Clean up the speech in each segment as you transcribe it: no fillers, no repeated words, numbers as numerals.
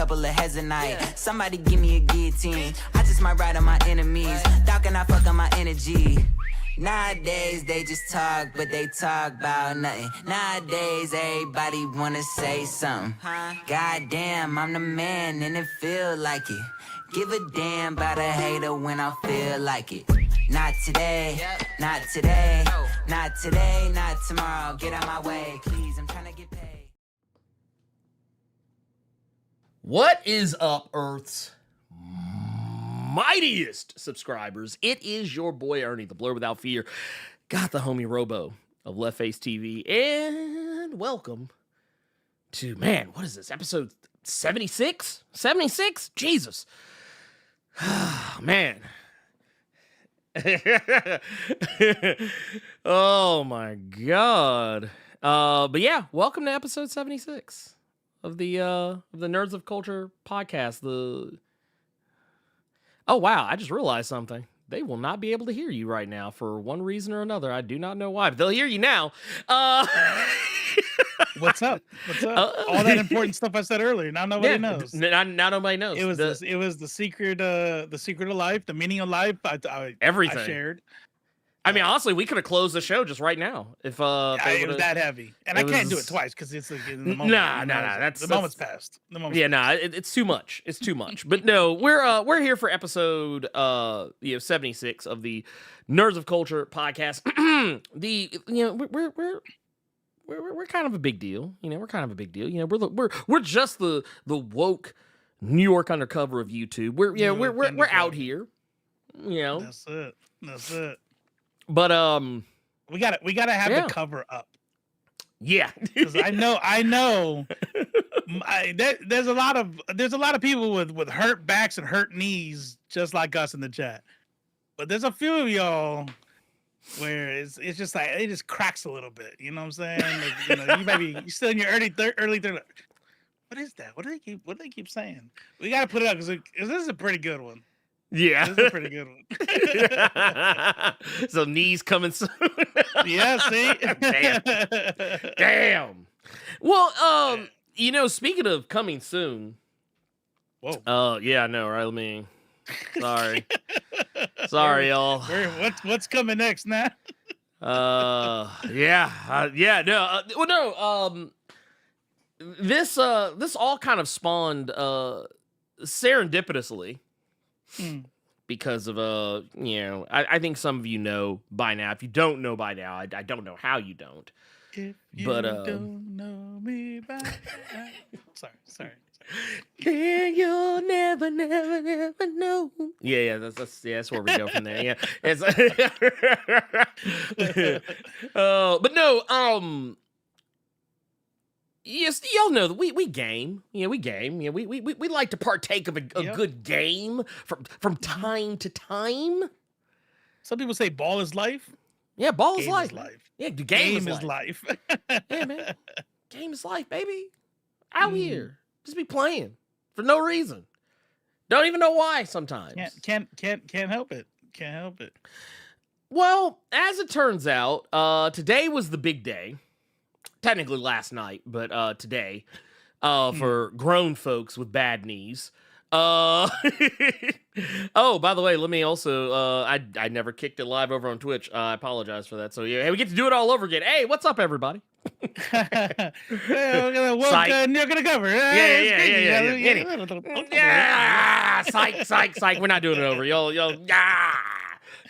couple of heads a night. Somebody give me a guillotine. I just might ride on my enemies. Thought can I fuck on my energy? Nowadays they just talk, but they talk about nothing. Nowadays everybody wanna say something. Goddamn, I'm the man and it feel like it. Give a damn about a hater when I feel like it. Not today, not today, not today, not tomorrow. Get out my way, please, I'm trying to get paid. What is up, Earth's mightiest subscribers? It is your boy Ernie, the Blerd Without Fear. Got the homie Robo of Left Face TV, and welcome to, man, what is this, episode 76? 76? Jesus. Man. Oh my God. But yeah, welcome to episode 76 of the Nerds of Culture podcast. Oh wow, I just realized something. They will not be able to hear you right now for one reason or another. I do not know why, but they'll hear you now. What's up? What's up? All that important stuff I said earlier. Now nobody knows. Now nobody knows. It was the secret of life, the meaning of life. Everything I shared. I mean, honestly, we could have closed the show just right now if it was that heavy, and I can't do it twice because it's like in the moment. Nah. That's moment's passed. It's too much. It's too much. But no, we're here for episode 76 of the Nerds of Culture podcast. We're kind of a big deal. We're kind of a big deal. We're just the woke New York undercover of YouTube. We're out here. That's it. But we gotta have the cover up. Yeah, because I know. There's a lot of people with hurt backs and hurt knees, just like us in the chat. But there's a few of y'all where it's just like it just cracks a little bit. You know what I'm saying? Like, you're still in your early third. What is that? What do they keep saying? We gotta put it up because this is a pretty good one. Yeah, this is a pretty good one. So knees coming soon. Yeah, see? Damn. Well, speaking of coming soon. Whoa. Yeah, I know, right? I mean, sorry, y'all. What's coming next now? This all kind of spawned serendipitously. Because of I think some of you know by now. If you don't know by now, I don't know how you don't. If you don't know me by now. Sorry. Then you'll never know. Yeah, that's where we go from there. Yeah, it's but no, yes, y'all know that we game. We game. We like to partake of a good game from time to time. Some people say ball is life. Yeah, ball is life. Yeah, the game is life. Yeah, man. Game is life, baby. Out here. Just be playing for no reason. Don't even know why sometimes. Can't help it. Can't help it. Well, as it turns out, today was the big day. Technically last night, but today, for grown folks with bad knees. Oh, by the way, let me also, I never kicked it live over on Twitch. I apologize for that. So yeah, hey, we get to do it all over again. Hey, what's up, everybody? We're gonna cover. Yeah. Psych. We're not doing it over.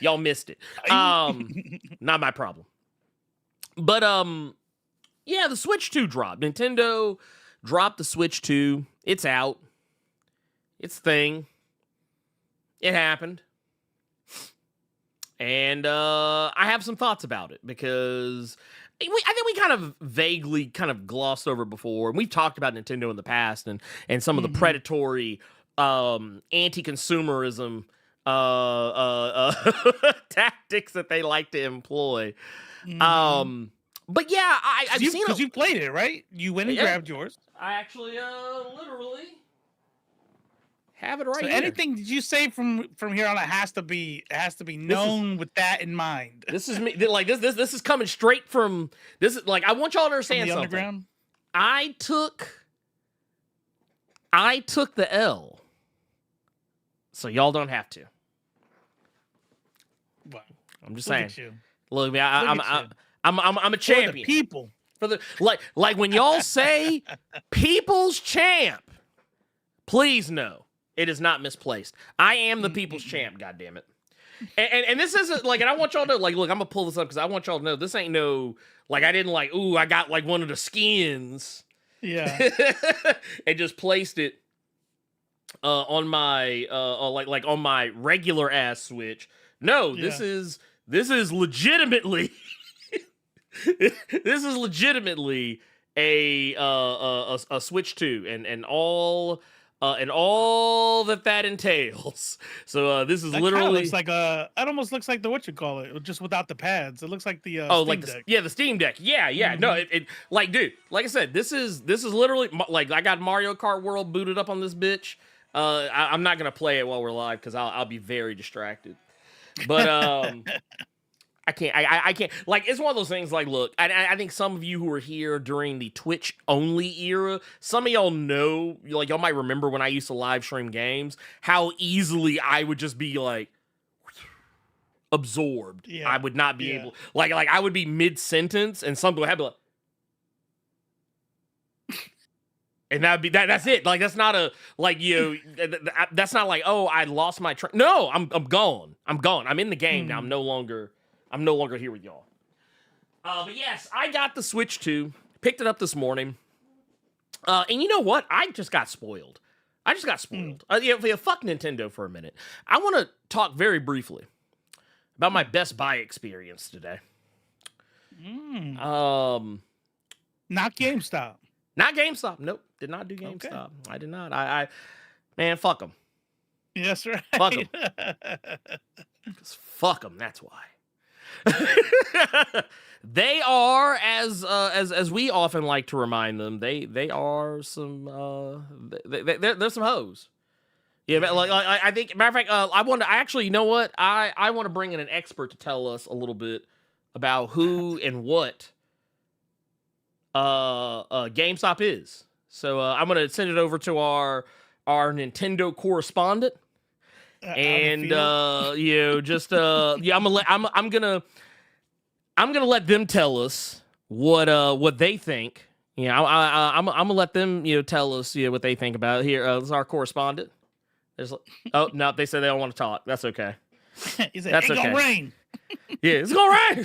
Y'all missed it. Not my problem. But yeah, the Switch 2 dropped. Nintendo dropped the Switch 2. It's out. It's a thing. It happened. And I have some thoughts about it because I think we kind of vaguely kind of glossed over before. And we've talked about Nintendo in the past and some of the predatory anti-consumerism tactics that they like to employ. But yeah, I've seen it. Because you played it, right? You went and grabbed yours. I actually literally have it right so here. Anything that you say from here on out has to be known with that in mind. This is me. Like this is coming straight from this. Is like I want y'all to understand something. Underground? I took I took the L, so y'all don't have to. Wow. I'm just Look saying. at you. Look, man, Look at you. I'm a For champion. the people. For the like when y'all say people's champ, please know it is not misplaced. I am the people's champ, goddammit. And this isn't like, and I want y'all to know, like, look, I'm gonna pull this up because I want y'all to know this ain't no, like, I didn't like, ooh, I got like one of the skins. Yeah. And just placed it on my like on my regular ass Switch. No, Yeah. this is legitimately this is legitimately a Switch 2 and all that entails. So this is That literally looks like it almost looks like the whatchamacallit, just without the pads. It looks like the oh, Steam like Deck. the Steam Deck. Yeah. No, it like, dude, like I said, this is literally like I got Mario Kart World booted up on this bitch. I'm not gonna play it while we're live because I'll be very distracted. But I can't. Like, it's one of those things. Like, look, I think some of you who were here during the Twitch only era, some of y'all know, like, y'all might remember when I used to live stream games, how easily I would just be like absorbed. Yeah. I would not be able, like I would be mid sentence and something would happen. Like, and that'd be that's it. Like, that's not a, like, that's not like, oh, I lost my train. No, I'm gone. I'm gone. I'm in the game now. I'm no longer here with y'all. But yes, I got the Switch 2. Picked it up this morning. And you know what? I just got spoiled. Yeah, fuck Nintendo for a minute. I want to talk very briefly about my Best Buy experience today. Not GameStop. Not GameStop. Nope. Did not do GameStop. Okay. I did not. I man, fuck them. Yes, right. Fuck them. Fuck them. That's why. They are, as we often like to remind them, they are some they're some hoes. Yeah, but like I think, matter of fact, you know what? I want to bring in an expert to tell us a little bit about who and what GameStop is. So I'm gonna send it over to our Nintendo correspondent. And I'm gonna let them tell us what they think. Yeah, I'm gonna let them tell us what they think about it. Here. This is our correspondent. Oh no, they said they don't want to talk. That's okay. He said, it's gonna rain. Yeah, it's gonna rain.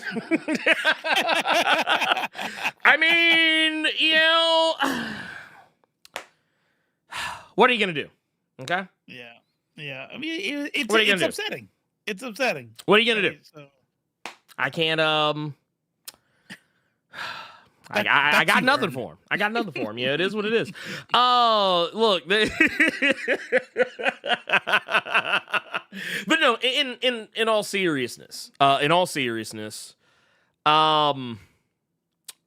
I mean, what are you gonna do? Okay. Yeah. I mean, it's upsetting. It's upsetting. What are you gonna do? So, I can't. I got nothing for him. I got nothing for him. Yeah, it is what it is. Oh, look. But no. In all seriousness,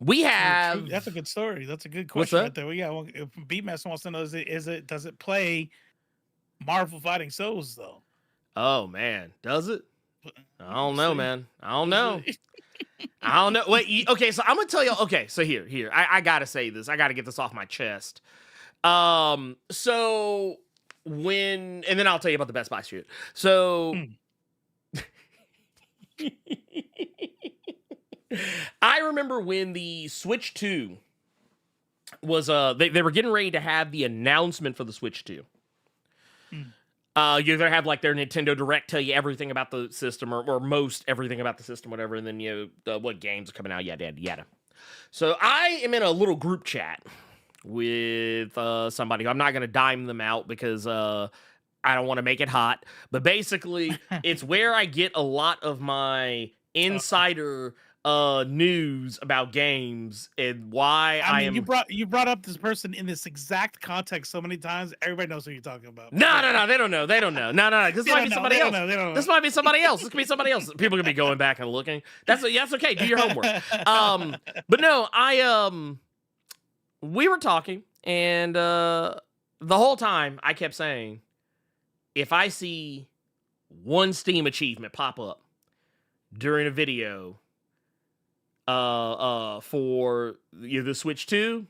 we have. That's a good story. That's a good question right there. Well, yeah. Well, if B-Mess wants to know, does it play Marvel Fighting Souls though? Oh man, does it? I don't know, man. I don't know. Wait, okay, so I'm gonna tell you. Okay, so here. I gotta say this. I gotta get this off my chest. So and then I'll tell you about the Best Buy shit. So I remember when the Switch 2 was they were getting ready to have the announcement for the Switch 2. You're gonna have like their Nintendo Direct tell you everything about the system, or most everything about the system, whatever, and then what games are coming out, yada yada yada. So I am in a little group chat with somebody. I'm not gonna dime them out because I don't want to make it hot, but basically it's where I get a lot of my insider news about games and why I am. You brought up this person in this exact context so many times. Everybody knows who you're talking about. No, they don't know. No. This might be somebody else. This might be somebody else. This could be somebody else. People could be going back and looking. That's okay. Do your homework. But no, we were talking, and the whole time I kept saying, if I see one Steam achievement pop up during a video for the Switch 2,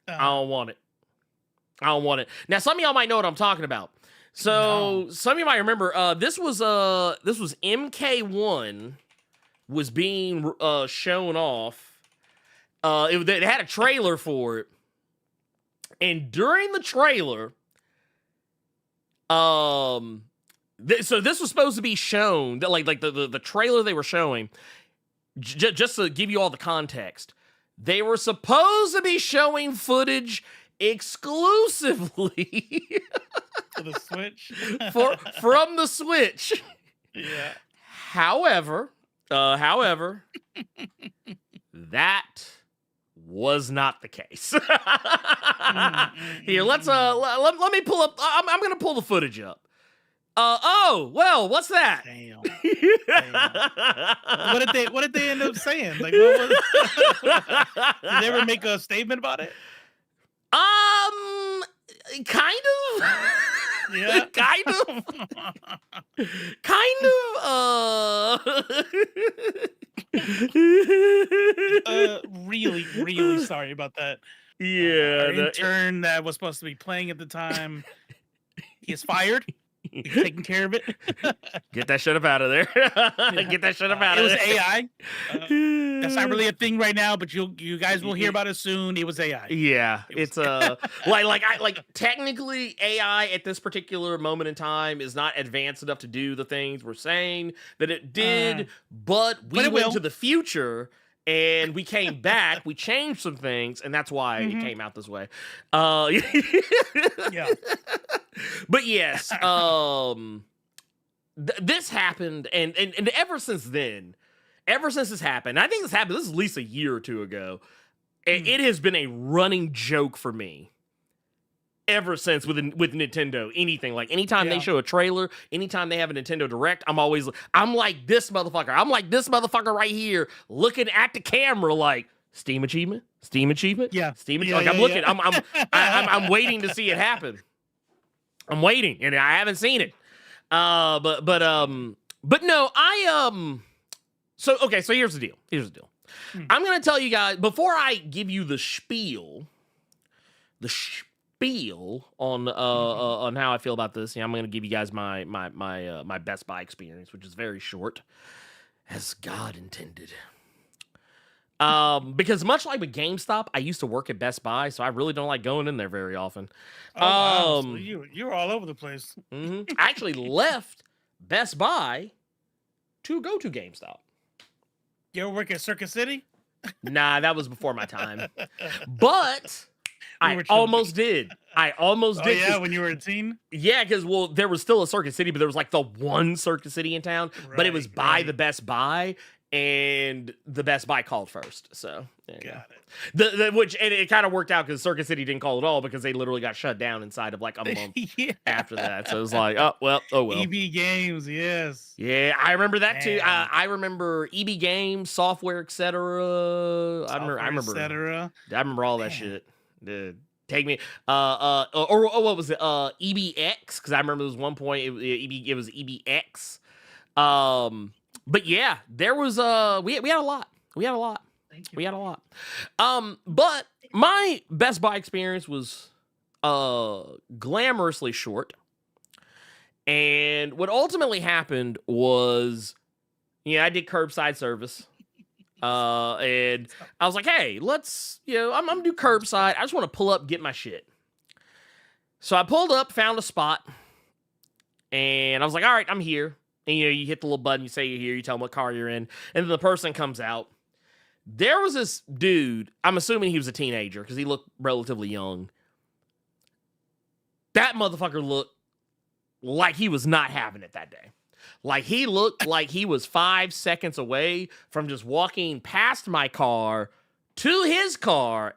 I don't want it. I don't want it. Now, some of y'all might know what I'm talking about. So some of you might remember this was MK1 was being shown off. It had a trailer for it, and during the trailer, so this was supposed to be shown that like the trailer they were showing. Just to give you all the context, they were supposed to be showing footage exclusively For the Switch. from the Switch. Yeah. However, that was not the case. Here, let me pull up. I'm gonna pull the footage up. Oh, well, what's that? Damn. What did they end up saying? Like, what was, did they ever make a statement about it? Kind of. Yeah. Really, really sorry about that. Yeah. Our intern that was supposed to be playing at the time, he is fired. He's taking care of it. Get that shit up out of there. Get that shit up out of there. It was AI. That's not really a thing right now, but you guys will hear about it soon. It was AI. Yeah, it's like technically AI at this particular moment in time is not advanced enough to do the things we're saying that it did, but we went to the future and we came back, we changed some things, and that's why it came out this way. Yeah. But yes, this happened, and ever since then, ever since this happened, I think this happened, this is at least a year or two ago, and it has been a running joke for me ever since with Nintendo, anything. Like, anytime they show a trailer, anytime they have a Nintendo Direct, I'm like this motherfucker right here, looking at the camera like, Steam achievement? Yeah. Steam achievement? I'm looking, I'm waiting to see it happen. I'm waiting, and I haven't seen it. But no, so here's the deal. I'm gonna tell you guys, before I give you the spiel on how I feel about this, I'm gonna give you guys my Best Buy experience, which is very short, as God intended. Because much like with GameStop, I used to work at Best Buy, so I really don't like going in there very often. Wow. So you were all over the place. I actually left Best Buy to go to GameStop. You ever work at Circuit City? Nah, that was before my time. But I almost did. Yeah, when you were a teen? Yeah, because, there was still a Circuit City, but there was like the one Circuit City in town, but it was by the Best Buy, and the Best Buy called first. So, got it. Which it kind of worked out because Circuit City didn't call at all because they literally got shut down inside of like a month after that. So it was like, oh well. EB Games, yes. Yeah, I remember that too. I remember EB Games, software, etc. I remember all that shit. Dude, take me. Or what was it? EBX, because I remember there was one point it was EBX. But yeah, there was we had a lot. We had a lot. But my Best Buy experience was glamorously short. And what ultimately happened was, I did curbside service. And I was like, hey, let's, I'm gonna do curbside. I just want to pull up, get my shit. So I pulled up, found a spot, and I was like, all right, I'm here. And, you hit the little button, you say you're here, you tell them what car you're in, and then the person comes out. There was this dude, I'm assuming he was a teenager, because he looked relatively young. That motherfucker looked like he was not having it that day. Like, he looked like he was 5 seconds away from just walking past my car to his car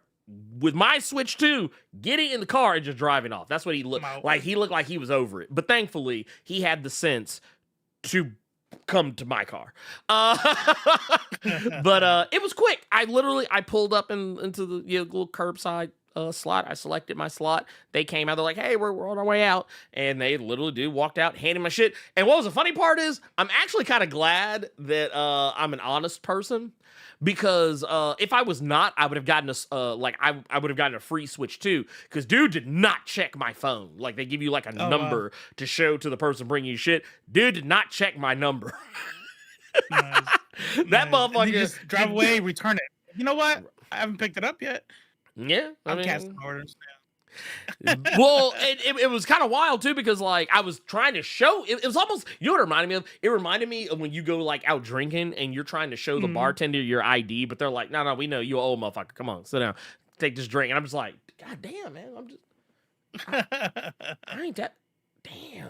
with my Switch 2, getting in the car and just driving off. That's what he looked like. He looked like he was over it. But thankfully, he had the sense to come to my car. But it was quick. I pulled up into the little curbside slot. I selected my slot. They came out. They're like, hey, we're on our way out. And they literally walked out, handed my shit. And what was the funny part is, I'm actually kind of glad that I'm an honest person. Because if I was not, I would have gotten I would have gotten a free Switch too. Because dude did not check my phone. Like they give you like a number to show to the person bringing you shit. Dude did not check my number. Nice. That motherfucker you just drive away, return it. You know what? I haven't picked it up yet. Yeah, I'm casting orders. Well, it was kind of wild too because like I was trying to show it was almost, you know what it reminded me of? It reminded me of when you go like out drinking and you're trying to show the bartender your ID, but they're like, no, we know you an old motherfucker. Come on, sit down, take this drink. And I'm just like, God damn, man, I ain't that. Damn,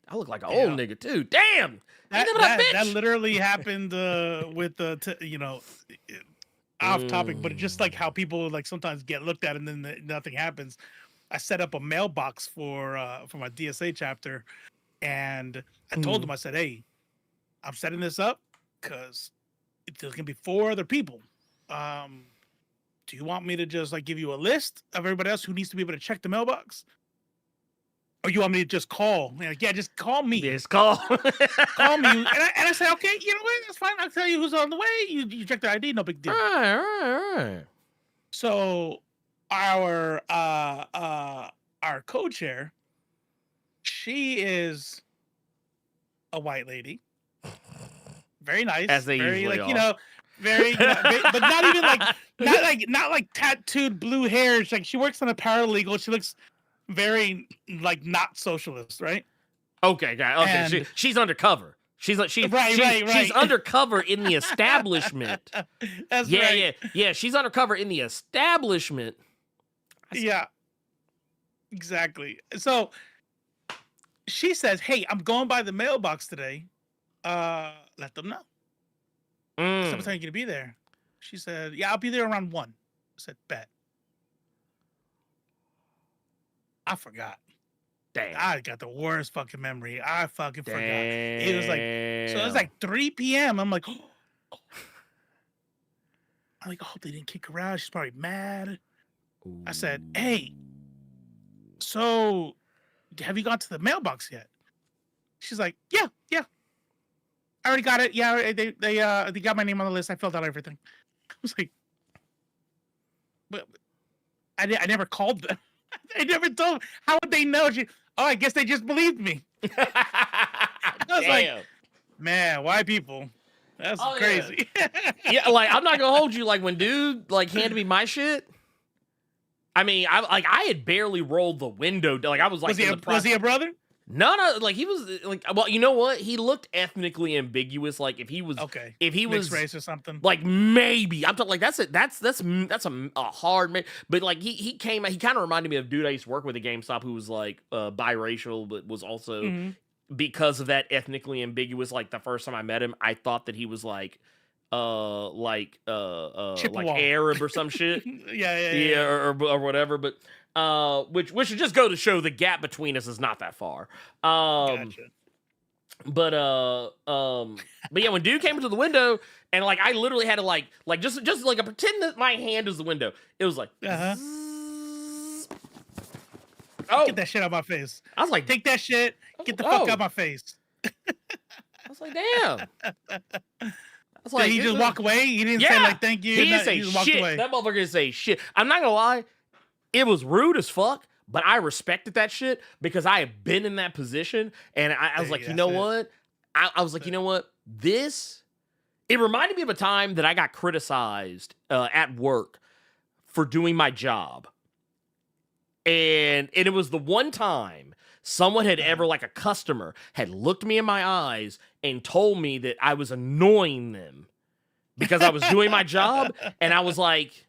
I look like an old nigga too. Damn, that literally happened with the off topic, but just like how people like sometimes get looked at and then nothing happens. I set up a mailbox for my DSA chapter, and I told them, I said, hey, I'm setting this up because there's gonna be 4 other people. Do you want me to just like give you a list of everybody else who needs to be able to check the mailbox? Or you want me to just call? Like, yeah, just call me. Just call. Call me. And I said, okay, you know what? That's fine. I'll tell you who's on the way. You check their ID, no big deal. All right. So our co-chair, she is a white lady. Very nice. As they very usually like, are. very, but not even like not like tattooed blue hair. It's like she works on a paralegal. She looks very like not socialist, right? Okay, okay. She's undercover. She's undercover in the establishment. That's right. Yeah. She's undercover in the establishment. Yeah, exactly. So she says, "Hey, I'm going by the mailbox today. Let them know. Sometime you're gonna be there." She said, "Yeah, I'll be there around 1." I said, "Bet." I forgot. Damn. I got the worst fucking memory. I fucking forgot. It was like 3 p.m. I'm like, oh. I hope they didn't kick her out. She's probably mad. Ooh. I said, hey, so have you gone to the mailbox yet? She's like, yeah. I already got it. Yeah, they got my name on the list. I filled out everything. I was like, but I never called them. I never told them. How would they know? I guess they just believed me. I was like, man, white people. That's crazy. Yeah, like I'm not gonna hold you. Like when dude like handed me my shit. I mean, I had barely rolled the window. Like I was like, was he a brother? No, like he was like, well, you know what? He looked ethnically ambiguous. Like if he was mixed race or something, like maybe I'm talking like that's a hard, but like he came, he kind of reminded me of a dude I used to work with at GameStop who was like biracial, but was also because of that ethnically ambiguous. Like the first time I met him, I thought that he was like like Arab or some shit. yeah, or whatever, but. Which should just go to show the gap between us is not that far. Gotcha. But yeah, when dude came into the window and like I literally had to like just like pretend that my hand is the window. It was like oh, get that shit out of my face. I was like, take that shit, get the fuck out of my face. I was like, damn. I was like, did he just walk away? He didn't say like thank you. He didn't say shit. That motherfucker didn't say shit. I'm not gonna lie. It was rude as fuck, but I respected that shit because I have been in that position. And I was like, you know what? I was like, you know what? It reminded me of a time that I got criticized at work for doing my job. And it was the one time someone had ever, like a customer, had looked me in my eyes and told me that I was annoying them because I was doing my job. And I was like,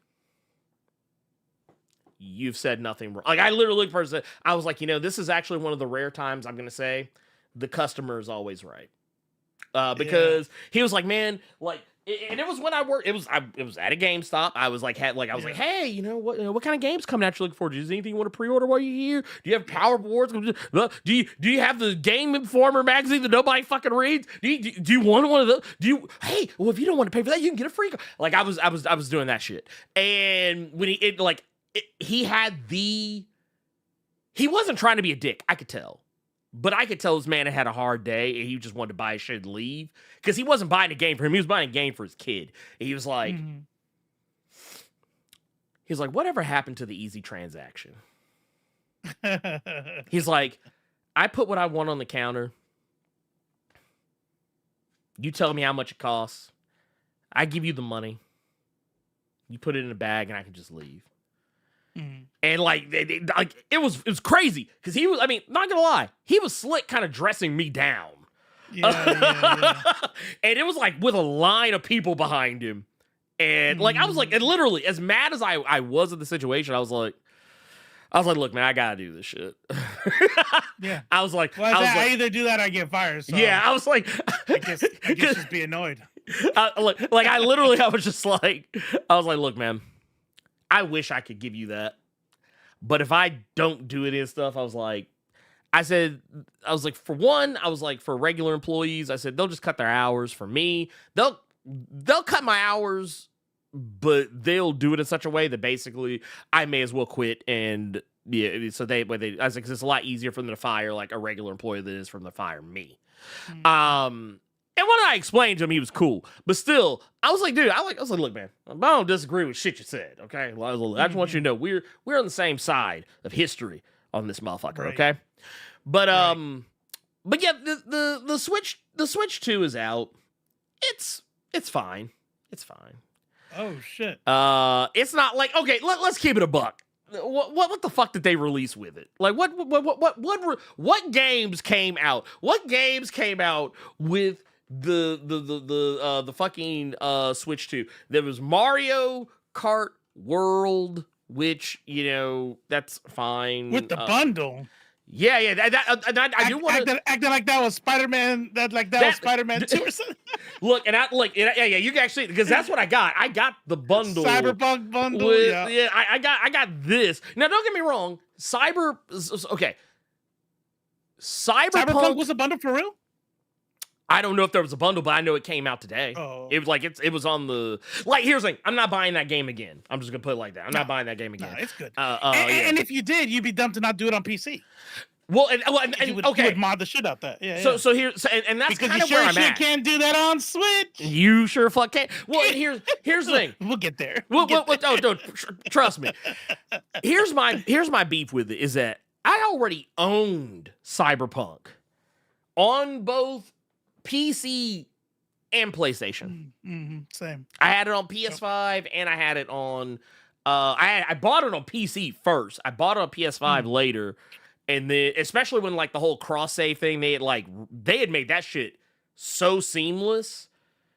you've said nothing wrong. Like I literally looked for it. I was like, this is actually one of the rare times I'm going to say the customer is always right. Because he was like, man, like, and it was when I worked, it was at a GameStop. I was like, hey, what kind of games coming out you looking for? Is there anything you want to pre-order while you're here? Do you have Power Boards? Do you have the Game Informer magazine that nobody fucking reads? Do you want one of those? Hey, well, if you don't want to pay for that, you can get a free. Like I was doing that shit. And when he wasn't trying to be a dick. I could tell. But I could tell this man had a hard day and he just wanted to buy his shit and leave. Because he wasn't buying a game for him. He was buying a game for his kid. And he was like, whatever happened to the easy transaction? He's like, I put what I want on the counter. You tell me how much it costs. I give you the money. You put it in a bag and I can just leave. And like, it was crazy because he was, I mean, not gonna lie, he was slick kind of dressing me down. Yeah. And it was like with a line of people behind him. And like, I was like, and literally as mad as I was in the situation, I was like, look, man, I gotta do this shit. Yeah. I was like, I either do that or I get fired. So yeah, I was like, I guess just be annoyed. I was like, look, man, I wish I could give you that. But if I don't do it and stuff, I was like, for one, I was like, for regular employees, I said, they'll just cut their hours. For me, they'll cut my hours, but they'll do it in such a way that basically I may as well quit. And yeah, so I was like, 'cause it's a lot easier for them to fire like a regular employee than it is for them to fire me. And when I explained to him, he was cool. But still, I was like, dude, I was like, look, man, I don't disagree with shit you said, okay? I just want you to know we're on the same side of history on this motherfucker, right. Okay? But but yeah, the Switch 2 is out. It's fine. It's fine. Oh shit. It's not like, okay, let's keep it a buck. What the fuck did they release with it? Like what games came out? What games came out with the fucking Switch 2? There was Mario Kart World, which, you know, that's fine. With the bundle. Yeah. I do want to acting like that was Spider-Man. That was Spider-Man 2 or something. Look, yeah. You can actually, because that's what I got. I got the bundle, Cyberpunk bundle. I got this. Now, don't get me wrong. Cyberpunk was a bundle for real. I don't know if there was a bundle, but I know it came out today. Oh. It was like it was on the, like, here's the thing. I'm not buying that game again. I'm just gonna put it like that. I'm not buying that game again. No, it's good. And if you did, you'd be dumb to not do it on PC. Well, you would mod the shit out that. Yeah. So here's and that's because kind of you where sure I'm at. Can't do that on Switch. You sure fuck can't. Well, and here's the thing. We'll get there. Trust me. Here's my beef with it is that I already owned Cyberpunk on both PC and PlayStation. Same. I had it on PS5 and I had it on. I bought it on PC first. I bought it on PS5 later. And then, especially when like the whole cross save thing, they had made that shit so seamless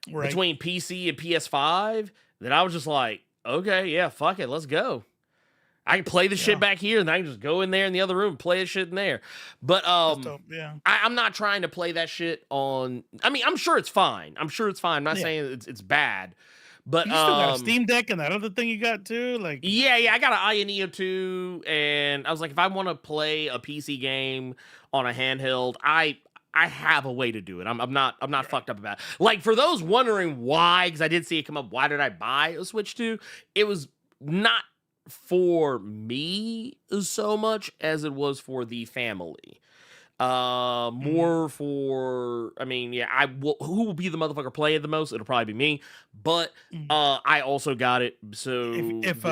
between PC and PS5 that I was just like, okay, yeah, fuck it, let's go. I can play the shit back here, and I can just go in there in the other room and play the shit in there. But I'm not trying to play that shit on. I mean, I'm sure it's fine. I'm not saying it's bad. But you still got a Steam Deck and that other thing you got too, like yeah, I got an Ioneo 2, and I was like, if I want to play a PC game on a handheld, I have a way to do it. I'm not fucked up about it. Like, for those wondering why, because I did see it come up, why did I buy a Switch 2? It was not for me so much as it was for the family. More for, I mean, yeah, who will be the motherfucker playing the most? It'll probably be me, but I also got it. So if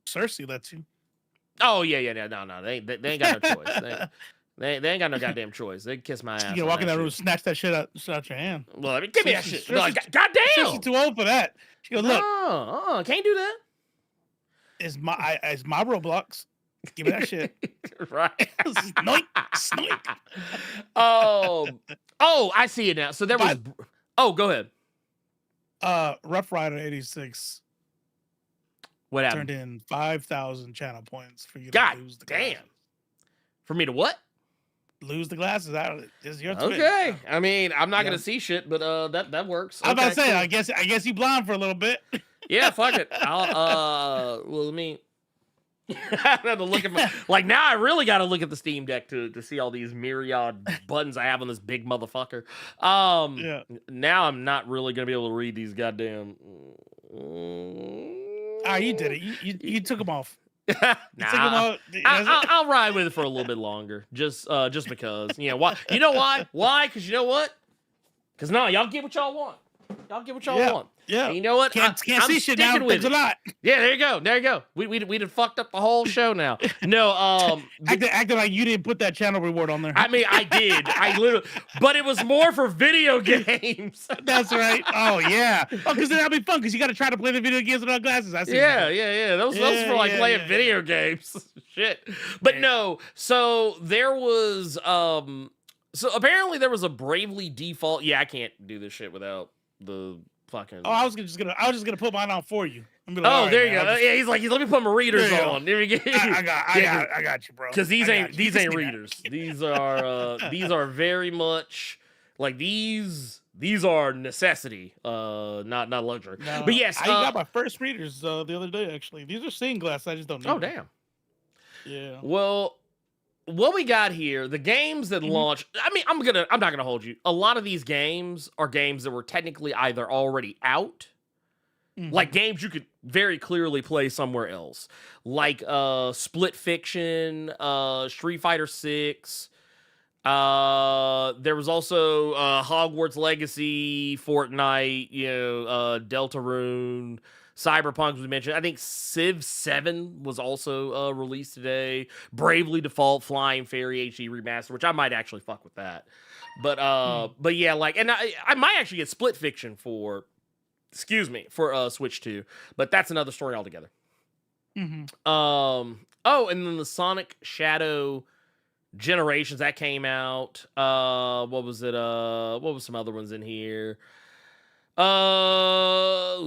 Cersei lets you. Oh yeah, no, they ain't got no choice. They ain't got no goddamn choice. They can kiss my ass. You can walk in that room, snatch that shit out your hand. Well, I mean, give me that shit. Goddamn, she's too old for that. She goes, look, can't do that. It's my Roblox. Give me that shit. Right. Snoink. Oh, I see it now. So there was. Go ahead. Rough Rider 86. What happened? Turned in 5,000 channel points for you to lose the glasses. Damn. For me to what? Lose the glasses out. This is your twin. Okay. I mean, I'm not gonna see shit, but that works. I'm about to say, cool. I guess you blind for a little bit. Yeah, fuck it. Well, let me. I have to look at my, like, now I really got to look at the Steam Deck to see all these myriad buttons I have on this big motherfucker. Now I'm not really gonna be able to read these goddamn. Ah, you did it. You took them off. Nah, You took 'em out. I'll ride with it for a little bit longer, just because. Yeah, why? You know why? Why? Because you know what? Because no, y'all get what y'all want. Y'all get what y'all want. Yeah. And you know what? Can't I'm see shit now. sticking with Thanks a lot. Yeah, there you go. There you go. We done fucked up the whole show now. No, Acting like you didn't put that channel reward on there. I mean, I did. I literally, but it was more for video games. That's right. Oh yeah. Oh, because that'll be fun. Because you got to try to play the video games without glasses. I see. Yeah. Those for like playing video games. Shit. But no. So there was So apparently there was a Bravely default. Yeah, I can't do this shit without the fucking. Oh, I was just gonna put mine on for you. Like, there you go. Yeah, he's like, let me put my readers on. There we go. I got you, bro. Because these ain't readers. These are very much like these are necessity, not luxury. No, but yes, I got my first readers the other day. Actually, these are seeing glasses. I just don't know. Oh damn. Yeah. Well, what we got here, the games that launch. I mean, I'm not gonna hold you. A lot of these games are games that were technically either already out. Like games you could very clearly play somewhere else, like Split Fiction, Street Fighter 6. There was also Hogwarts Legacy, Fortnite, Deltarune, Cyberpunk was mentioned. I think Civ 7 was also released today. Bravely Default, Flying Fairy HD Remaster, which I might actually fuck with that. But yeah, like, and I might actually get Split Fiction for Switch 2, but that's another story altogether. Oh, and then the Sonic Shadow Generations that came out. What was it? What was some other ones in here? No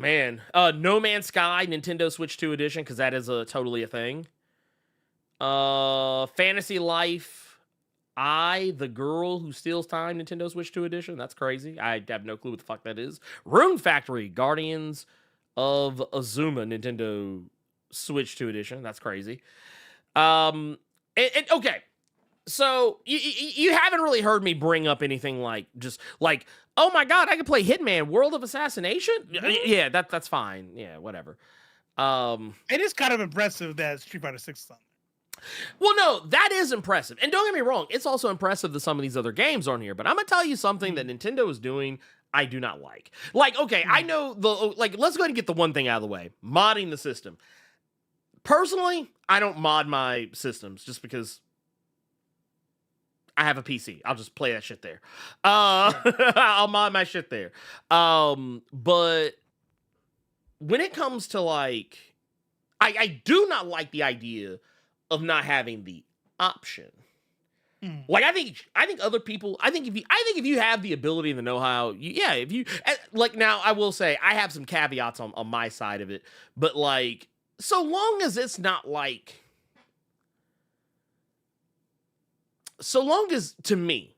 Man's Sky Nintendo Switch 2 edition, because that is totally a thing. Fantasy Life. The Girl Who Steals Time Nintendo Switch 2 edition. That's crazy. I have no clue what the fuck that is. Rune Factory Guardians of Azuma Nintendo Switch 2 edition. That's crazy. Okay. So you haven't really heard me bring up anything like just like, oh my god, I can play Hitman World of Assassination? Yeah, that's fine. Yeah, whatever. It is kind of impressive that Street Fighter 6 is on. Well, no, that is impressive. And don't get me wrong, it's also impressive that some of these other games aren't here. But I'm going to tell you something that Nintendo is doing I do not like. Like, okay, I know let's go ahead and get the one thing out of the way. Modding the system. Personally, I don't mod my systems just because I have a PC. I'll just play that shit there. I'll mod my shit there. But when it comes to like, I do not like the idea of not having the option. Like I think other people. I think if you have the ability and the know-how, if you like. Now I will say I have some caveats on my side of it, but like so long as it's not like, so long as to me,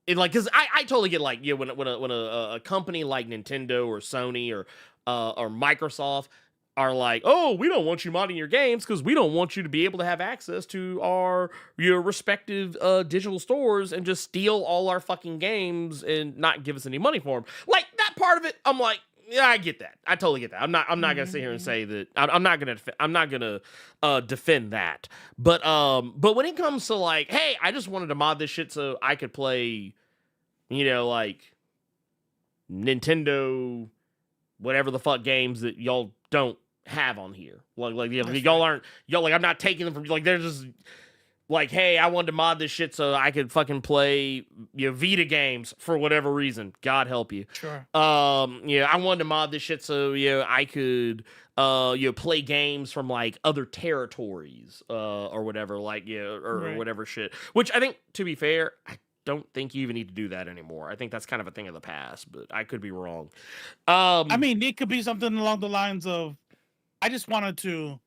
it like because I totally get like when a company like Nintendo or Sony or Microsoft are like, oh, we don't want you modding your games because we don't want you to be able to have access to your respective digital stores and just steal all our fucking games and not give us any money for them. Like that part of it, I'm like, yeah, I get that. I totally get that. I'm not gonna sit here and say that. I'm not gonna defend that. But when it comes to like, hey, I just wanted to mod this shit so I could play, like Nintendo, whatever the fuck games that y'all don't have on here. Like y'all aren't like I'm not taking them from like they're just like, hey, I wanted to mod this shit so I could fucking play Vita games for whatever reason. God help you. Sure. I wanted to mod this shit so I could play games from like other territories or whatever, like or whatever shit. Which I think, to be fair, I don't think you even need to do that anymore. I think that's kind of a thing of the past, but I could be wrong. I mean, it could be something along the lines of, I just wanted to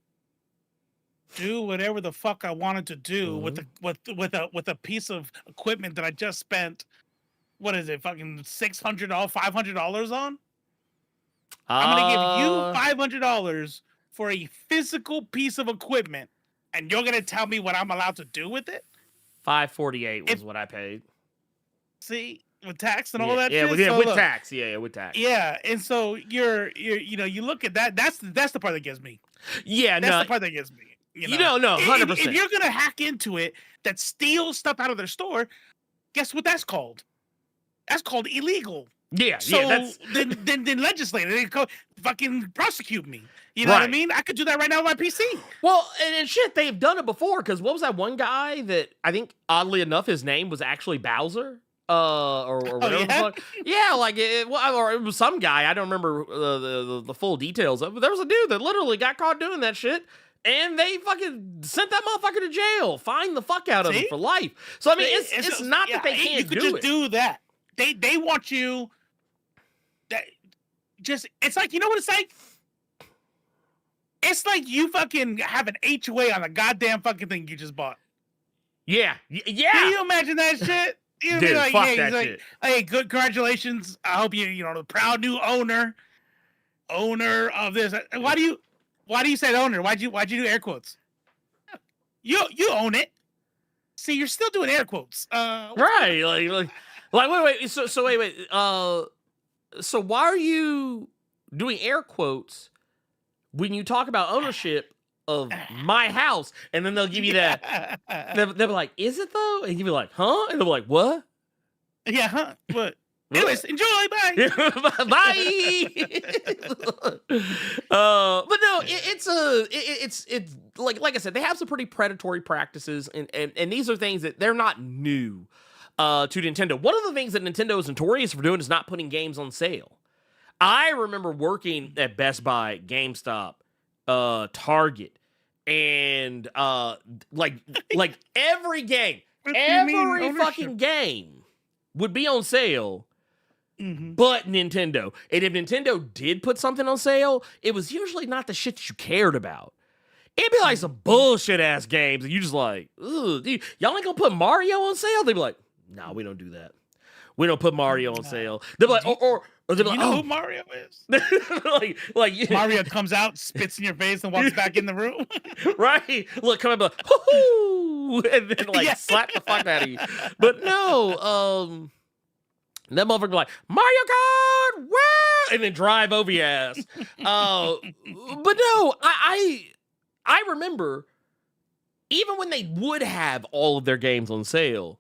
do whatever the fuck I wanted to do with a piece of equipment that I just spent, what is it, fucking $600, $500 on? I'm gonna give you $500 for a physical piece of equipment, and you're gonna tell me what I'm allowed to do with it? $548 was what I paid. See, with tax and all that yeah, shit. with, yeah, with tax. Yeah, with tax. Yeah, and so you're you look at that. That's the part that gets me. Yeah, That's the part that gets me. No, 100%. If you're gonna hack into it that steals stuff out of their store, guess what that's called? That's called illegal. Yeah, so that's... then legislate it. They go fucking prosecute me. You know what I mean? I could do that right now on my PC. Well, and shit, they've done it before. Because what was that one guy that I think, oddly enough, his name was actually Bowser? Or whatever the fuck. Yeah, like it was some guy. I don't remember the full details of it. But there was a dude that literally got caught doing that shit. And they fucking sent that motherfucker to jail. Fined the fuck out of him for life. So I mean, it's not that they can't do it. You could just do that. They want you. That just it's like, you know what it's like? It's like you fucking have an HOA on a goddamn fucking thing you just bought. Yeah. Can you imagine that shit? Dude, like, fuck that shit. Hey, good, congratulations. I hope you the proud new owner of this. Why do you say owner? Why'd you do air quotes? You own it. See, you're still doing air quotes. Right. Like wait. So wait. So why are you doing air quotes when you talk about ownership of my house? And then they'll give you that. They'll be like, "Is it though?" And you'll be like, "Huh?" And they'll be like, "What?" Yeah, huh? What? Anyways, enjoy. Bye. Bye. But no, it's like I said, they have some pretty predatory practices, and these are things that they're not new to Nintendo. One of the things that Nintendo is notorious for doing is not putting games on sale. I remember working at Best Buy, GameStop, Target, and like every game, every fucking game would be on sale. Mm-hmm. But Nintendo. And if Nintendo did put something on sale, it was usually not the shit that you cared about. It'd be like some bullshit ass games, and you just like, ugh, dude, y'all ain't gonna put Mario on sale? They'd be like, nah, we don't do that. We don't put Mario on sale. They'd be like, or they'd be like, you know who Mario is? like Mario comes out, spits in your face, and walks back in the room. Right? Look, come in, like, hoo-hoo, and then slap the fuck out of you. But no, that motherfucker be like, Mario Kart, wow! And then drive over your ass. But no, I remember, even when they would have all of their games on sale,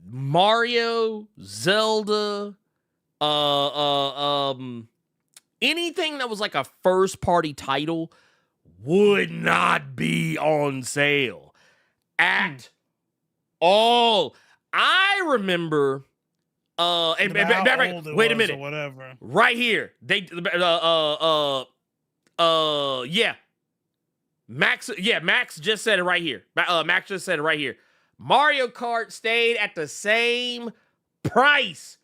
Mario, Zelda, anything that was like a first-party title would not be on sale at all. I remember... wait a minute. Whatever. Right here. Max just said it right here. Max just said it right here. Mario Kart stayed at the same price.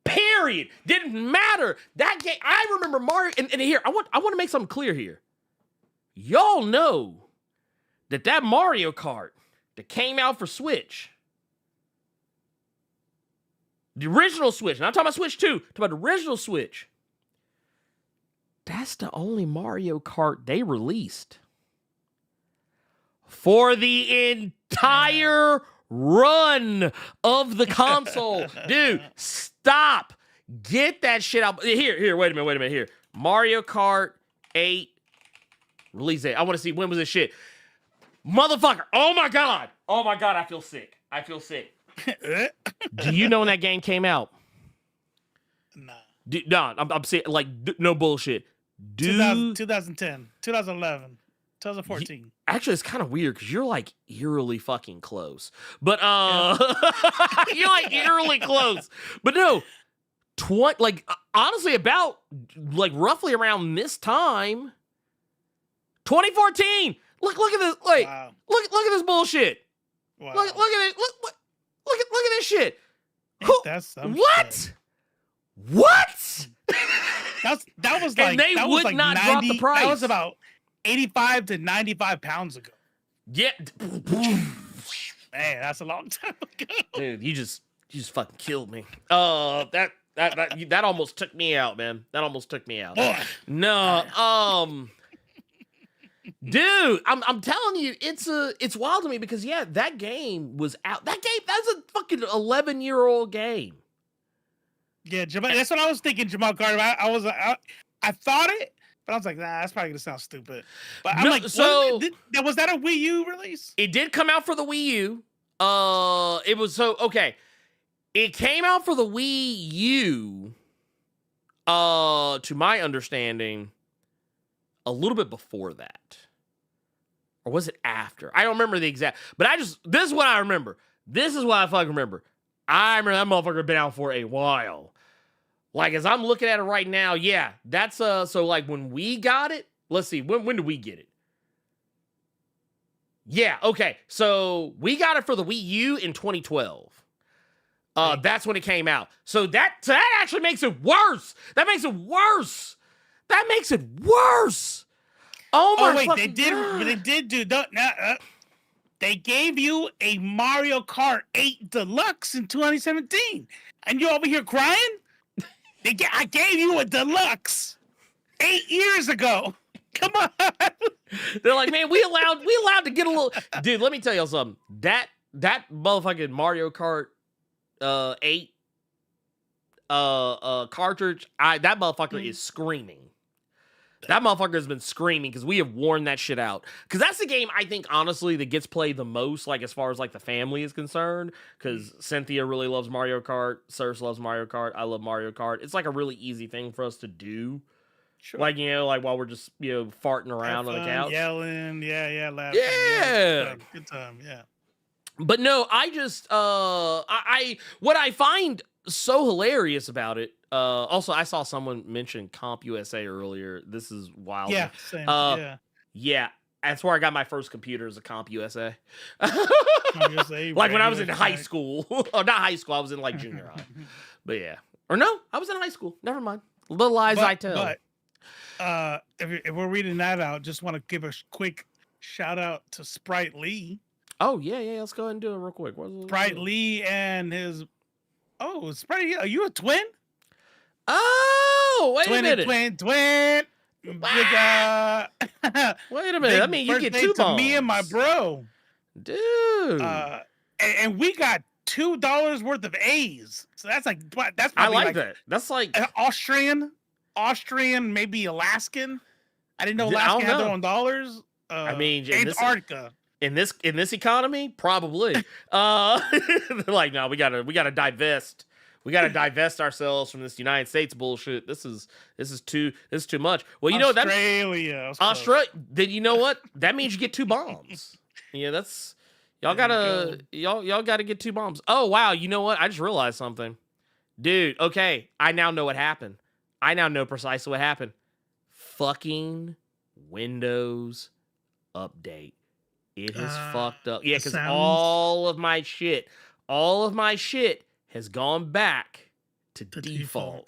Period. Didn't matter. That game, I remember Mario, and here, I want to make something clear here. Y'all know that Mario Kart that came out for Switch, the original Switch, not talking about Switch 2, talking about the original Switch, that's the only Mario Kart they released for the entire run of the console. Dude, stop. Get that shit out. Here, wait a minute, here. Mario Kart 8 release date. I want to see, when was this shit? Motherfucker. Oh my God, I feel sick. Do you know when that game came out? Nah. No, I'm saying, like, no bullshit. 2010, 2011, 2014. Actually, it's kind of weird because you're like eerily fucking close. But you're like eerily close. But no, honestly, about like roughly around this time, 2014. Look at this. Like, wow. Look at this bullshit. Wow. Look at it. Look at this shit. That's some what? Shit. What? That was like, and they that would was like not 90, drop the price. That was about 85 to 95 pounds ago. Yeah. Man, that's a long time ago. Dude, you just fucking killed me. That almost took me out, man. That almost took me out. Boy. No, Dude, I'm telling you, it's wild to me because that game was out. That's a fucking 11-year-old game. Yeah, that's what I was thinking, Jamal Carter. I thought it, but I was like, nah, that's probably gonna sound stupid. But I'm like, so was that a Wii U release? It did come out for the Wii U. It was okay. It came out for the Wii U. To my understanding, a little bit before that. Or was it after? I don't remember the exact, but this is what I remember. This is what I fucking remember. I remember that motherfucker been out for a while. Like, as I'm looking at it right now, yeah, that's, so like when we got it, let's see, when did we get it? Yeah, okay, so we got it for the Wii U in 2012. That's when it came out. So that actually makes it worse. That makes it worse. Oh my! Wait, they did do that. They gave you a Mario Kart 8 Deluxe in 2017, and you over here crying? I gave you a Deluxe 8 years ago. Come on. They're like, man, we allowed to get a little. Dude, let me tell you something. That motherfucking Mario Kart 8 cartridge, that motherfucker is screaming. That motherfucker has been screaming because we have worn that shit out. Because that's the game, I think, honestly, that gets played the most, like, as far as, like, the family is concerned. Because Cynthia really loves Mario Kart. Serse loves Mario Kart. I love Mario Kart. It's, like, a really easy thing for us to do. Sure. Like, like, while we're just, farting around on the couch. Yelling, laughing. Yeah. Good time, yeah. But no, I just, what I find so hilarious about it, also, I saw someone mention Comp USA earlier. This is wild. Yeah, same. Yeah, that's where I got my first computer, as a Comp USA. Comp USA, like when I was in high school. Oh, not high school. I was in like junior high. But yeah. Or no, I was in high school. Never mind. Little lies I tell. But if we're reading that out, just want to give a quick shout out to Sprite Lee. Oh, yeah. Let's go ahead and do it real quick. Sprite Lee and his... Oh, Sprite, are you a twin? Oh, wait a minute. Twin. Wow. Wait a minute. I mean, you get 2 bombs. Me and my bro. Dude. And we got $2 worth of A's. So that's like... That's I like that. That's like... Austrian, maybe Alaskan. I didn't know Alaska had their own dollars. I mean... Antarctica. In this economy, probably. They're like, no, we gotta divest. We gotta divest ourselves from this United States bullshit. This is too much. Well, you know Australia. Then you know what? That means you get 2 bombs. Yeah, that's y'all gotta get 2 bombs. Oh wow, you know what? I just realized something, dude. Okay, I now know what happened. I now know precisely what happened. Fucking Windows update. It has fucked up. Yeah, because all of my shit has gone back to default.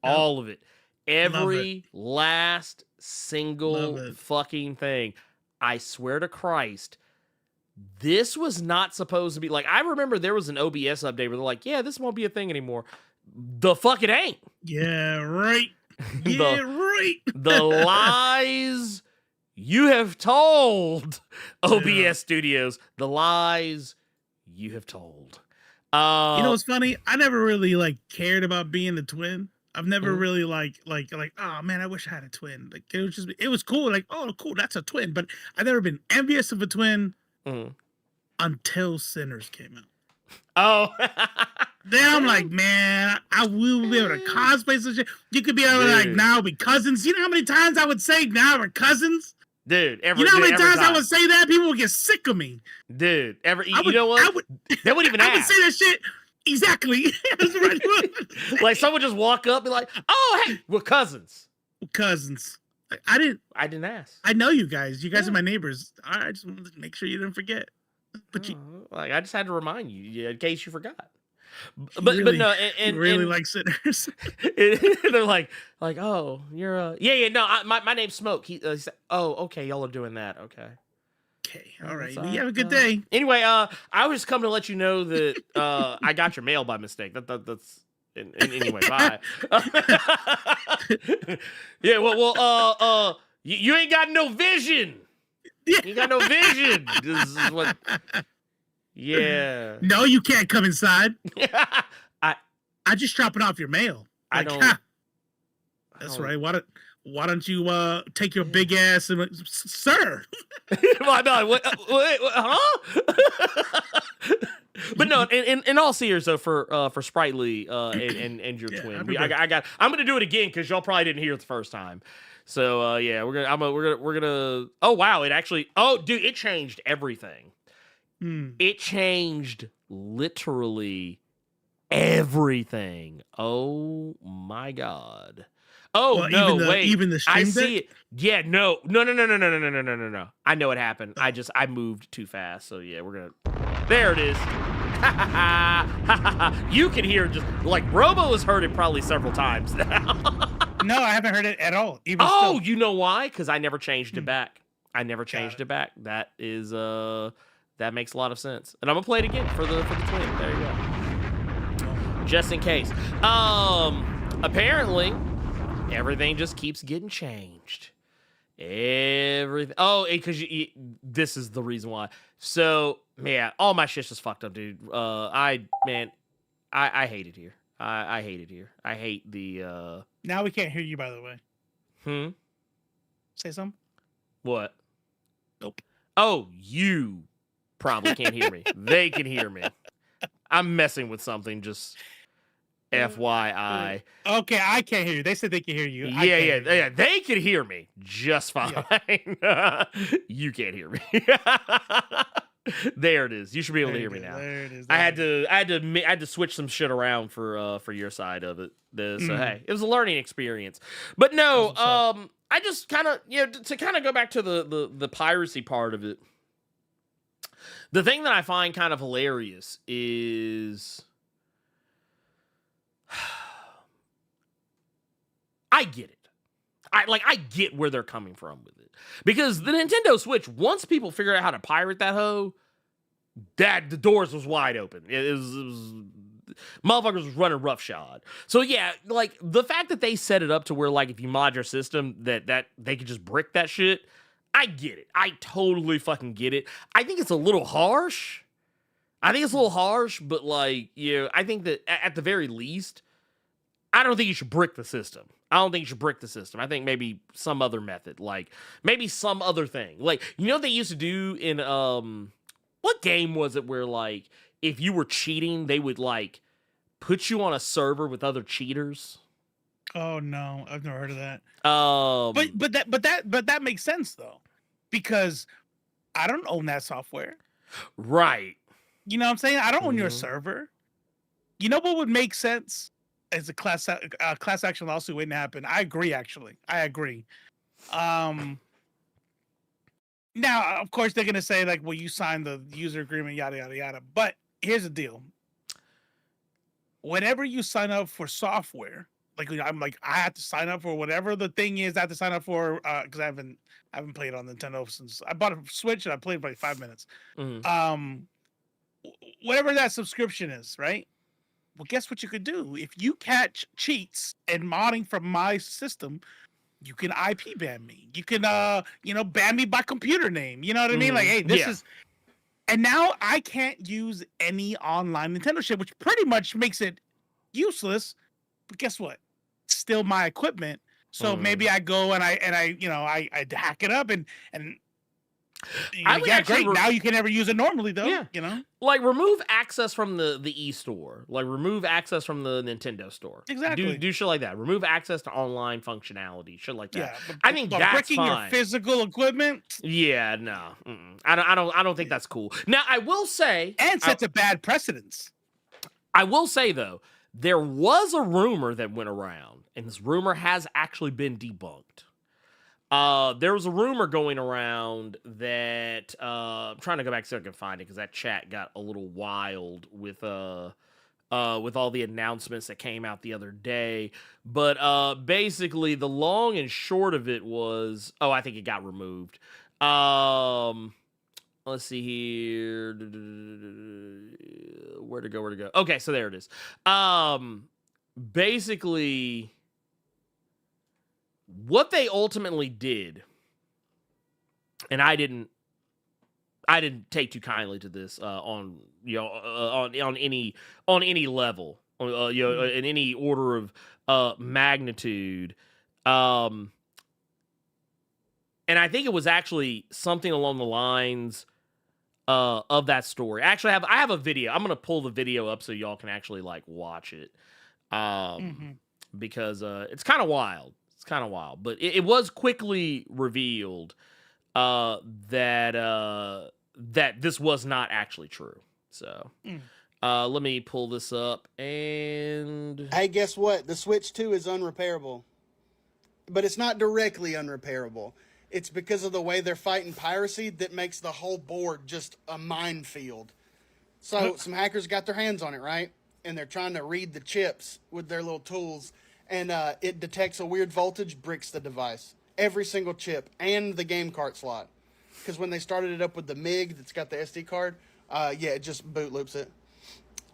All of it. Every last single fucking thing. I swear to Christ, this was not supposed to be... Like, I remember there was an OBS update where they're like, yeah, this won't be a thing anymore. The fuck it ain't. Yeah, right. Right. The lies... You have told OBS Studios the lies you have told. You know what's funny? I never really cared about being the twin. I've never really like, oh man, I wish I had a twin. Like it was cool. Like, oh cool, that's a twin. But I've never been envious of a twin until Sinners came out. Oh. Then I'm like, man, I will be able to cosplay some shit. You could be able to now be cousins. You know how many times I would say now we're cousins? Dude, you know how many times I would say that? People would get sick of me. Dude, you know what? They wouldn't even ask. I would say that shit. Exactly. Like someone just walk up and be like, oh, hey, we're cousins. Cousins. I didn't ask. I know you guys. You guys are my neighbors. I just wanted to make sure you didn't forget. But I just had to remind you in case you forgot. But no, and really like Sinners. They're like, oh, you're no, my name's Smoke. He said, oh, okay, y'all are doing that, okay, all right. You have a good day. Anyway, I was coming to let you know that I got your mail by mistake. That's anyway. Bye. Yeah, well, you ain't got no vision. You got no vision. This is what. Yeah. No, you can't come inside. I I just dropping off your mail. I Like, don't. ha, I that's don't- right. Why don't you take your big ass and sir? Why not? What, huh? But no, in all seriousness, though, for Sprightly and your Yeah, twin, happy birthday. I'm gonna do it again because y'all probably didn't hear it the first time. So yeah, we're gonna. Oh wow, it actually. Oh dude, it changed everything. It changed literally everything. Oh my god. Oh Well, no! even Wait, the I Stream see Deck? it. Yeah, no. I know what happened. I moved too fast. So yeah, we're gonna. There it is. You can hear just like Robo has heard it probably several times now. No, I haven't heard it at all. Even Oh, still. you know why? Because I never changed it Hmm. back. I never changed it. it back. That is that makes a lot of sense. And I'm gonna play it again for the twin. There you go. Just in case. Apparently, everything just keeps getting changed. Everything. Oh, because this is the reason why. So yeah, all my shit's just fucked up, dude. I hate it here. I hate it here. I hate the. Now we can't hear you. By the way, say something. What? Nope. Oh, you probably can't hear me. They can hear me. I'm messing with something. Just FYI. Okay, I can't hear you. They said they can hear you. I Yeah, can't yeah, hear you. yeah. They can hear me just fine. You can't hear me. There it is. You should be able to hear me now. There it is. I had to switch some shit around for your side of it. So hey, it was a learning experience. But no, I just kind of to kind of go back to the piracy part of it. The thing that I find kind of hilarious is I get it. I get where they're coming from with it. Because the Nintendo Switch, once people figured out how to pirate that hoe, the doors was wide open. It was motherfuckers was running roughshod. So yeah, like the fact that they set it up to where like if you mod your system that they could just brick that shit, I get it. I totally fucking get it. I think it's a little harsh. But like, I think that at the very least, I don't think you should brick the system. I think maybe some other method, like maybe some other thing. Like, what they used to do in what game was it where like if you were cheating, they would like put you on a server with other cheaters? Oh no, I've never heard of that. But that makes sense though, because I don't own that software. Right. You know what I'm saying? I don't own your server. You know what would make sense? As a class action lawsuit waiting to happen. I agree, actually. I agree. Now, of course, they're gonna say like, "Well, you signed the user agreement, yada yada yada." But here's the deal: whenever you sign up for software, like I'm like, I have to sign up for whatever the thing is. I have to sign up for because I haven't played on Nintendo since I bought a Switch and I played for like 5 minutes. Whatever that subscription is, right? Well, guess what you could do? If you catch cheats and modding from my system, you can IP ban me. You can, ban me by computer name. You know what I mean? Like, hey, this is... And now I can't use any online Nintendo shit, which pretty much makes it useless. But guess what? It's still my equipment. So maybe I go and I hack it up and great. Now you can never use it normally though. Yeah. Like remove access from the e-store. Like remove access from the Nintendo store. Exactly. Do shit like that. Remove access to online functionality. Shit like that. Yeah. But, I think that's bricking fine. your physical equipment. Yeah. No. I don't think that's cool. Now I will say, and sets a bad precedence. I will say though, there was a rumor that went around, and this rumor has actually been debunked. There was a rumor going around that I'm trying to go back so I can find it because that chat got a little wild with all the announcements that came out the other day. But basically, the long and short of it was, I think it got removed. Let's see here. Where to go? Okay, so there it is. Basically, what they ultimately did and I didn't take too kindly to this on any level, in any order of magnitude. And I think it was actually something along the lines of that story. Actually, I have a video. I'm gonna pull the video up so y'all can actually like watch it, because it's kind of wild. It's kind of wild, but it was quickly revealed that this was not actually true. So let me pull this up. And hey, guess what? The Switch 2 is unrepairable, but it's not directly unrepairable. It's because of the way they're fighting piracy that makes the whole board just a minefield. So some hackers got their hands on it, right? And they're trying to read the chips with their little tools, and it detects a weird voltage, bricks the device. Every single chip and the game cart slot. Because when they started it up with the MIG that's got the SD card, it just boot loops it.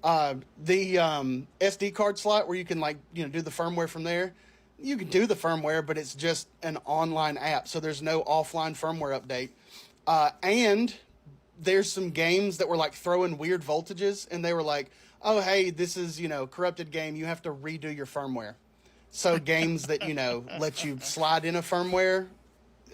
The SD card slot where you can do the firmware from there, you can do the firmware, but it's just an online app, so there's no offline firmware update. And there's some games that were like throwing weird voltages, and they were like, oh, hey, this is, corrupted game. You have to redo your firmware. So games that, let you slide in a firmware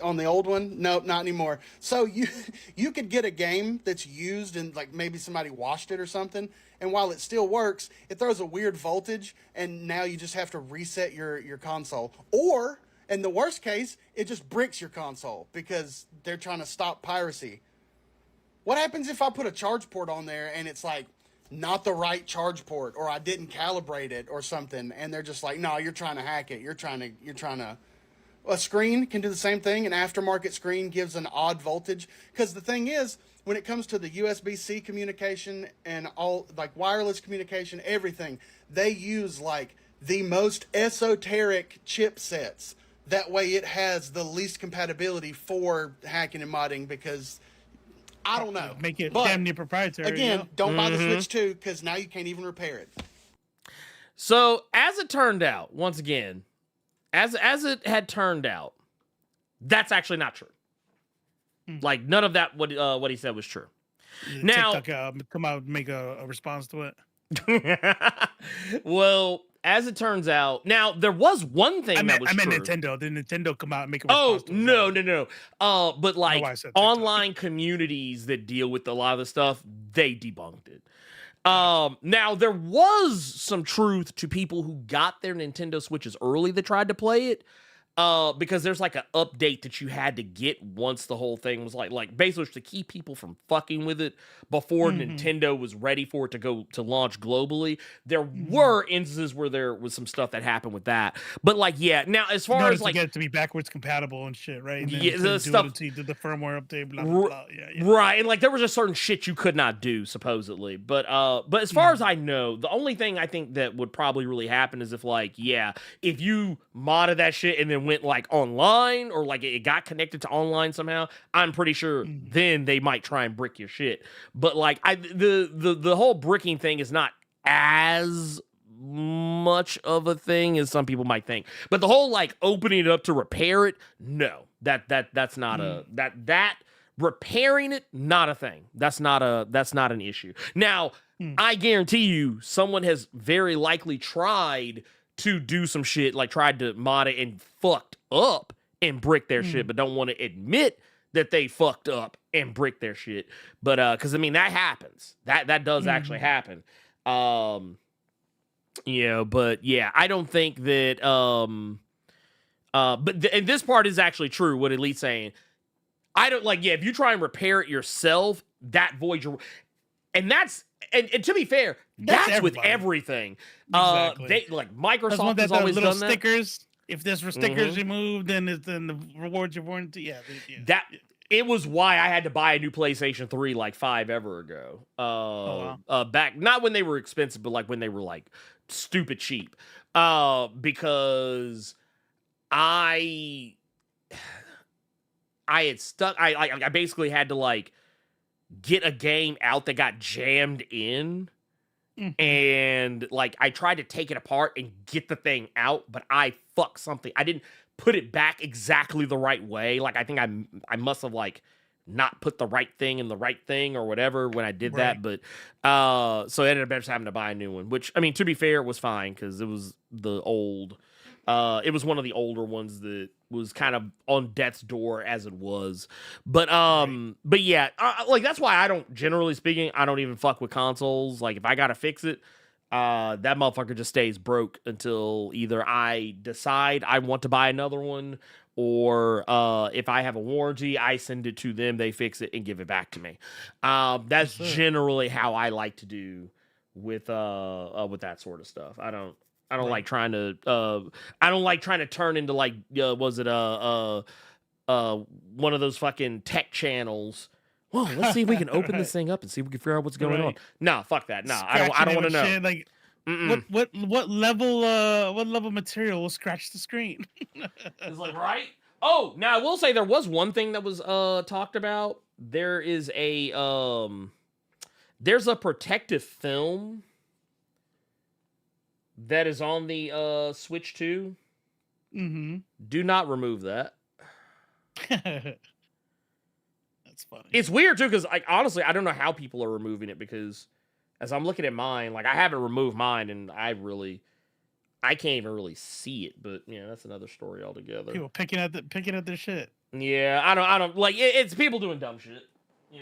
on the old one, nope, not anymore. So you could get a game that's used and like maybe somebody washed it or something, and while it still works, it throws a weird voltage, and now you just have to reset your console. Or, in the worst case, it just bricks your console because they're trying to stop piracy. What happens if I put a charge port on there and it's like not the right charge port, or I didn't calibrate it or something, and they're just like, no, you're trying to hack it. You're trying to. A screen can do the same thing. An aftermarket screen gives an odd voltage. Because the thing is, when it comes to the USB-C communication and all like wireless communication, everything, they use like the most esoteric chipsets. That way it has the least compatibility for hacking and modding, because I don't know. Make it but, damn near proprietary. Again, don't buy the Switch 2 because now you can't even repair it. so, as it turned out, once again, as it had turned out, that's actually not true. Like, none of that what he said was true. Now, TikTok, come out and make a response to it. Well, as it turns out, now there was one thing that was true. true. Nintendo. Did Nintendo come out and make a response to it? No. But like I said TikTok. online communities that deal with a lot of the stuff, they debunked it. Now there was some truth to people who got their Nintendo Switches early that tried to play it. Because there's like an update that you had to get once the whole thing was like basically to keep people from fucking with it before Nintendo was ready for it to go to launch globally. There were instances where there was some stuff that happened with that, but like, yeah. Now, as far as like to get it to be backwards compatible and shit, right? And yeah, the stuff until you did the firmware update, blah blah blah. Yeah. Right, and like there was just certain shit you could not do supposedly, but as far as I know, the only thing I think that would probably really happen is if like, yeah, if you modded that shit and then went like online, or like it got connected to online somehow, I'm pretty sure then they might try and brick your shit. But like the whole bricking thing is not as much of a thing as some people might think. But the whole like opening it up to repair it, no. That's not that repairing it, not a thing. That's not an issue. Now, I guarantee you someone has very likely tried to do some shit, like tried to mod it and fucked up and brick their shit, but don't want to admit that they fucked up and brick their shit. But because I mean that happens. That does actually happen. But yeah, I don't think that and this part is actually true, what Elite's saying. I don't like, yeah, if you try and repair it yourself, that voids your, and that's and to be fair, that's with everything. Exactly. They like Microsoft has always done that. Stickers. If there's stickers removed, then the rewards your warranty. Yeah. It was why I had to buy a new PlayStation 3 like 5 ever ago. Back, not when they were expensive, but like when they were like stupid cheap. Because I had stuck. I basically had to like get a game out that got jammed in. And like I tried to take it apart and get the thing out, but I fucked something. I didn't put it back exactly the right way. Like I think I must have like not put the right thing in the right thing or whatever when I did that. But so I ended up just having to buy a new one, which I mean, to be fair, it was fine because it was the old. It was one of the older ones that was kind of on death's door as it was. But yeah, like that's why I don't, generally speaking, I don't even fuck with consoles. Like if I gotta fix it, that motherfucker just stays broke until either I decide I want to buy another one, or if I have a warranty, I send it to them, they fix it and give it back to me. That's generally how I like to do with that sort of stuff. I don't like trying to turn into like one of those fucking tech channels. Well, let's see if we can open this thing up and see if we can figure out what's going on. Nah, fuck that. Nah, I don't want to know. Shit, like, what level material will scratch the screen? It's like, right? Oh, now I will say there was one thing that was talked about. There's a protective film that is on the Switch 2. Mm-hmm. Do not remove that. That's funny. It's weird too, because like honestly, I don't know how people are removing it, because as I'm looking at mine, like I haven't removed mine, and I can't even really see it. But yeah, that's another story altogether. People picking at their shit. Yeah, I don't like it's people doing dumb shit.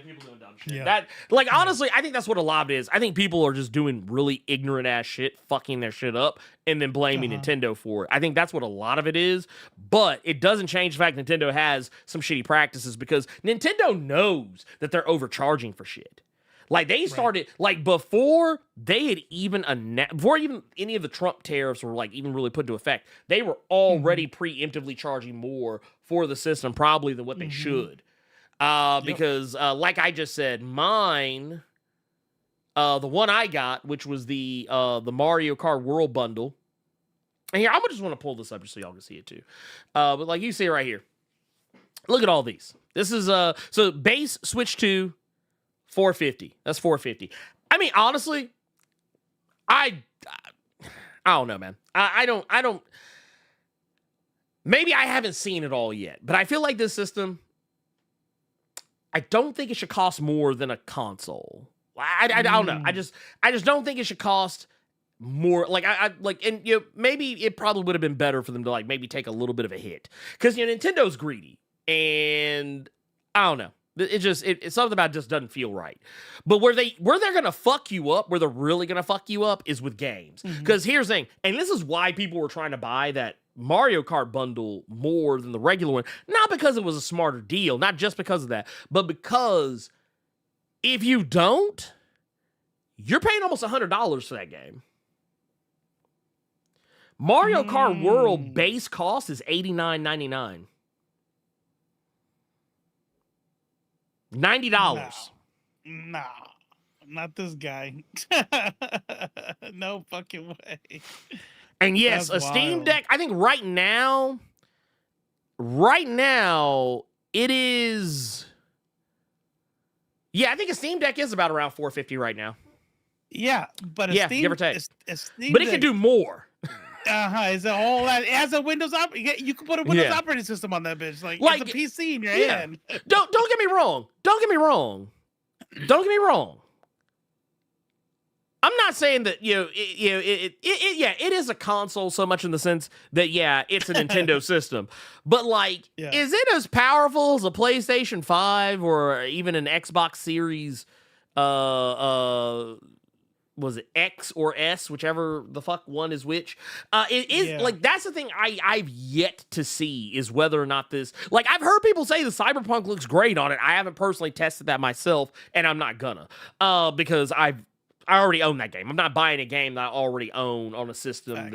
People doing dumb shit. Yeah. That, like, honestly, I think that's what a lot of it is. I think people are just doing really ignorant ass shit, fucking their shit up, and then blaming Nintendo for it. I think that's what a lot of it is. But it doesn't change the fact Nintendo has some shitty practices, because Nintendo knows that they're overcharging for shit. Like, they started, like, before they had even before even any of the Trump tariffs were, like, even really put into effect, they were already preemptively charging more for the system, probably, than what they should. Because, like I just said, mine, the one I got, which was the Mario Kart World Bundle. And here, I'm just want to pull this up just so y'all can see it too. But like you see right here, look at all these. This is, so base Switch 2, $450. That's $450. I mean, honestly, I don't know, man. I don't, maybe I haven't seen it all yet, but I feel like this system, I don't think it should cost more than a console. I don't know. I just don't think it should cost more. Like and you know, maybe it probably would have been better for them to like maybe take a little bit of a hit, because you know Nintendo's greedy, and I don't know. It's something about it just doesn't feel right. But where they're gonna fuck you up, where they're really gonna fuck you up, is with games. Because here's the thing, and this is why people were trying to buy that Mario Kart bundle more than the regular one. Not because it was a smarter deal, not just because of that, but because if you don't, you're paying almost $100 for that game. Mario Kart World base cost is $89.99. $90. No, not this guy. No fucking way. And yes, that's a Steam wild. Deck, I think right now, it is, yeah, I think a Steam Deck is about around $450 right now. Yeah, but give or take. A Steam but it Deck, can do more. Is it all that? It has a Windows you can put a Windows operating system on that bitch. Like it's a PC in your hand. Don't get me wrong. Don't get me wrong. I'm not saying that it is a console so much in the sense that it's a Nintendo system, but like, is it as powerful as a PlayStation 5 or even an Xbox Series? Was it X or S, whichever the fuck one is which? It is like, that's the thing I've yet to see, is whether or not this, like, I've heard people say the Cyberpunk looks great on it. I haven't personally tested that myself, and I'm not gonna, because I already own that game. I'm not buying a game that I already own on a system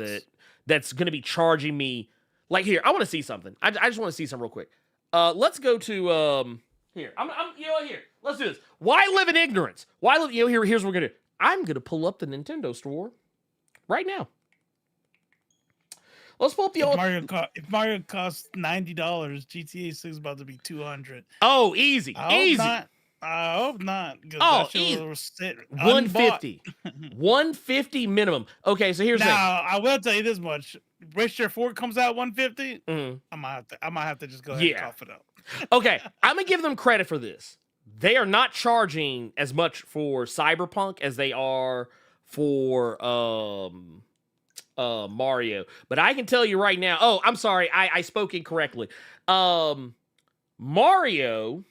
that's gonna be charging me. Like, here, I want to see something. I just want to see something real quick. Let's go to here. Here. Let's do this. Why live in ignorance? Here's what we're gonna do. I'm going to pull up the Nintendo store right now. Let's pull up the If Mario costs $90, GTA 6 is about to be $200. Oh, easy. I hope not. Oh, easy. $150. $150 minimum. Okay, so here's the thing. Now, I will tell you this much. Richard Ford comes out 150. Mhm. I might have to just go ahead and cough it up. Okay, I'm gonna give them credit for this. They are not charging as much for Cyberpunk as they are for Mario. But I can tell you right now. Oh, I'm sorry, I spoke incorrectly. Mario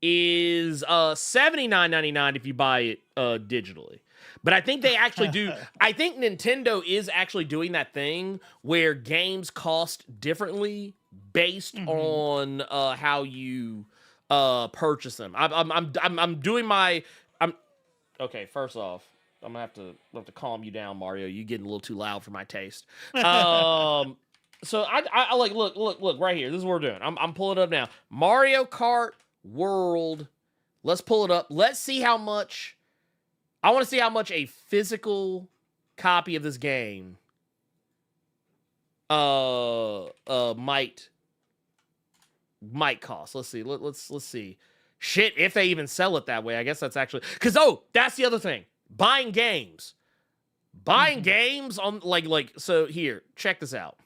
is $79.99 if you buy it digitally. But I think they actually do. I think Nintendo is actually doing that thing where games cost differently based on how you purchase them. I'm doing my. Okay. First off, I'm gonna have to calm you down, Mario. You're getting a little too loud for my taste. So I like look right here. This is what we're doing. I'm pulling it up now. Mario Kart World. Let's pull it up. Let's see how much. I want to see how much a physical copy of this game might cost. Let's see. Let's see. Shit, if they even sell it that way. I guess that's actually because that's the other thing. Buying games on like so here, check this out.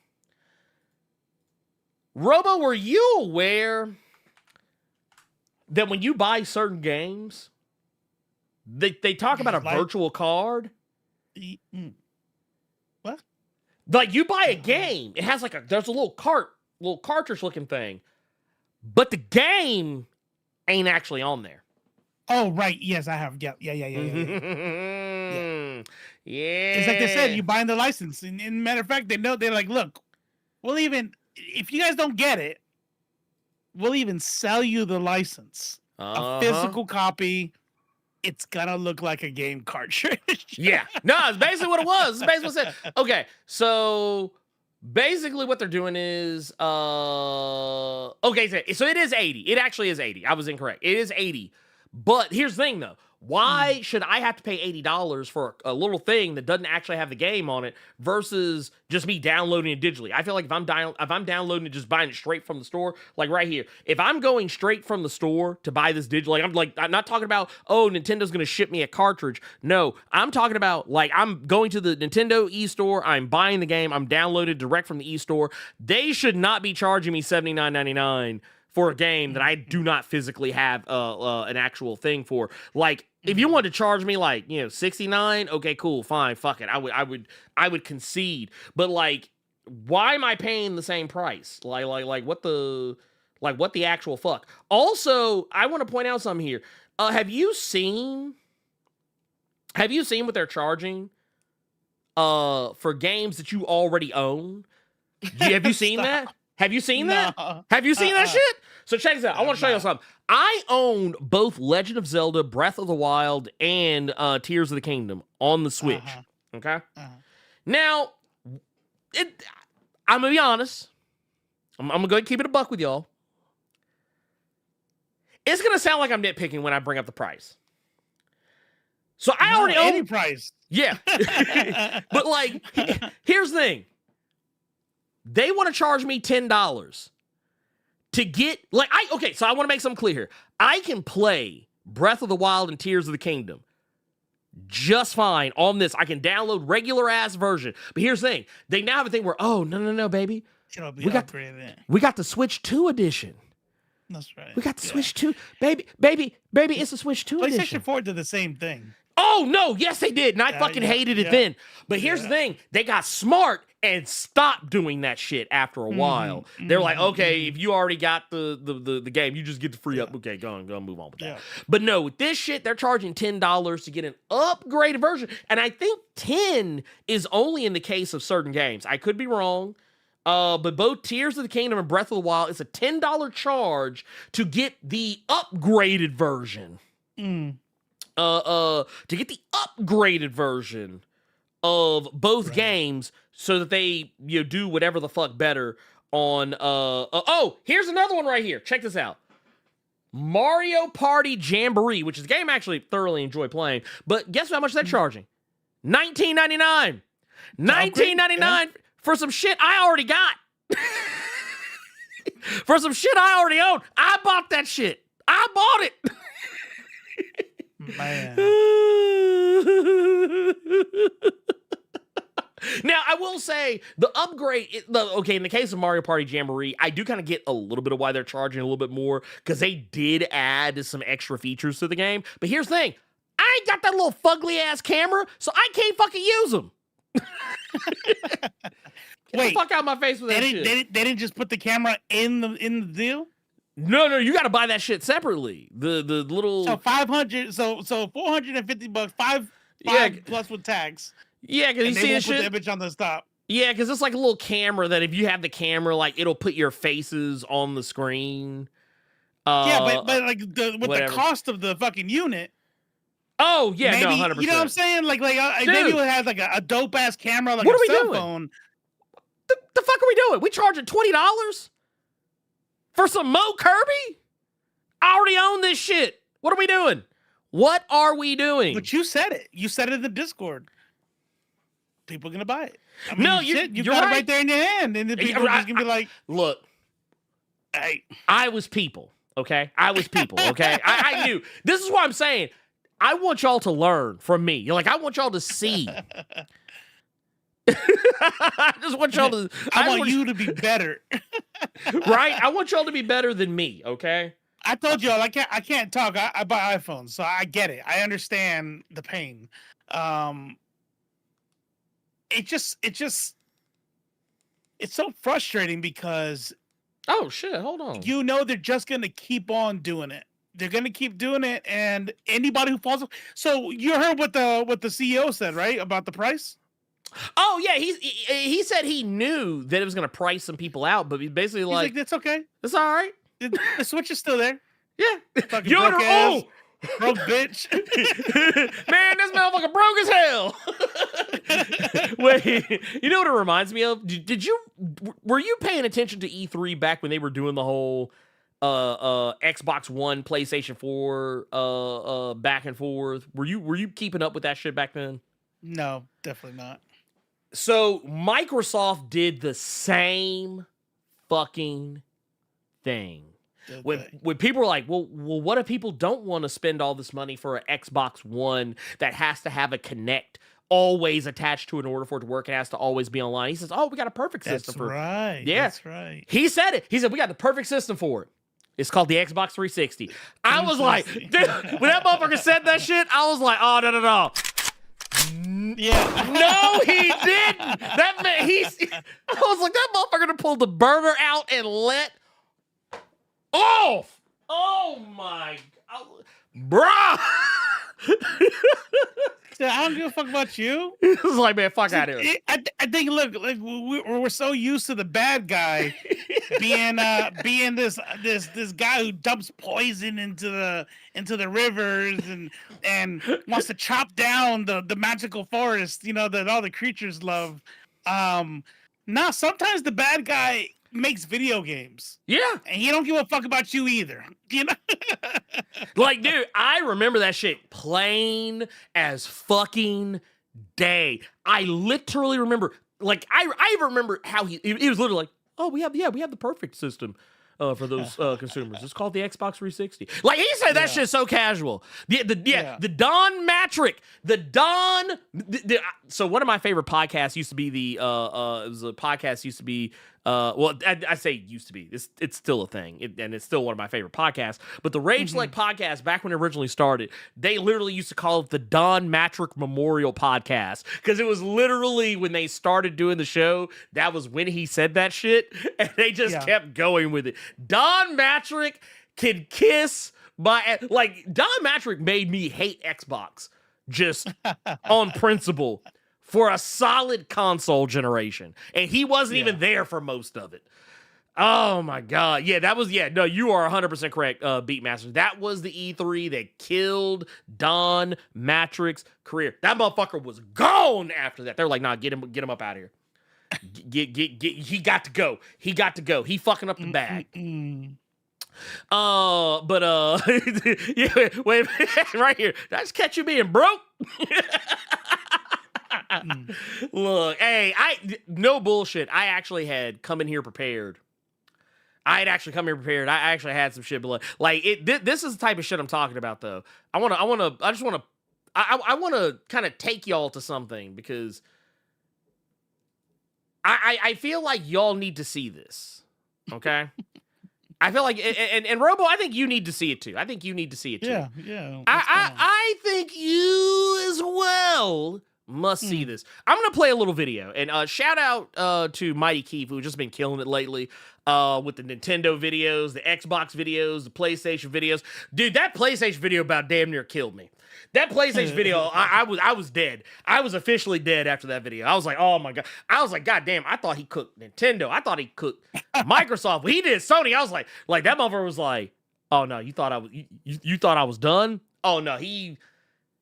Robo, were you aware that when you buy certain games, they talk about a virtual card? What? Like you buy a game, it has there's a little cartridge looking thing, but the game ain't actually on there. Oh right, yes, I have. Yeah. It's like they said, you buying the license. And matter of fact, they're like, look, we'll even if you guys don't get it, we'll even sell you the license, a physical copy. It's gonna look like a game cartridge. Yeah. No, it's basically what it was. It's basically what it said. Okay, so basically what they're doing is okay, so it is 80. It actually is 80. I was incorrect. It is 80. But here's the thing though. Why should I have to pay $80 for a little thing that doesn't actually have the game on it versus just me downloading it digitally? I feel like if I'm downloading it, just buying it straight from the store, like right here, if I'm going straight from the store to buy this digitally, I'm not talking about, oh, Nintendo's going to ship me a cartridge. No, I'm talking about like I'm going to the Nintendo eStore, I'm buying the game, I'm downloaded direct from the eStore. They should not be charging me $79.99 for a game that I do not physically have an actual thing for. Like, if you wanted to charge me like, $69, okay, cool, fine, fuck it. I would concede. But like, why am I paying the same price? Like what the actual fuck? Also, I want to point out something here. Have you seen what they're charging for games that you already own? Have you seen that? Have you seen that? Have you seen that shit? So check this out. I want to show you something. I own both Legend of Zelda, Breath of the Wild, and Tears of the Kingdom on the Switch. Okay? Now, I'm going to be honest. I'm going to go ahead and keep it a buck with y'all. It's going to sound like I'm nitpicking when I bring up the price. So I already own... any price. Yeah. But like, here's the thing. They want to charge me $10 to get so I want to make something clear here. I can play Breath of the Wild and Tears of the Kingdom just fine on this. I can download regular ass version. But here's the thing. They now have a thing where, oh, no, baby. We got the Switch 2 edition. That's right. We got the Switch 2. Baby, it's a Switch 2 edition. PlayStation 4 did the same thing. Oh, no, yes, they did. And I fucking hated it then. But here's the thing. They got smart and stopped doing that shit after a while. They're like, okay, if you already got the game, you just get the free up. Okay, go and move on with that. But no, with this shit, they're charging $10 to get an upgraded version. And I think 10 is only in the case of certain games. I could be wrong. But both Tears of the Kingdom and Breath of the Wild, it's a $10 charge to get the upgraded version. To get the upgraded version of both games so that they do whatever the fuck better on here's another one right here. Check this out. Mario Party Jamboree, which is a game I actually thoroughly enjoy playing, but guess how much they're charging? $19.99. $19.99 for some shit I already got. For some shit I already own. I bought that shit. I bought it. Man. Now, I will will say the upgrade. Okay, in the case of Mario Party Jamboree, I do kind of get a little bit of why they're charging a little bit more because they did add some extra features to the game. But here's the thing: I ain't got that little fugly ass camera, so I can't fucking use them. Get the fuck out of my face with that shit. They didn't just put the camera in the deal. No, you got to buy that shit separately. The little so $500, so $450, five plus with tax. Yeah, because you see this shit. Put the image on the stop. Yeah, because it's like a little camera that if you have the camera, like it'll put your faces on the screen. Yeah, but like the cost of the fucking unit. Oh yeah, maybe, no, 100%. You know what I'm saying? Like maybe it has like a dope ass camera, like what a are we cell doing? phone. The fuck are we doing? We charging $20 for some Mo Kirby? I already own this shit. What are we doing? What are we doing? But you said it. You said it in the Discord. People are gonna buy it. I mean, no, you you're got right. it right there in your hand, and the people are just gonna be like, "Look, hey, I was people, okay? I was people, okay? I knew. This is what I'm saying. I want y'all to learn from me. You're like, I want y'all to see. I just want y'all to. I want you to be better, right? I want y'all to be better than me, okay? I told y'all I can't talk. I buy iPhones, so I get it. I understand the pain. It's so frustrating because oh shit, hold on. You know they're just gonna keep on doing it. They're gonna keep doing it, and anybody who falls. So you heard what the CEO said, right, about the price? Oh yeah, he said he knew that it was gonna price some people out, but he's basically like, "It's okay, it's all right. The Switch is still there." Yeah, fucking broke ass, broke bitch. Man, this motherfucker broke as hell. Wait, you know what it reminds me of? Were you paying attention to E3 back when they were doing the whole Xbox One, PlayStation 4 back and forth? Were you keeping up with that shit back then? No, definitely not. So Microsoft did the same fucking thing. When people were like, well, what if people don't want to spend all this money for an Xbox One that has to have a Kinect always attached to it in order for it to work? It has to always be online. He says, oh, we got a perfect system for it. Right. Yeah. That's right. He said it. He said, we got the perfect system for it. It's called the Xbox 360. I was like, dude, when that motherfucker said that shit, I was like, oh, no. Yeah. No, he didn't. That man, I was like, that motherfucker gonna pull the burner out and let off. Oh my God. Bruh. I don't give a fuck about you. It was like, man, fuck out of here. I think, look, like we're so used to the bad guy being this guy who dumps poison into the rivers and wants to chop down the magical forest, that all the creatures love. Now sometimes the bad guy makes video games. Yeah. And he don't give a fuck about you either. Like, dude, I remember that shit plain as fucking day. I literally remember, like, I even remember how he was literally like, oh, we have the perfect system for those consumers. It's called the Xbox 360. Like, he said that shit so casual. The Don Matrick. So one of my favorite podcasts used to be it was a podcast used to be I say used to be. It's still a thing, and it's still one of my favorite podcasts. But the Rage Select podcast, back when it originally started, they literally used to call it the Don Matrick Memorial Podcast because it was literally when they started doing the show. That was when he said that shit, and they just kept going with it. Don Matrick can kiss my Don Matrick made me hate Xbox just on principle. For a solid console generation. And he wasn't even there for most of it. Oh my God. Yeah, no, you are 100% correct, Beatmaster. That was the E3 that killed Don Matrick's career. That motherfucker was gone after that. They're like, nah, get him up out of here. He got to go. He fucking up the bag. Yeah, wait, right here. Did I just catch you being broke? Look, hey, no bullshit. I actually had come in here prepared. I actually had some shit, but this is the type of shit I'm talking about, though. I want to kind of take y'all to something because I feel like y'all need to see this. Okay. I feel like, and Robo, I think you need to see it too. I think you need to see it too. Yeah. I think you as well must see this. I'm gonna play a little video, and shout out to Mighty Keith, who's just been killing it lately with the Nintendo videos, the Xbox videos, the PlayStation videos. Dude, that PlayStation video about damn near killed me. That PlayStation video, I was dead. I was officially dead after that video. I was like, oh my God. I was like, God damn, I thought he cooked Nintendo. I thought he cooked Microsoft. When he did Sony, I was like that motherfucker was like, oh no, you thought I was done? Oh no, he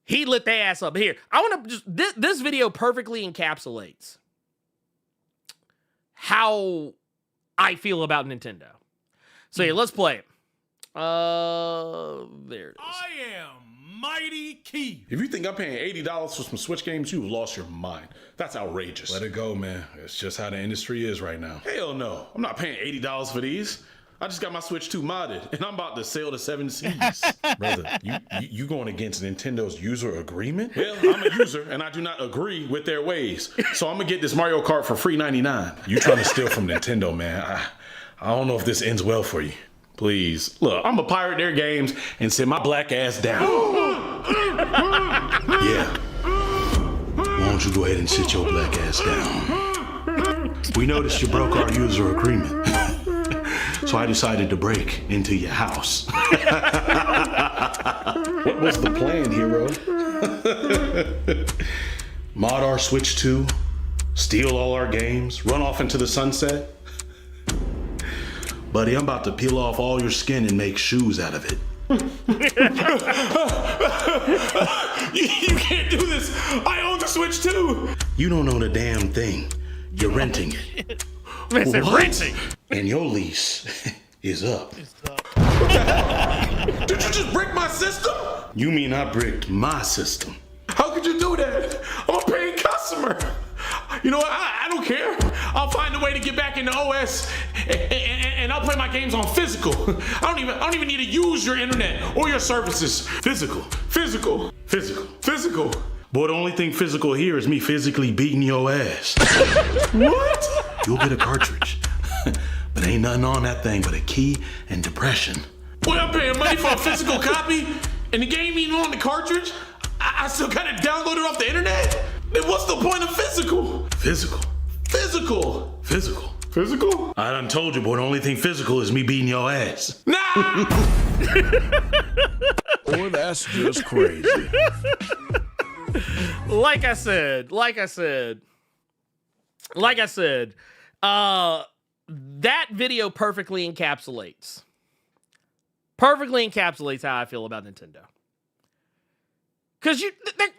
lit their ass up. Here, I want to just, this video perfectly encapsulates how I feel about Nintendo. So yeah, let's play it. There it is. I am Mighty Key. If you think I'm paying $80 for some Switch games, you've lost your mind. That's outrageous. Let it go, man. It's just how the industry is right now. Hell no. I'm not paying $80 for these. I just got my Switch 2 modded, and I'm about to sail the 7 seas. Brother, you going against Nintendo's user agreement? Well, I'm a user, and I do not agree with their ways. So I'm gonna get this Mario Kart for free 99. You trying to steal from Nintendo, man. I don't know if this ends well for you. Please. Look, I'm gonna pirate their games and send my black ass down. Yeah. Why don't you go ahead and sit your black ass down? We noticed you broke our user agreement. So I decided to break into your house. What was the plan, hero? Mod our Switch 2, steal all our games, run off into the sunset? Buddy, I'm about to peel off all your skin and make shoes out of it. You can't do this. I own the Switch 2. You don't own a damn thing. You're renting it. Listen, What? renting. And your lease is up. Did you just break my system? You mean I bricked my system? How could you do that? I'm a paying customer. You know what? I don't care. I'll find a way to get back into OS, and I'll play my games on physical. I don't even need to use your internet or your services. Physical. Boy, the only thing physical here is me physically beating your ass. What? You'll get a cartridge. But ain't nothing on that thing but a key and depression. Boy, I'm paying money for a physical copy, and the game ain't on the cartridge. I still gotta download it off the internet? Then what's the point of physical? Physical. I done told you, boy, the only thing physical is me beating your ass. Nah! Boy, that's just crazy. Like I said, that video perfectly encapsulates how I feel about Nintendo. Cause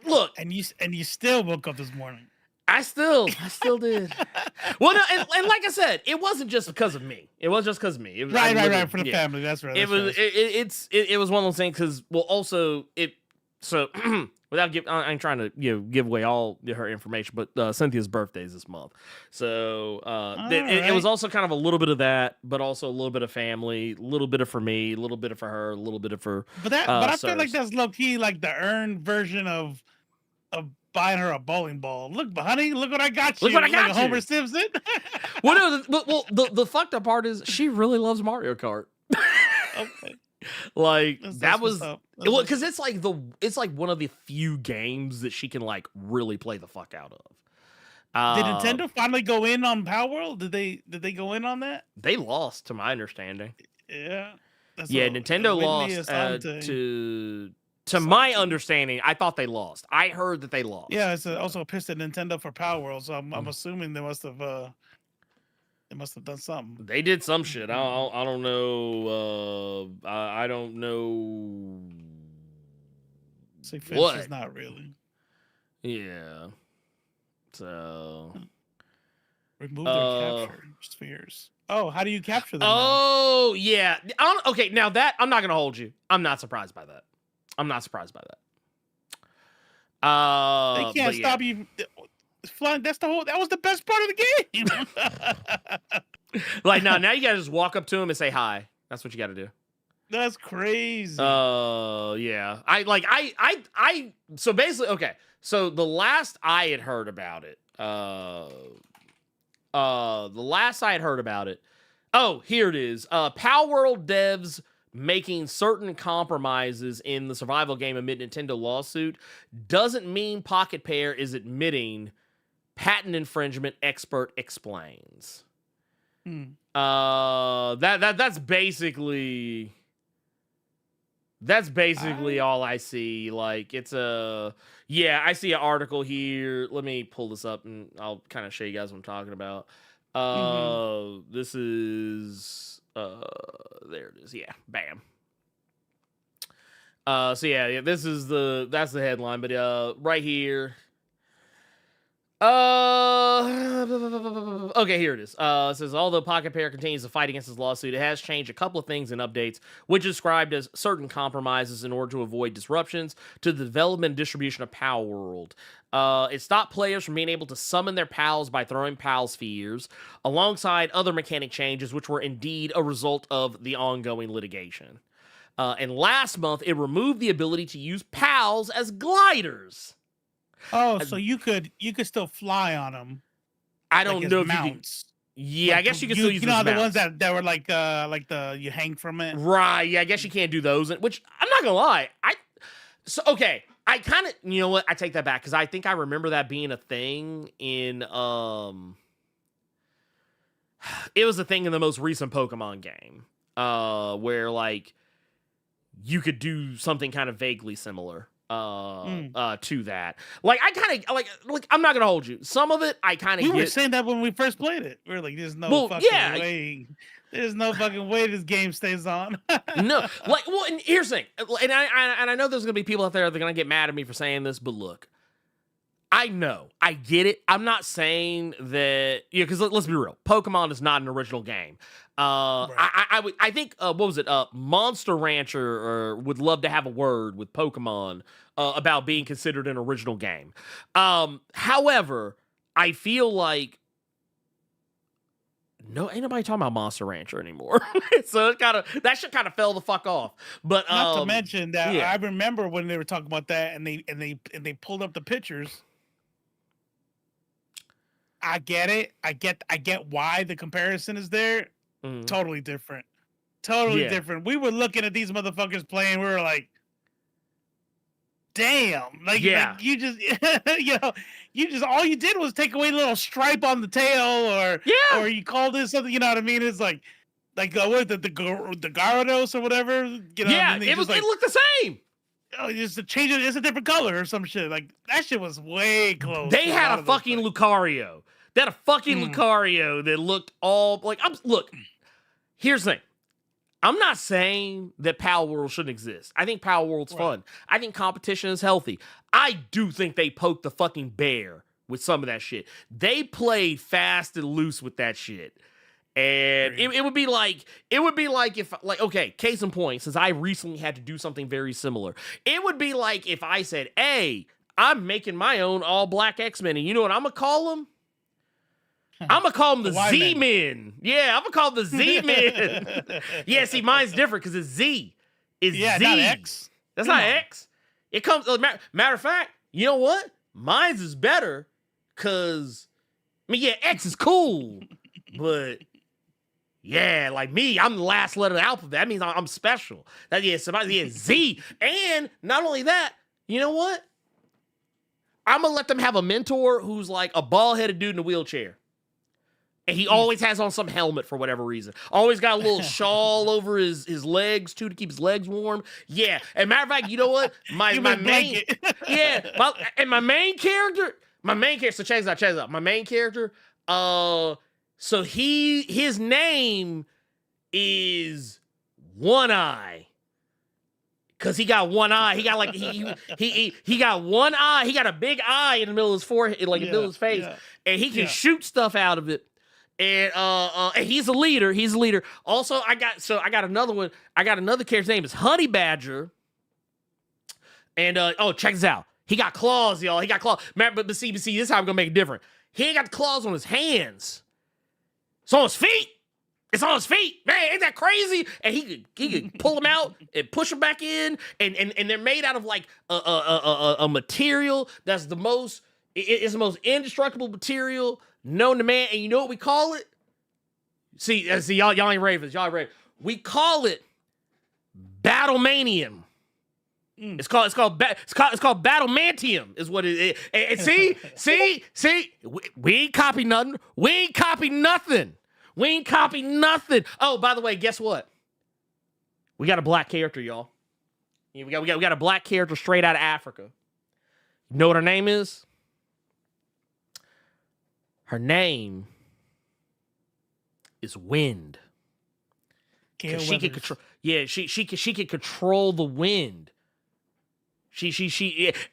look, And you still woke up this morning. I still did. Well, no, and like I said, it wasn't just because of me. It was just because of me. It was, Right, for the family. That's right. It was one of those things because, well, also so without I ain't trying to give away all her information, but Cynthia's birthday is this month, so it was also kind of a little bit of that, but also a little bit of family, a little bit of for me, a little bit of for her, a little bit of for. But I feel like Sirs. that's low key like the earned version of buying her a bowling ball. Look, honey, look what I got you. Look what I got like you. Homer Simpson. Well, no, the fucked up part is she really loves Mario Kart. Okay. Like That's that what's was up. well, because it's like one of the few games that she can like really play the fuck out of. Did Nintendo finally go in on Power World? Did they go in on that? They lost, to my understanding. Yeah. That's Yeah, what Nintendo Whitney lost Asante- to my understanding. I thought they lost. I heard that they lost. Yeah, it's also pissed at Nintendo for Power World, so I'm assuming they must have done something. They did some shit. I don't know. I don't know. See, What? is not really. Yeah. So. Remove their capture spheres. Oh, how do you capture them? Oh yeah. Okay. Now that I'm not gonna hold you. I'm not surprised by that. They can't but stop you. Flying. That was the best part of the game. Like now you gotta just walk up to him and say hi. That's what you gotta do. That's crazy. Yeah. I so basically, okay. So the last I had heard about it, The last I had heard about it. Oh, here it is. Pal World devs making certain compromises in the survival game amid Nintendo lawsuit doesn't mean Pocket Pair is admitting patent infringement, expert explains. That's basically all I see. Like, it's I see an article here. Let me pull this up and I'll kind of show you guys what I'm talking about. This is there it is. Yeah, bam. That's the headline, but right here. Okay, here it is. It says, although Pocket Pair continues to fight against this lawsuit, it has changed a couple of things in updates, which is described as certain compromises in order to avoid disruptions to the development and distribution of Pal World. It stopped players from being able to summon their pals by throwing pal spheres, alongside other mechanic changes, which were indeed a result of the ongoing litigation. And last month, it removed the ability to use pals as gliders. Oh, so you could still fly on them. I don't know if mounts. You can. Yeah, I guess you can still use those the mounts. ones that were like the you hang from it. Right. Yeah, I guess you can't do those. Which I'm not gonna lie. I kind of, you know what? I take that back because I think I remember that being a thing in it was a thing in the most recent Pokemon game, where like you could do something kind of vaguely similar to that. Like I kind of like I'm not gonna hold you. Some of it I kind of were saying that when we first played it. We were like, there's no fucking way. There's no fucking way this game stays on. No, and here's the thing, and I know there's gonna be people out there that are gonna get mad at me for saying this, but look, I know, I get it. I'm not saying that, because let's be real, Pokemon is not an original game. Right. I think what was it? Monster Rancher would love to have a word with Pokemon about being considered an original game. However, I feel like ain't nobody talking about Monster Rancher anymore. So that shit kind of fell the fuck off. But not to mention that I remember when they were talking about that and they pulled up the pictures. I get it. I get why the comparison is there. Mm-hmm. Totally different. Totally different. We were looking at these motherfuckers playing. We were like, damn. Like you just you just all you did was take away the little stripe on the tail or you called it something, you know what I mean? It's like what the Gyarados or whatever. You know what I mean? It looked the same. Oh, just to change it, it's a different color or some shit. Like that shit was way close. They had a fucking Lucario. They had a fucking Lucario that looked all like. Look, here's the thing. I'm not saying that Pal World shouldn't exist. I think Pal World's fun. I think competition is healthy. I do think they poked the fucking bear with some of that shit. They played fast and loose with that shit. And it would be like if, like, okay, case in point, since I recently had to do something very similar, it would be like if I said, hey, I'm making my own all black X-Men, and you know what I'm gonna call them? I'm gonna call them the Z-Men. Yeah, I'm gonna call them the Z-Men. Yeah, see, mine's different because it's Z. It's Z. Not X. That's not X. It comes. Matter of fact, you know what? Mine's is better because, X is cool, but like me, I'm the last letter of the alphabet. That means I'm special. Z. And not only that, you know what? I'm gonna let them have a mentor who's like a bald-headed dude in a wheelchair. And he always has on some helmet for whatever reason. Always got a little shawl over his legs, too, to keep his legs warm. Yeah. And matter of fact, you know what? My main character, so check this out. My main character, so his name is One Eye. Cause he got one eye. He got like he got one eye. He got a big eye in the middle of his forehead, like in the middle of his face, and he can shoot stuff out of it. And he's a leader. He's a leader. Also, I got another one. I got another character's name is Honey Badger. And check this out. He got claws, y'all. He got claws. But see, this is how I'm gonna make it different. He ain't got the claws on his hands. It's on his feet. It's on his feet. Man, ain't that crazy? And he could pull them out and push them back in. And they're made out of like a material that's it's the most indestructible material known to man, and you know what we call it? See, y'all ain't ravens. Y'all ain't ravens. We call it Battlemanium. It's called Battlemantium is what it is. And see, we ain't copy nothing. We ain't copy nothing. Oh, by the way, guess what? We got a black character, y'all. Yeah, we got a black character straight out of Africa. You know what her name is? Her name is Wind. She can control. Yeah, she can control the wind.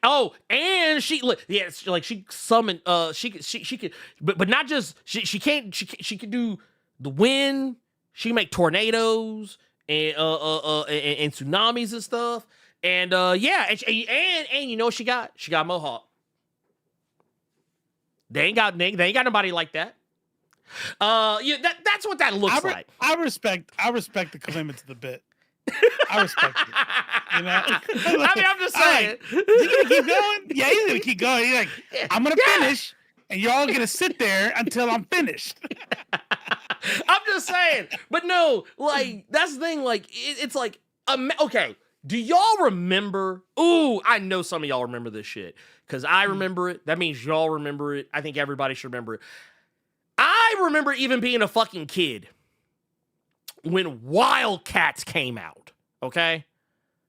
Oh, and she it's like she summoned. She could, but not just she can't. She can do the wind. She can make tornadoes and tsunamis and stuff. And yeah, and you know what she got? She got Mohawk. They ain't got nobody like that. Yeah, that's what that looks like. I respect the commitment to the bit. I respect it. You know? I mean, I'm just saying. You gonna keep going? Yeah, he's gonna keep going. He's like, I'm gonna finish, and you're all gonna sit there until I'm finished. I'm just saying. But no, like, that's the thing. Like, it's like, okay, do y'all remember? Ooh, I know some of y'all remember this shit. Because I remember it. That means y'all remember it. I think everybody should remember it. I remember even being a fucking kid when Wildcats came out, okay?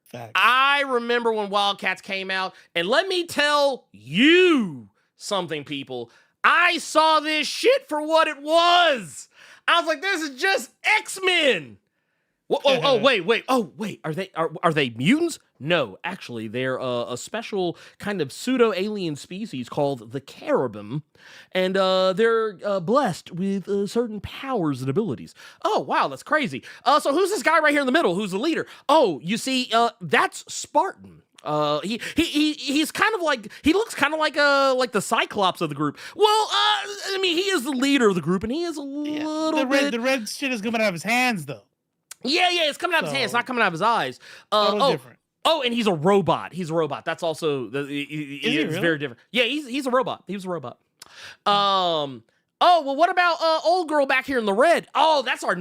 Facts. I remember when Wildcats came out, and let me tell you something, people. I saw this shit for what it was. I was like, this is just X-Men. Wait. Are they mutants? No, actually, they're a special kind of pseudo-alien species called the Caribum, and they're blessed with certain powers and abilities. Oh, wow, that's crazy. So who's this guy right here in the middle? Who's the leader? Oh, you see, that's Spartan. He's kind of like, he looks kind of like the Cyclops of the group. Well, I mean, he is the leader of the group, and he is a little bit. The red shit is coming out of his hands, though. Yeah, it's coming out of his hands. It's not coming out of his eyes. Different. Oh, and he's a robot. That's also really? very different. Yeah, he's a robot. He was a robot. Oh, well, what about old girl back here in the red? Oh, that's our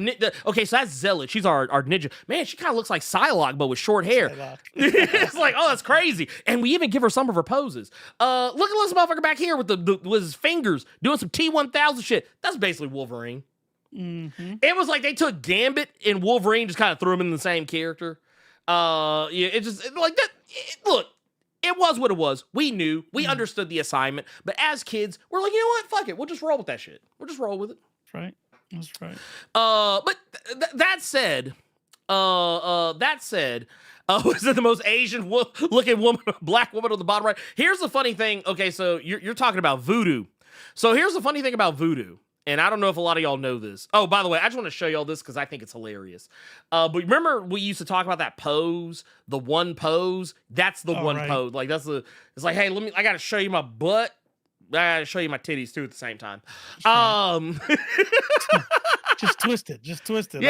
okay, so that's Zealot. She's our ninja. Man, she kind of looks like Psylocke, but with short hair. It's like, oh, that's crazy. And we even give her some of her poses. Look at this motherfucker back here with with his fingers doing some T-1000 shit. That's basically Wolverine. Mm-hmm. It was like they took Gambit and Wolverine, just kind of threw them in the same character. Yeah, look, it was what it was. We knew, we understood the assignment, but as kids, we're like, you know what? Fuck it. We'll just roll with that shit. We'll just roll with it. That's right. But that said, was it the most Asian looking woman, black woman on the bottom right? Here's the funny thing. Okay, so you're talking about voodoo. So here's the funny thing about voodoo. And I don't know if a lot of y'all know this. Oh, by the way, I just want to show y'all this because I think it's hilarious. But remember we used to talk about that pose, the one pose? That's the one right. pose. Like it's like, hey, I got to show you my butt. I got to show you my titties too at the same time. Just twist it. Yeah,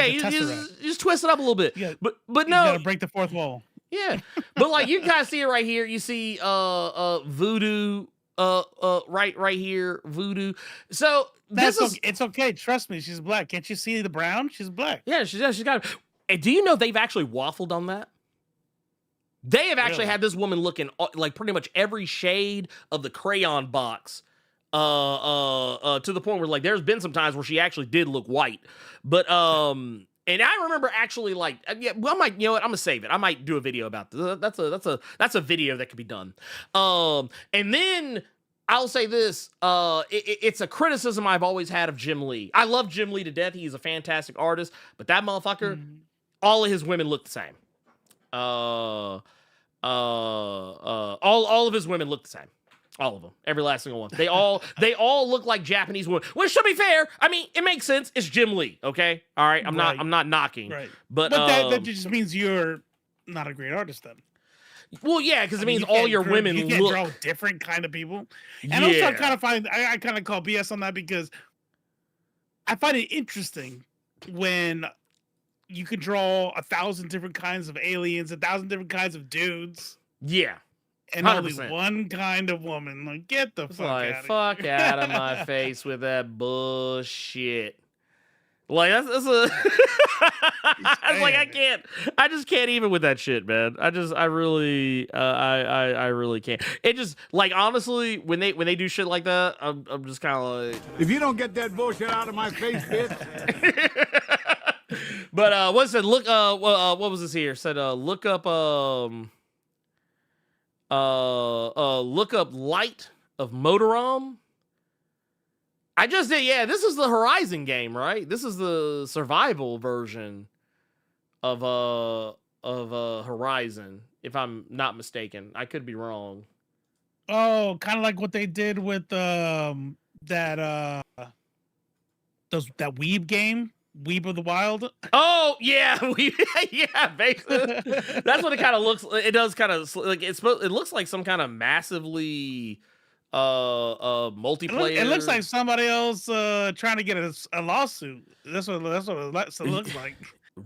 like you just twist it up a little bit. Yeah, but you no. gotta break the fourth wall. Yeah. But like you guys see it right here. You see voodoo right here, voodoo. So it's okay. Trust me, she's black. Can't you see the brown? She's black. Yeah, she's got. And do you know they've actually waffled on that? They have actually had this woman looking like pretty much every shade of the crayon box, to the point where like there's been some times where she actually did look white, but and I remember actually like, yeah, well, I might, you know what, I'm gonna save it. I might do a video about this. That's a video that could be done. And then I'll say this, it's a criticism I've always had of Jim Lee. I love Jim Lee to death. He's a fantastic artist, but that motherfucker, all of his women look the same. All of his women look the same. All of them. Every last single one. They all look like Japanese women. Which, to be fair, I mean, it makes sense. It's Jim Lee, okay? All right? I'm not knocking. Right. But that just means you're not a great artist then. Well, yeah, because it means all your women you can't look draw different kind of people. And also I kind of find I kind of call BS on that because I find it interesting when you could draw 1,000 different kinds of aliens, 1,000 different kinds of dudes. Yeah. And only 100%. one kind of woman. Like, get the It's fuck like, out fuck out of my face with that bullshit. Like, that's a... I was like, I just can't even with that shit, man. I really can't. It just, like, honestly, when they do shit like that, I'm just kind of like... If you don't get that bullshit out of my face, bitch. But, what's it? Look, what was this here? It said, look up Light of Motorom. I just did, yeah, this is the Horizon game, right? This is the survival version of Horizon, if I'm not mistaken. I could be wrong. Oh, kind of like what they did with that Weeb game, Weeb of the Wild. Oh yeah, yeah, basically. That's what it kind of looks. It does kind of like it looks like some kind of massively multiplayer. It looks like somebody else trying to get a lawsuit. That's what it looks like.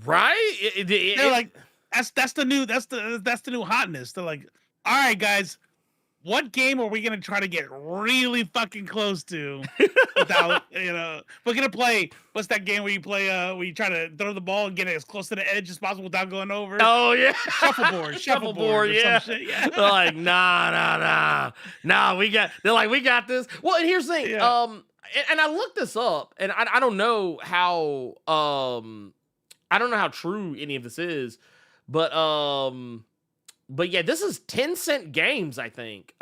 Right? They're like, that's the new hotness. They're like, all right, guys, what game are we gonna try to get really fucking close to without we're gonna play what's that game where you play where you try to throw the ball and get it as close to the edge as possible without going over? Oh yeah. Shuffleboard, yeah. Some shit, yeah. They're like, nah, we got this. Well, and here's the thing, Yeah. And I looked this up, and I don't know how true any of this is, but yeah, this is 10-cent Games, I think,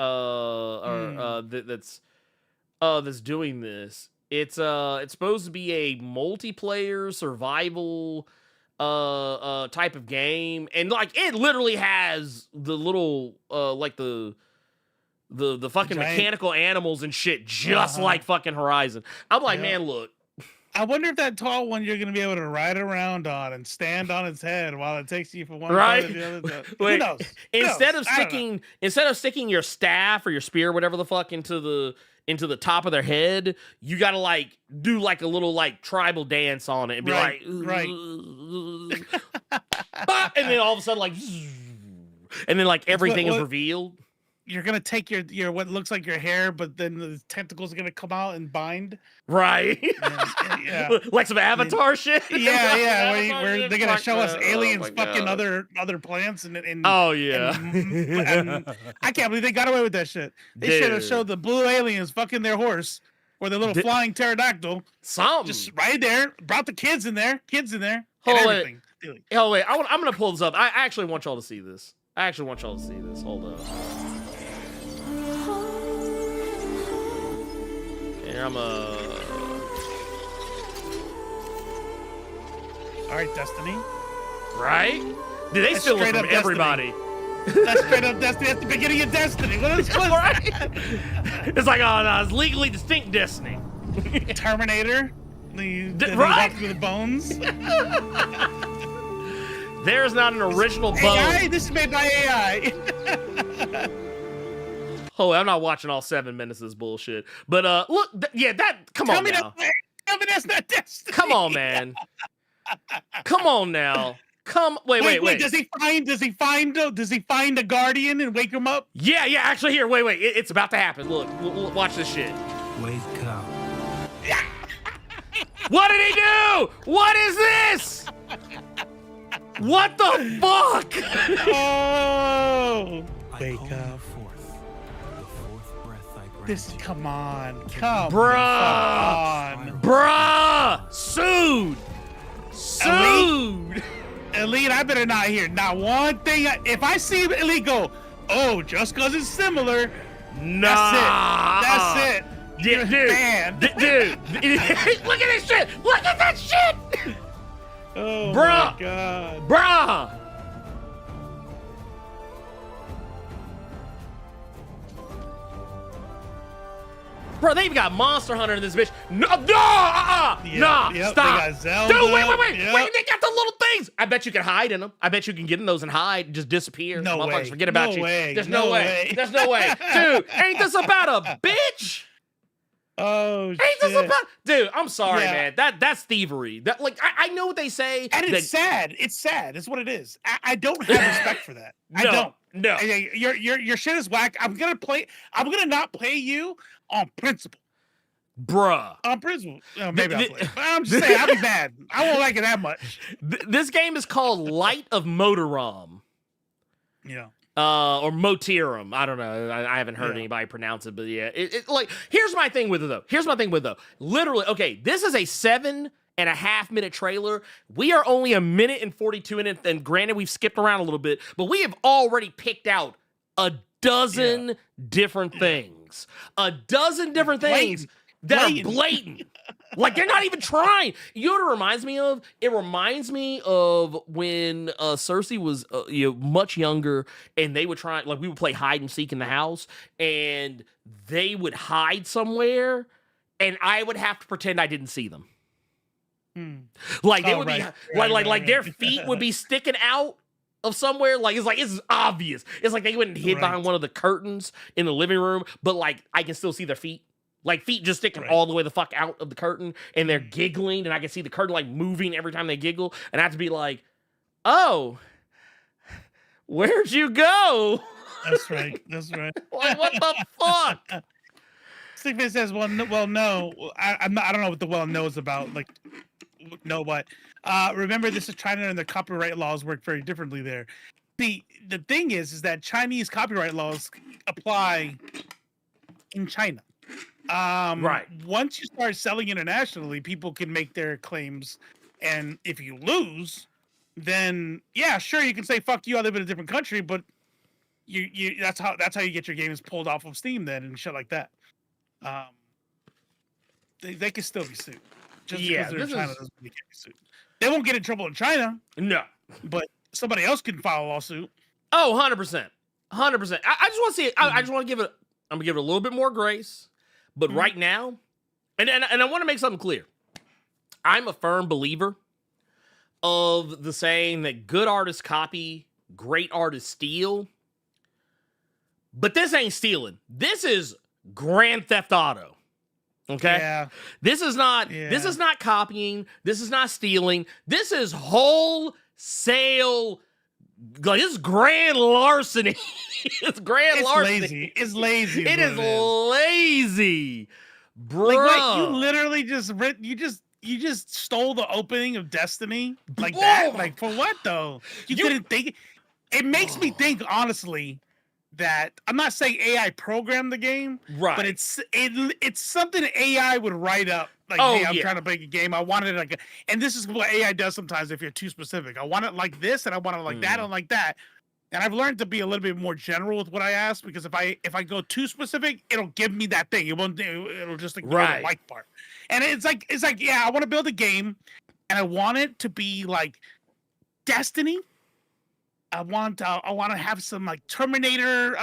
that's doing this. It's supposed to be a multiplayer survival type of game, and like it literally has the little like the fucking giant mechanical animals and shit, just like fucking Horizon. I'm like, man, look. I wonder if that tall one you're gonna be able to ride around on and stand on its head while it takes you from one Right? side to the other. Wait, Who knows? Instead of I don't know. sticking your staff or your spear, whatever the fuck, into the top of their head, you gotta like do like a little like tribal dance on it and be Right, like, "Bop," and then all of a sudden like, and then like everything is revealed. You're gonna take your what looks like your hair, but then the tentacles are gonna come out and bind. Right. Yeah. Like some Avatar shit. Yeah. Avatar Where shit. they're gonna Fuck show us that. aliens Oh my fucking God. other plants and Oh yeah. and I can't believe they got away with that shit. They should have Dude. showed the blue aliens fucking their horse or their little flying pterodactyl. Something. Just right there. Brought the kids in there. And Hold on, everything. Oh wait, I'm gonna pull this up. I actually want y'all to see this. Hold up. Here, I'm All right, Destiny. right? Dude, they That's steal it straight from up Destiny. everybody. That's straight up Destiny. That's the beginning of Destiny. What is Right? It's like, oh no, it's legally distinct Destiny. Terminator? The right? walk through the bones. There's not an original bone. AI? This is made by AI. Oh, I'm not watching all 7 minutes of this bullshit. But look, come on now. Tell me that's not Destiny. Come on, man. Come on now. Wait. Does he find a guardian and wake him up? Yeah, actually here, wait. It's about to happen. Look, watch this shit. Wake up. What did he do? What is this? What the fuck? Oh, wake I call up. you forth. The fourth breath I grant This, you. come on. Bruh! Sued! Elite, I better not hear not one thing. If I see Elite go, oh, just because it's similar, Nah. that's it. Yeah, dude. Man. Dude. Look at this shit. Look at that shit. Oh, Bruh. my God. Bruh. Bro, they even got Monster Hunter in this bitch. No, nah, Yep, stop. they got Zelda, Dude, wait, yep. wait, they got the little things. I bet you can hide in them. I bet you can get in those and hide, just disappear. No Motherfuckers way. forget about No you. way. There's No no way. way. There's no way. Dude, ain't this about a bitch? Oh, Ain't shit. this about, dude? I'm sorry, Yeah. man. That's thievery. That like I know what they say. And that- it's sad. It's sad. It's what it is. I don't have respect for that. I No. don't. No. Hey, your shit is whack. I'm gonna not play you on principle. Bruh. On principle. Maybe I'll play it. But I'm just saying, I'll be bad. I won't like it that much. This game is called Light of Motorom. Yeah. Or Motirum. I don't know. I haven't heard anybody pronounce it, but yeah. Like, here's my thing with it, though. Literally, okay, this is a 7.5-minute trailer. We are only a minute and 42 in it, and granted, we've skipped around a little bit, but we have already picked out a dozen different things. A dozen different things that are blatant. Like, they're not even trying. You know what it reminds me of? It reminds me of when Cersei was much younger, and they would try, like, we would play hide and seek in the house, and they would hide somewhere, and I would have to pretend I didn't see them. Like, they would be like their feet would be sticking out of somewhere. Like, it's obvious. It's like they went and hid behind one of the curtains in the living room, but like I can still see their feet. Like, feet just sticking all the way the fuck out of the curtain, and they're giggling, and I can see the curtain, like, moving every time they giggle, and I have to be like, oh, where'd you go? That's right. Like, what the fuck? Stickman says, well, no. I don't know what the well knows about, like, no what. Remember, this is China, and the copyright laws work very differently there. The thing is that Chinese copyright laws apply in China. Once you start selling internationally, people can make their claims, and if you lose, then yeah, sure, you can say fuck you, I live in a different country, but you that's how you get your games pulled off of Steam then and shit like that. They can still be sued. Just because they're in China doesn't mean they can't be sued. They won't get in trouble in China. No. But somebody else can file a lawsuit. Oh, 100%. 100%. I just want to see it. I just want to I'm gonna give it a little bit more grace. But right now, and I want to make something clear. I'm a firm believer of the saying that good artists copy, great artists steal. But this ain't stealing. This is Grand Theft Auto. Okay? Yeah. This is not copying. This is not stealing. This is wholesale. Like, this is grand larceny. It's larceny. It's lazy. It is lazy, bro. Like, wait, you literally you just stole the opening of Destiny like that. Like, for what though? You couldn't think. It makes me think, honestly, that I'm not saying AI programmed the game, right? But it's something that AI would write up. Like, hey, I'm trying to make a game. I want it like, and this is what AI does sometimes if you're too specific. I want it like this, and I want it like that, and like that. And I've learned to be a little bit more general with what I ask, because if I go too specific, it'll give me that thing. It won't. It'll just ignore the like part. And it's like yeah, I want to build a game, and I want it to be like Destiny. I want to have some like Terminator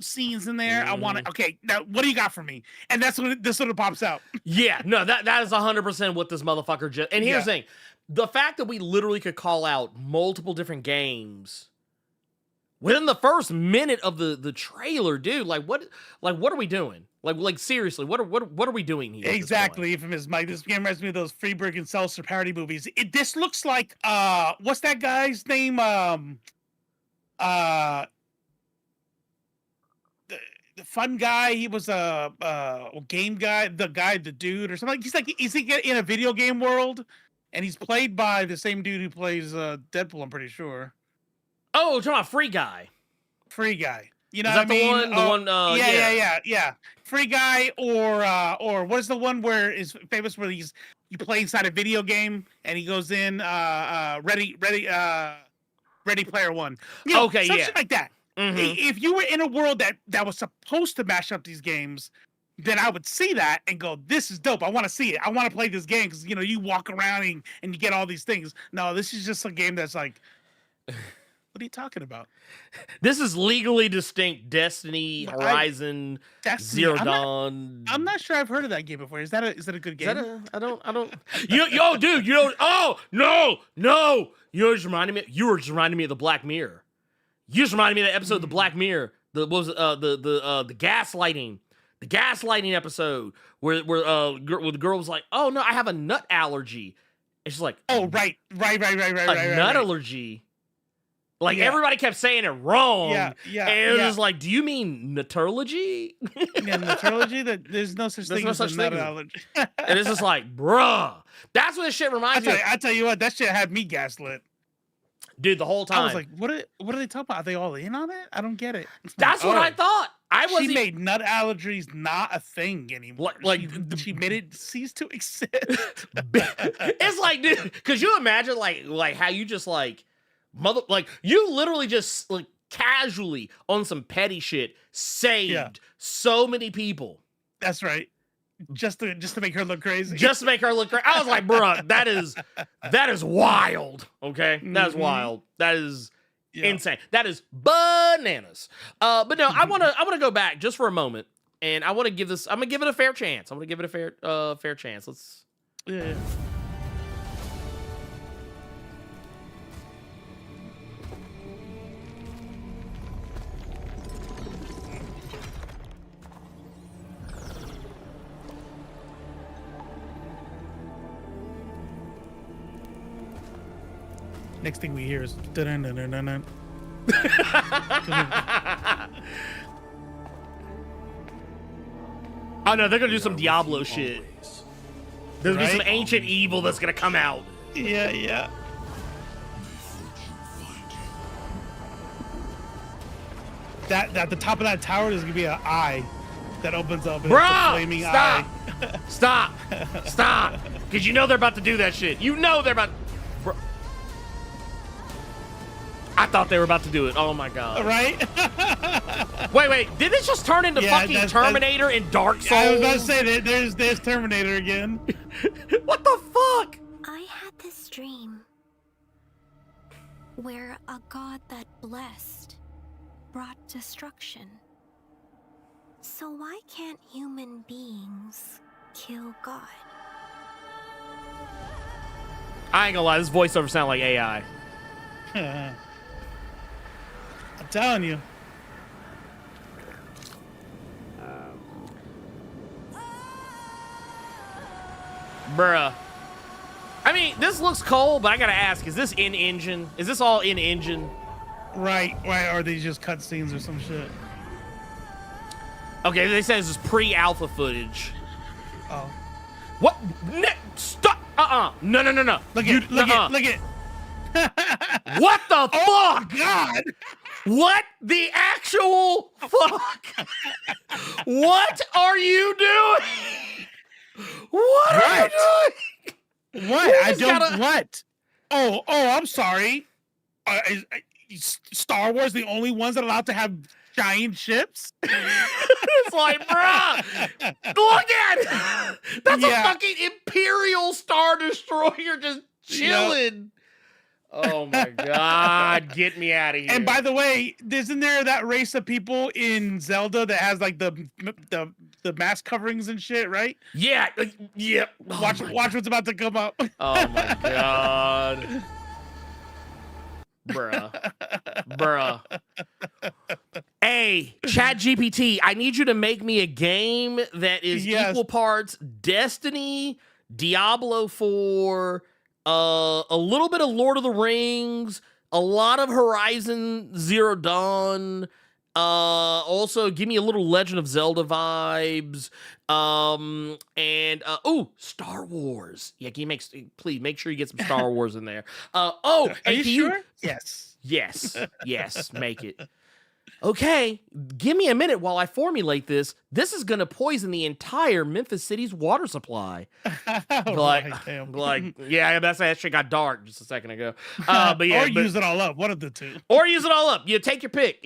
scenes in there. I want to. Okay, now what do you got for me? And that's when this sort of pops out. Yeah, no, that is 100% what this motherfucker just. And here's the thing: the fact that we literally could call out multiple different games within the first minute of the trailer, dude. Like what are we doing? Like seriously, what are we doing here? Exactly, Infamous Mike. This game reminds me of those Freeberg and Seltzer parody movies. This looks like what's that guy's name? The fun guy. He was a game guy. The dude or something. He's in a video game world, and he's played by the same dude who plays Deadpool. I'm pretty sure. Oh, you're talking about Free Guy. Free Guy. You know what I mean? The one. Yeah. Free Guy, or what is the one where is famous where you play inside a video game and he goes in Ready Player One. Something like that. Mm-hmm. If you were in a world that was supposed to mash up these games, then I would see that and go, this is dope. I want to see it. I want to play this game because, you walk around and you get all these things. No, this is just a game that's like, what are you talking about? This is legally distinct Destiny, Horizon, Zero Dawn. I'm not sure I've heard of that game before. Is that a good game? I don't. Yo, dude, oh, no. You just reminded me of the Black Mirror. You just reminded me of the episode of the Black Mirror. The gaslighting. The gaslighting episode where the girl was like, "Oh no, I have a nut allergy." And she's like, "Oh right. A nut allergy? Like, Yeah. everybody kept saying it wrong. Yeah, yeah, And it was yeah. just like, do you mean naturology? Yeah, meteorology, that there's no such There's thing no as such a thing as- metallurgy. And it's just like, bruh. That's what this shit reminds me of. I tell you what, that shit had me gaslit. Dude, the whole time. I was like, what are they talking about? Are they all in on it? I don't get it. that's what I Oh. thought. I She wasn't made nut allergies not a thing anymore. Like, she made it cease to exist. It's like, dude, because you imagine like how you just like you literally just like casually on some petty shit saved so many people That's right. Just to make her look crazy. just to make her look crazy. I was like, bruh, that is wild. Okay, that's Mhm. wild. That is Yeah. insane. That is bananas. But no, I wanna go back just for a moment, and I want to give this. I'm gonna give it a fair chance. I'm gonna give it a fair chance. Let's. Yeah. Next thing we hear is dun-dun-dun-dun-dun. Oh no, they're gonna do some Diablo shit. There's gonna be some Right? ancient evil that's gonna come out. Yeah, yeah. That at the top of that tower there's gonna be an eye that opens up and it's a Bruh! flaming Stop! eye. Stop! Stop! Because you know they're about to do that shit. You know they're about. Bro. I thought they were about to do it. Oh my god. Right? Wait. Did this just turn into Yeah, fucking that's- Terminator and Dark Souls? I was about to say that there's Terminator again. What the fuck? I had this dream where a god that blessed brought destruction. So why can't human beings kill God? I ain't gonna lie, this voiceover sound like AI. I'm telling you. Bruh. I mean, this looks cold, but I gotta ask, is this in-engine? Is this all in-engine? Right. Or are these just cutscenes or some shit? Okay, they said this is pre-alpha footage. Oh. What? Stop! No. Look You- at look uh-uh. at look at What the Oh fuck? God! What the actual fuck? What are you doing? What are you doing? What? We I just don't gotta- what? Oh, I'm sorry. Is Star Wars the only ones that are allowed to have giant ships? It's like, bruh, look at it. That's a Yeah. fucking Imperial Star Destroyer just chilling. Oh my god, get me out of here. And by the way, isn't there that race of people in Zelda that has like the mask coverings and shit, right? yeah. Oh Watch my what's about to come up. Oh my god. Bruh. Hey, ChatGPT, I need you to make me a game that is Yes. equal parts Destiny, Diablo 4, a little bit of Lord of the Rings, a lot of Horizon Zero Dawn. Also, give me a little Legend of Zelda vibes. And Star Wars. Yeah, please make sure you get some Star Wars in there. Are And you can sure? Yes. Yes, make it. Okay, give me a minute while I formulate this. This is gonna poison the entire Memphis City's water supply. Right, damn. Yeah, that shit got dark just a second ago. But yeah, or use it all up. One of the two. or use it all up. You take your pick.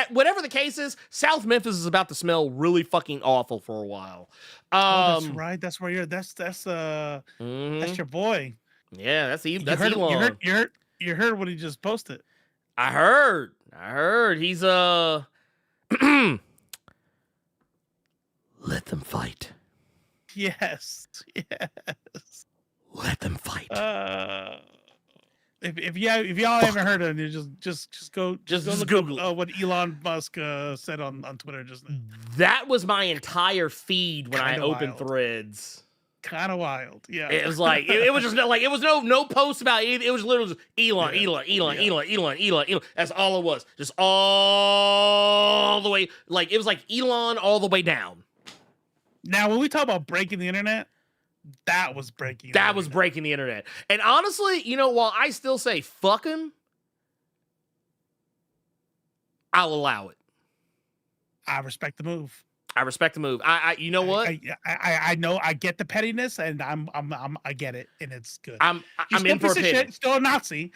Whatever the case is, South Memphis is about to smell really fucking awful for a while. That's right. That's where you're. That's Mhm. that's your boy. Yeah, that's You Elon. heard what he just posted. I heard. He's let them fight. Yes. Let them fight. If y'all haven't heard of it, just go Just look Google up, what Elon Musk said on Twitter just now. That was my entire feed when I Kinda opened wild. Threads. kind of wild. Yeah. It was like it was just like it was no post about anything. It was literally just Elon. That's all it was. Just all the way. Like it was like Elon all the way down. Now, when we talk about breaking the internet, that was breaking. That was breaking the internet. And honestly, you know, while I still say fuck him, I'll allow it. I respect the move. I respect the move. I you know what? I know. I get the pettiness, and I get it, and it's good. I'm in for a pity. Still a Nazi.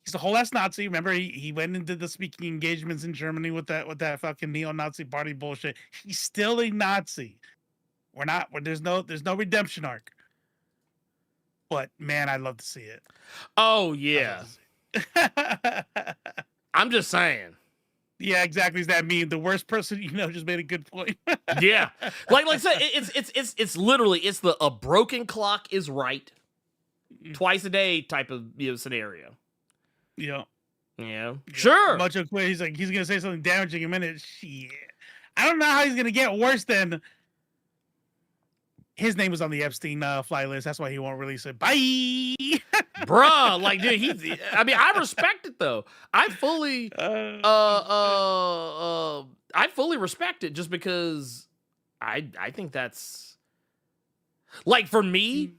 He's a whole ass Nazi. Remember, he went and did the speaking engagements in Germany with that fucking neo-Nazi party bullshit. He's still a Nazi. There's no redemption arc. But man, I'd love to see it. Oh yeah. I'm just saying. Yeah, exactly. Is that mean? The worst person you know just made a good point. Yeah, like I said, it's literally a broken clock is right, twice a day type of scenario. Yeah. Yeah. Sure. Much quick. He's gonna say something damaging in a minute. Shit. I don't know how he's gonna get worse than his name was on the Epstein fly list. That's why he won't release it. Bye. Bruh, like dude, I mean, I respect it though. I fully respect it just because I think that's like for me,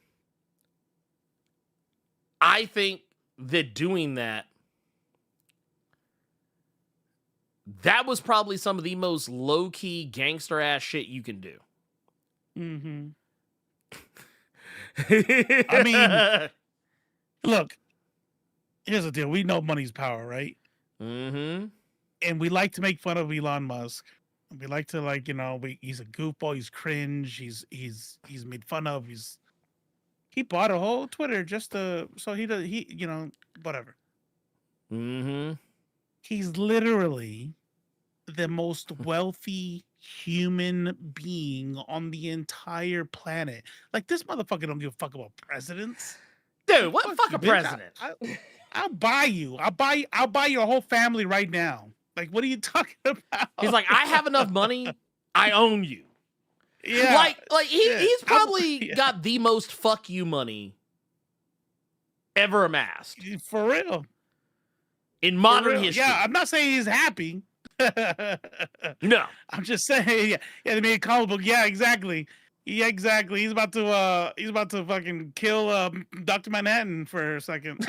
I think that doing that was probably some of the most low-key gangster ass shit you can do. Mm-hmm. I mean, look, here's the deal. We know money's power, right? Mm-hmm. And we like to make fun of Elon Musk. We like to he's a goofball. He's cringe. He's made fun of. He bought a whole Twitter just so whatever. Mm-hmm. He's literally the most wealthy human being on the entire planet. Like this motherfucker don't give a fuck about presidents. Dude, what fuck a president? I'll buy you. I'll buy your whole family right now. Like, what are you talking about? He's like, I have enough money. I own you. Yeah. Like he's probably got the most fuck you money ever amassed. For real. In modern history. Yeah, I'm not saying he's happy. No. I'm just saying, they made a comic book. Yeah, exactly. Yeah, exactly. He's about to fucking kill Dr. Manhattan for a second.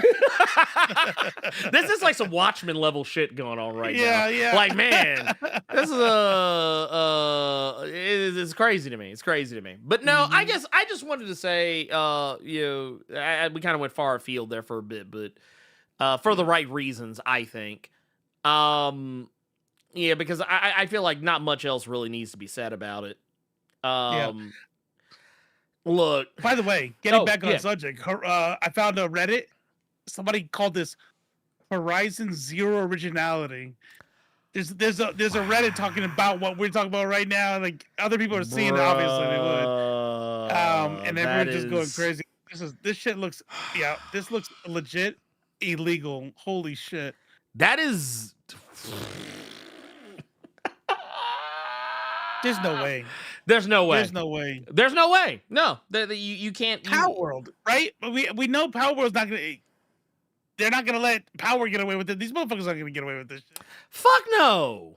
This is like some Watchmen level shit going on right now. Yeah. Like, man, this is it's crazy to me. It's crazy to me. But no, I guess I just wanted to say, we kind of went far afield there for a bit, but for the right reasons, I think. Yeah, because I feel like not much else really needs to be said about it. Look. By the way, getting back on the subject, I found a Reddit. Somebody called this Horizon Zero Originality. There's a Reddit talking about what we're talking about right now. Like other people are seeing it, obviously they would. And everyone's just going crazy. This shit looks this looks legit illegal. Holy shit. That is There's no way. There's no way. There's no way. There's no way. No, you can't. Power World, right? We know Power World's not gonna. They're not gonna let Power get away with it. These motherfuckers aren't gonna get away with this shit. Fuck no.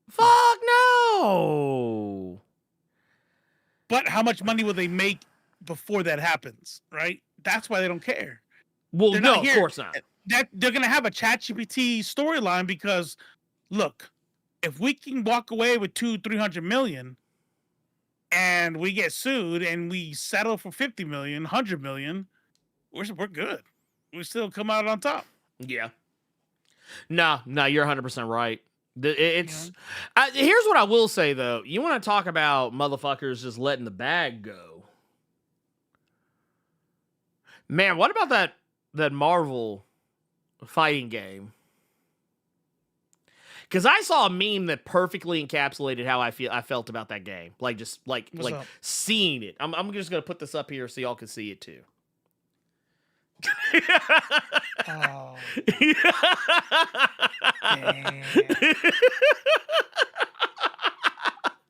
Fuck no. But how much money will they make before that happens? Right? That's why they don't care. Well, no, of course not. They're gonna have a ChatGPT storyline because, look, if we can walk away with 200-300 million, and we get sued and we settle for 50 million, 100 million, we're good. We still come out on top. Yeah. No, you're 100% right. It's here's what I will say though. You want to talk about motherfuckers just letting the bag go? Man, what about that Marvel fighting game? Because I saw a meme that perfectly encapsulated how I felt about that game. Like just like seeing it. I'm just gonna put this up here so y'all can see it too. Oh.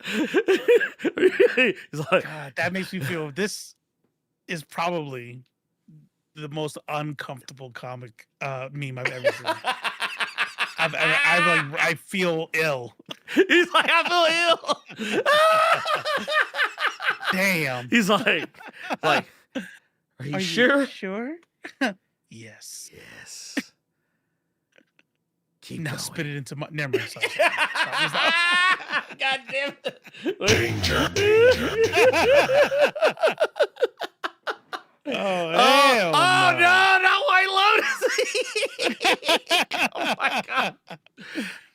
He's like, God, that makes me feel this is probably the most uncomfortable comic meme I've ever seen. I feel ill. he's like, I feel ill. Damn. He's like, are you sure? Sure? Yes. Yes. Keep Now going. spit it into my. Never mind. Sorry. God damn it. Danger. Oh, hell no, not White Lotus. Oh my god.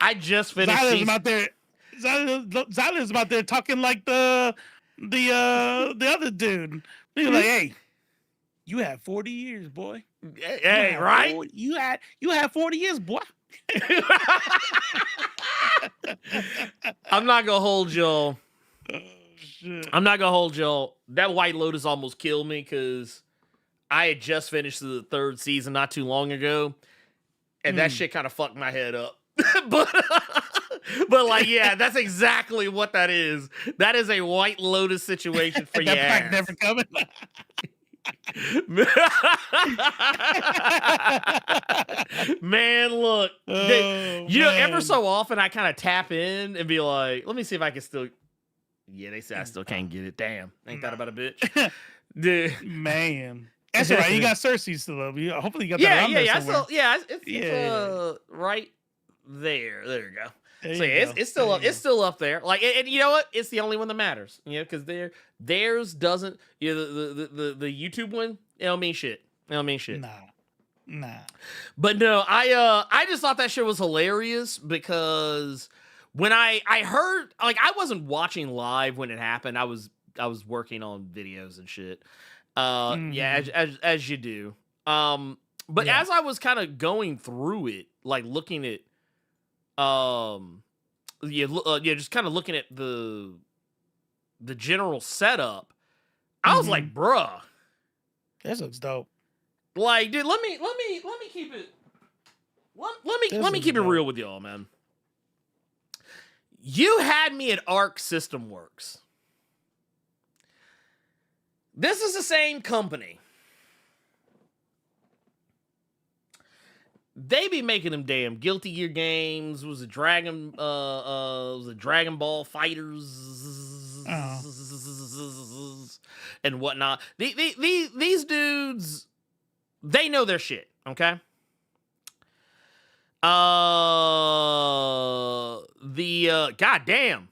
I just finished Zyla's about there. Zyla's about there talking like the other dude. He's like, hey, you had 40 years, boy. Hey, right? You had 40 years, boy. I'm not gonna hold y'all. Oh, shit. I'm not gonna hold y'all. That White Lotus almost killed me because I had just finished the 3rd season not too long ago, and that shit kind of fucked my head up. but like, yeah, that's exactly what that is. That is a White Lotus situation for your that ass. fact never coming. Man, look. Oh, you know, ever man. so often I kind of tap in and be like, let me see if I can still. Yeah, they say I still can't get it. Damn. Ain't that about a bitch? Dude. Man. That's all right. You got Cersei still up. Hopefully you got that Yeah, around yeah, there yeah. somewhere. It's right there. There you go. There So you yeah, go. it's still There up. you It's still up there. Like, and you know what? It's the only one that matters. You know, because theirs doesn't. You know, the YouTube one. It don't mean shit. It don't mean shit. Nah. But no, I just thought that shit was hilarious because when I heard, like, I wasn't watching live when it happened. I was working on videos and shit. Yeah, as you do. But Yeah. as I was kind of going through it, like looking at, just kind of looking at the general setup, I was like, bruh, This looks dope. like, dude, let me keep it. Let me keep it real with y'all, man. You had me at Arc System Works. This is the same company. They be making them damn Guilty Gear games. Was it Dragon Ball Fighters and whatnot. These dudes, they know their shit. Okay. Goddamn.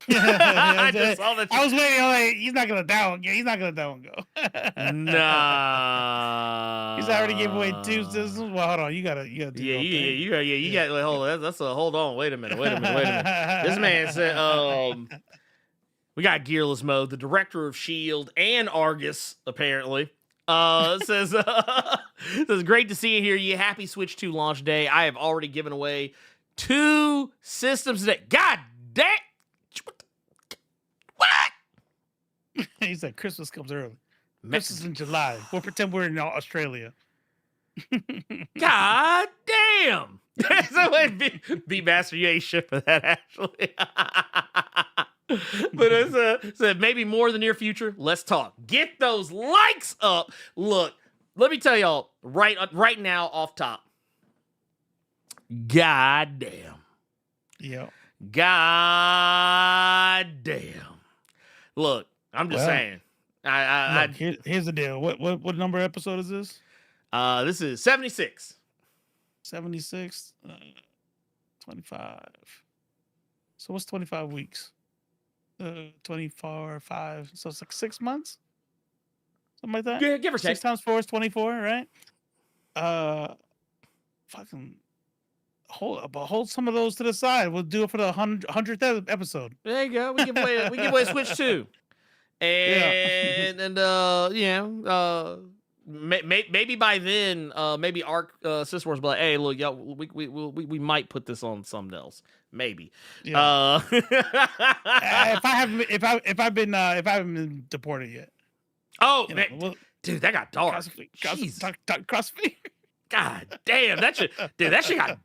I just saw that. I was waiting. Like, he's not gonna let that one go. He's not gonna let that one go. Nah. He's already gave away 2 systems. Well, hold on. You gotta do your thing. You got. Like, hold on. Hold on. Wait a minute. This man said, we got Gearless Mode, the director of S.H.I.E.L.D. and Argus, apparently. Says, great to see you here. You happy Switch 2 launch day. I have already given away 2 systems today. God damn. What? He said Christmas comes early. Christmas is in July. We'll pretend we're in Australia. God damn. So be master, you ain't shit for that, actually. But it's said maybe more in the near future. Let's talk. Get those likes up. Look, let me tell y'all right now off top. God damn. Yeah. God damn. Look, I'm just saying. Here's the deal. What number episode is this? This is 76. 76. 25. So what's 25 weeks? 24, 5. So it's like 6 months? Something like that? Yeah, give or take. 6 times 4 is 24, right? Fucking hold some of those to the side. We'll do it for the 100th episode. There you go. We give away Switch 2. Maybe by then, maybe Arc System Wars will be like, hey, look, y'all, we might put this on something else. Maybe. Yeah. If I haven't been deported yet. Oh, You know, man, dude, that got dark. CrossFit. God damn, that shit got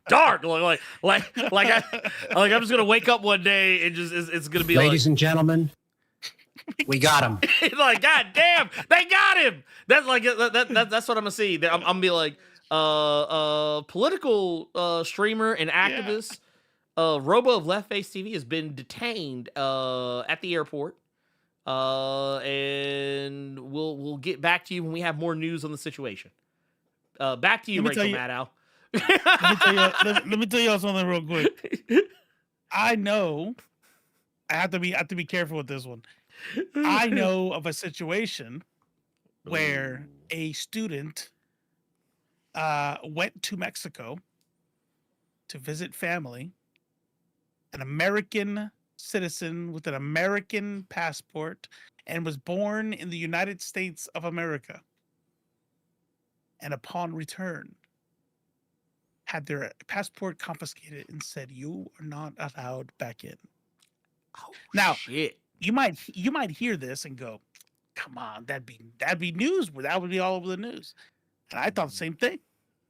dark. I'm just gonna wake up one day and just it's gonna be Ladies and gentlemen, we got him. like, God damn, they got him. That's like that's what I'm gonna see. I'm gonna be like, political streamer and activist, Robo of Left Face TV has been detained at the airport. And we'll get back to you when we have more news on the situation. Back to you, Rachel Maddow. let me tell y'all something real quick. I know I have to be careful with this one. I know of a situation where a student went to Mexico to visit family, an American citizen with an American passport, and was born in the United States of America. And upon return, had their passport confiscated and said, "You are not allowed back in." Oh, now, shit. you might hear this and go, "Come on, that'd be news. That would be all over the news." And I thought the same thing.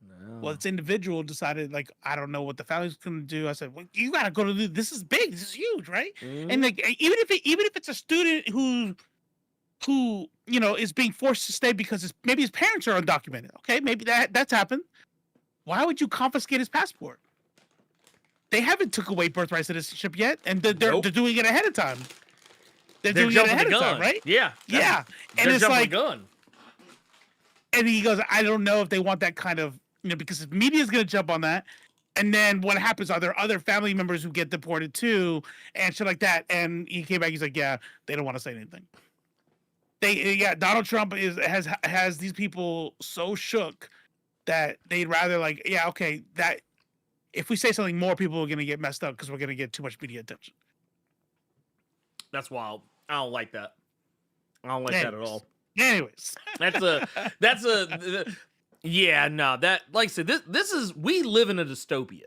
No. Well, this individual decided, like, I don't know what the family's going to do. I said, "Well, you got to go to this is big. This is huge, right?" And like, even if it's a student who is being forced to stay because maybe his parents are undocumented. Okay, maybe that's happened. Why would you confiscate his passport? They haven't took away birthright citizenship yet, and they're doing it ahead of time. They're doing it ahead of time, right? Yeah. Yeah. And it's like, gun. And he goes, I don't know if they want that kind of, because the media is going to jump on that. And then what happens? Are there other family members who get deported too, and shit like that? And he came back. He's like, yeah, they don't want to say anything. Donald Trump has these people so shook that they'd rather, like, yeah, okay, that if we say something more, people are going to get messed up because we're going to get too much media attention. That's wild. I don't like that. I don't like that at all. Anyways, yeah, no, that, like I said, this is, we live in a dystopia.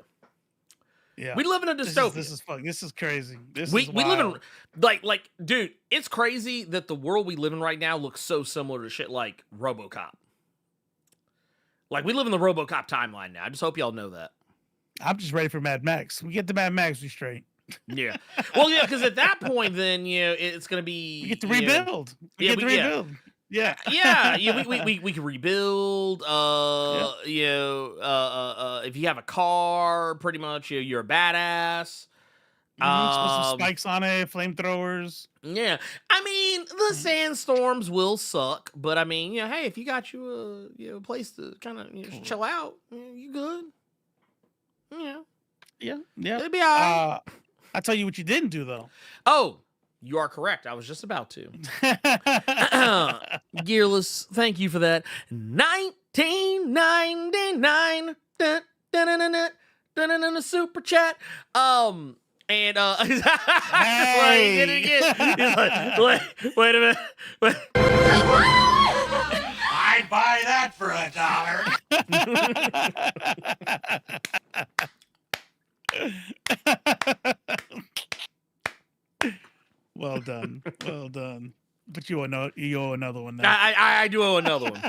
Yeah, we live in a dystopia. This is fun. This is crazy. We live in like, dude, it's crazy that the world we live in right now looks so similar to shit like RoboCop. Like, we live in the RoboCop timeline now. I just hope y'all know that. I'm just ready for Mad Max. We get to Mad Max, we straight. Yeah. Well, yeah, because at that point, then, it's going to be... We get to rebuild. We get to rebuild. Yeah. Yeah, we can rebuild. If you have a car, pretty much, you're a badass. Put some spikes on it, flamethrowers. Yeah. I mean, the sandstorms will suck, but I mean, hey, if you got you a place to kind of chill out, you good. Yeah. It'll be all right. I'll tell you what you didn't do, though. Oh, you are correct. I was just about to. Gearless, thank you for that. 1999 super chat. And Hey. he did it again. He's like, wait a minute. I'd buy that for $1. Well done. But you owe another one now. I do owe another one.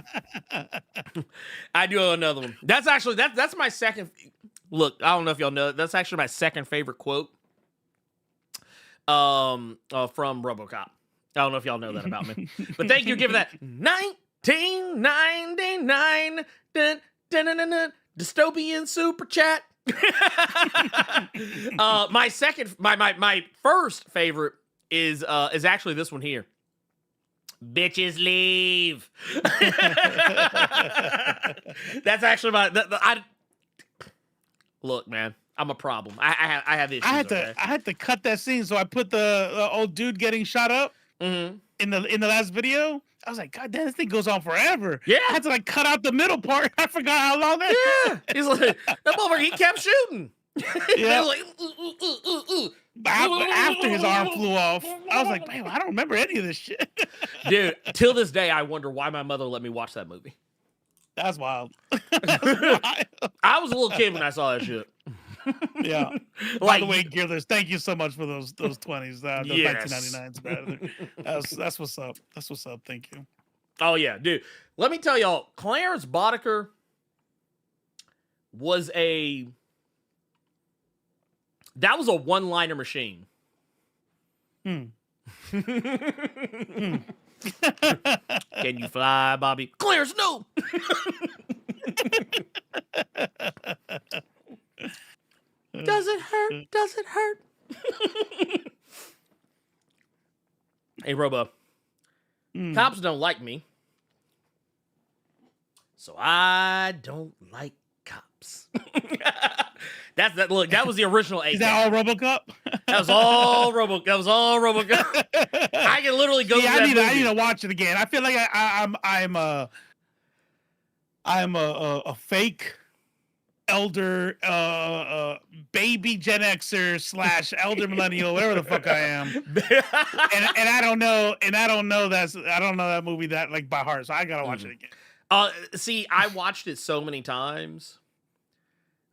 I do owe another one. That's actually that's my second. Look, I don't know if y'all know. That's actually my second favorite quote. From RoboCop. I don't know if y'all know that about me, but thank you for giving that 1999 dystopian super chat. My first favorite is actually this one here. Bitches leave. That's actually look, man, I'm a problem. I have issues. I had to cut that scene, so I put the old dude getting shot up in the last video. I was like, God damn, this thing goes on forever. Yeah, I had to like cut out the middle part. I forgot how long that. Yeah, he's like that motherfucker. He kept shooting. Yeah, like, after his arm flew off, I was like, man, I don't remember any of this shit. Dude, till this day, I wonder why my mother let me watch that movie. That's wild. I was a little kid when I saw that shit. Yeah. By the way, Gearless, thank you so much for those 20s. Those yes. 1999s. That's what's up. That's what's up. Thank you. Oh yeah, dude. Let me tell y'all, Clarence Boddicker was a one-liner machine. Can you fly, Bobby? Clarence, no. Does it hurt? Does it hurt? Hey, Robo. Cops don't like me. So I don't like cops. Look, that was the original A. Is that all RoboCop? That was all RoboCop. I can literally go. Yeah, I need to watch it again. I feel like I'm a fake elder, baby Gen Xer / elder millennial, whatever the fuck I am. and I don't know that movie that like by heart, so I gotta watch it again. See, I watched it so many times.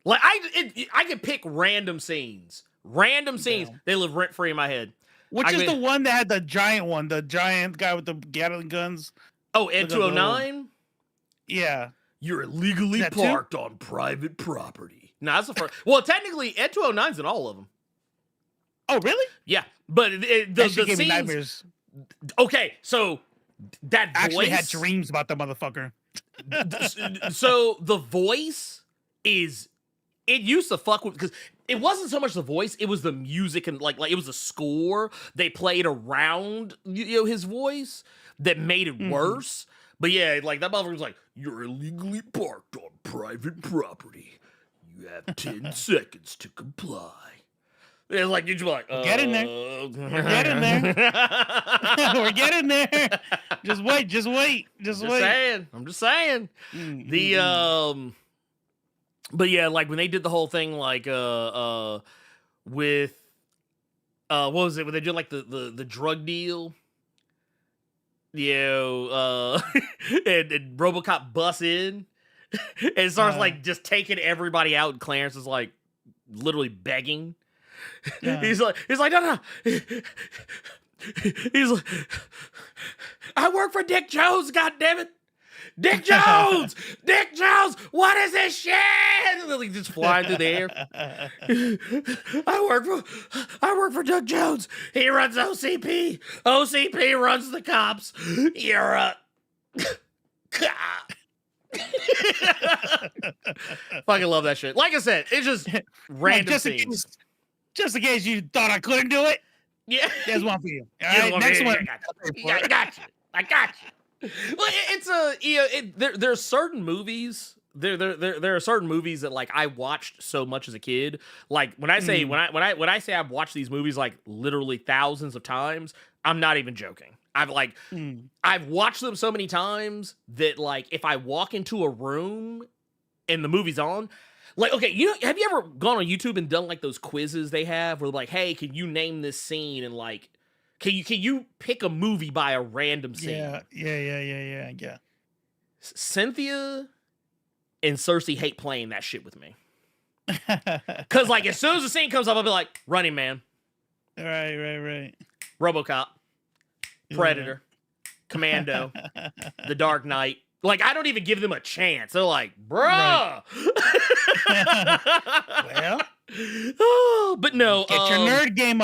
Like I could pick random scenes. They live rent free in my head. Which is the one that had the giant guy with the Gatling guns? Oh, Ed 209? Yeah. You're illegally parked on private property. No, that's the first. Well, technically, Ed 209's in all of them. Oh, really? Yeah, but the gave me scenes. Nightmares. Okay, so that I actually voice, had dreams about that motherfucker. So the voice is. It used to fuck with, because it wasn't so much the voice, it was the music and like it was the score they played around his voice that made it worse. But yeah, like that motherfucker was like, "You're illegally parked on private property. You have 10 seconds to comply." It's like you'd be like, "Get in there, we're getting there, we're getting there. Just wait, I'm just saying. But yeah, like when they did the whole thing, like with what was it? When they did like the drug deal, and RoboCop busts in and starts like just taking everybody out, and Clarence is like literally begging. Yeah. He's like, no. He's like, I work for Dick Jones, goddammit. Dick Jones! Dick Jones! What is this shit? Literally just flying through the air. I work for Doug Jones. He runs OCP. OCP runs the cops. You're a cop. Fucking love that shit. Like I said, it's just random scenes. Just in case you thought I couldn't do it. Yeah. There's one for you. All right, next one. I got you. Well, it's there are certain movies. There are certain movies that like I watched so much as a kid. Like when I say when I say I've watched these movies like literally thousands of times, I'm not even joking. I've watched them so many times that like if I walk into a room and the movie's on, like okay, have you ever gone on YouTube and done like those quizzes they have where like, hey, can you name this scene and like. Can you pick a movie by a random scene? Yeah. Cynthia and Cersei hate playing that shit with me. Cause like as soon as the scene comes up, I'll be like, Running Man. Right. RoboCop. Predator. Commando. The Dark Knight. Like I don't even give them a chance. They're like, bruh. Right. Well. Oh, but no. Get your nerd game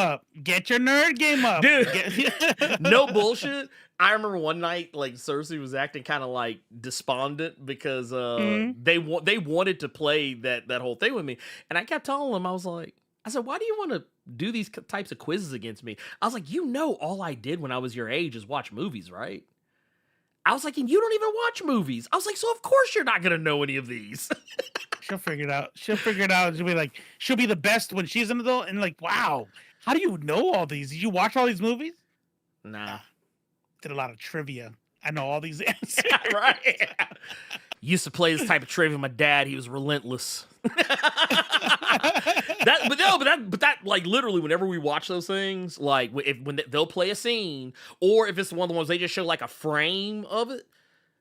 up. Dude. No bullshit. I remember one night, like Cersei was acting kind of like despondent because they wanted to play that whole thing with me, and I kept telling them, I said, why do you want to do these types of quizzes against me? I was like, all I did when I was your age is watch movies, right? I was like, and you don't even watch movies. I was like, so of course you're not gonna know any of these. She'll figure it out. She'll be the best when she's an adult. And like, wow, how do you know all these? Did you watch all these movies? Nah. Did a lot of trivia. I know all these answers. Right. Used to play this type of trivia with my dad. He was relentless. But that like literally whenever we watch those things, like when they'll play a scene, or if it's one of the ones they just show like a frame of it,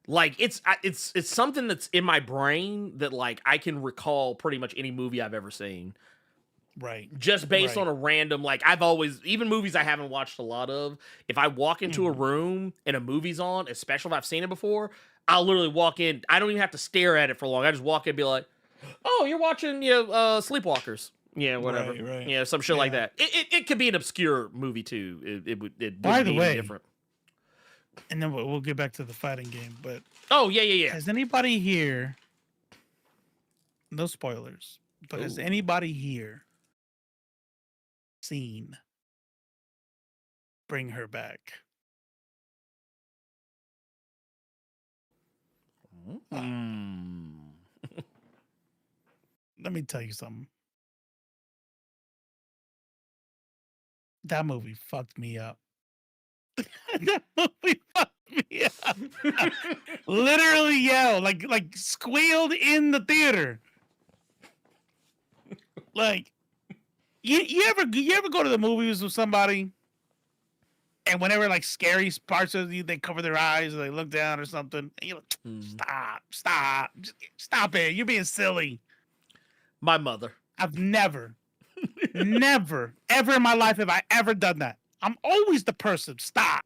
like it's something that's in my brain that like I can recall pretty much any movie I've ever seen. Right. Just based on a random, like I've always, even movies I haven't watched a lot of, if I walk into a room and a movie's on, especially if I've seen it before, I'll literally walk in. I don't even have to stare at it for long. I just walk in and be like, Oh, you're watching Sleepwalkers. Yeah, whatever. Right. Yeah, some shit like Yeah. that. It could be an obscure movie too. It wouldn't By the be way, any different. And then we'll get back to the fighting game. But Oh yeah. has anybody here? No spoilers. But has Ooh. anybody here seen Bring Her Back? Let me tell you something. That movie fucked me up. That movie fucked me up. Literally yelled, like squealed in the theater. Like, you ever go to the movies with somebody, and whenever like scary parts of you, they cover their eyes or they look down or something, and you're like, stop it, you're being silly. My mother. I've never, ever in my life have I ever done that. I'm always the person. Stop.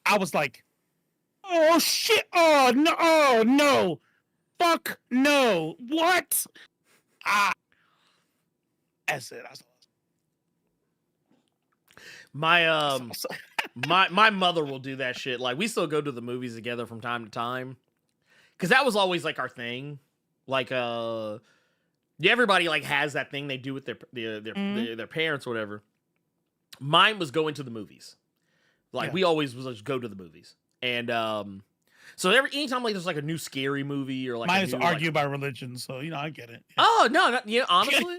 I was like, oh shit, oh no, fuck no, what? That's it. My my mother will do that shit. Like, we still go to the movies together from time to time, because that was always like our thing. Like, everybody like has that thing they do with their parents or whatever. Mine was going to the movies. Like, we always was just go to the movies, and so anytime like there's like a new scary movie or like mine is argue about religion, so I get it. Yeah. Oh no, honestly,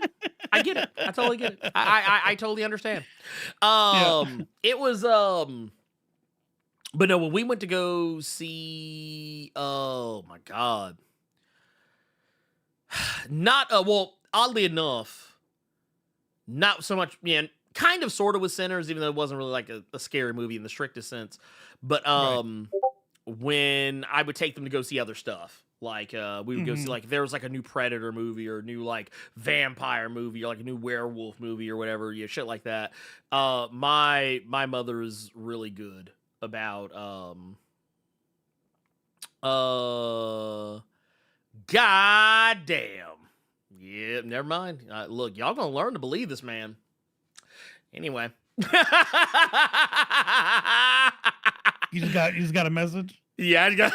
I get it. I totally get it. I totally understand. It was but no, when we went to go see, oh my god, not well, oddly enough, not so much. Yeah, kind of, sort of with Sinners, even though it wasn't really like a scary movie in the strictest sense. But when I would take them to go see other stuff, like we would go see, like, if there was like a new Predator movie or a new like vampire movie or like a new werewolf movie or whatever, shit like that. My mother is really good about god damn. Yeah, never mind. Look, y'all gonna learn to believe this man. Anyway. You just got a message? Yeah, I got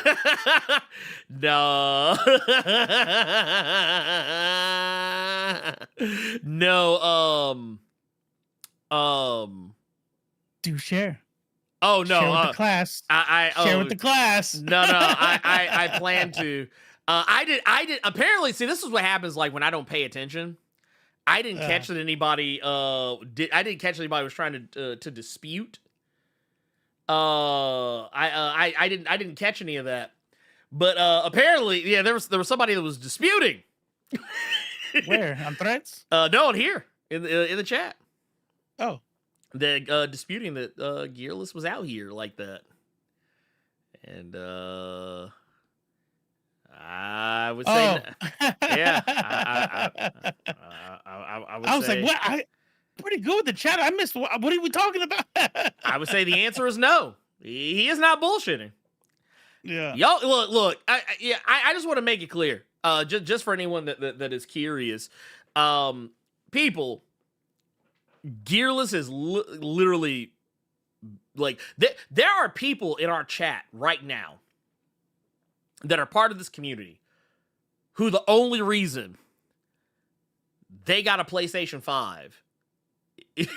no. Do share. Oh no, share with the class. I share with the class. No, I plan to. I did. Apparently, see, this is what happens. Like, when I don't pay attention, I didn't catch that anybody. I didn't catch anybody was trying to dispute. I didn't catch any of that. But apparently, yeah, there was somebody that was disputing. Where, on Threads? No, here in the chat. Oh, the disputing that Gearless was out here like that, and I would say, yeah, I would. I was say, like, what? Pretty good with the chat. I missed. What are we talking about? I would say the answer is no. He is not bullshitting. Yeah. Y'all, look. I just want to make it clear. Just for anyone that is curious, people. Gearless is literally like there are people in our chat right now that are part of this community who the only reason they got a PlayStation 5 is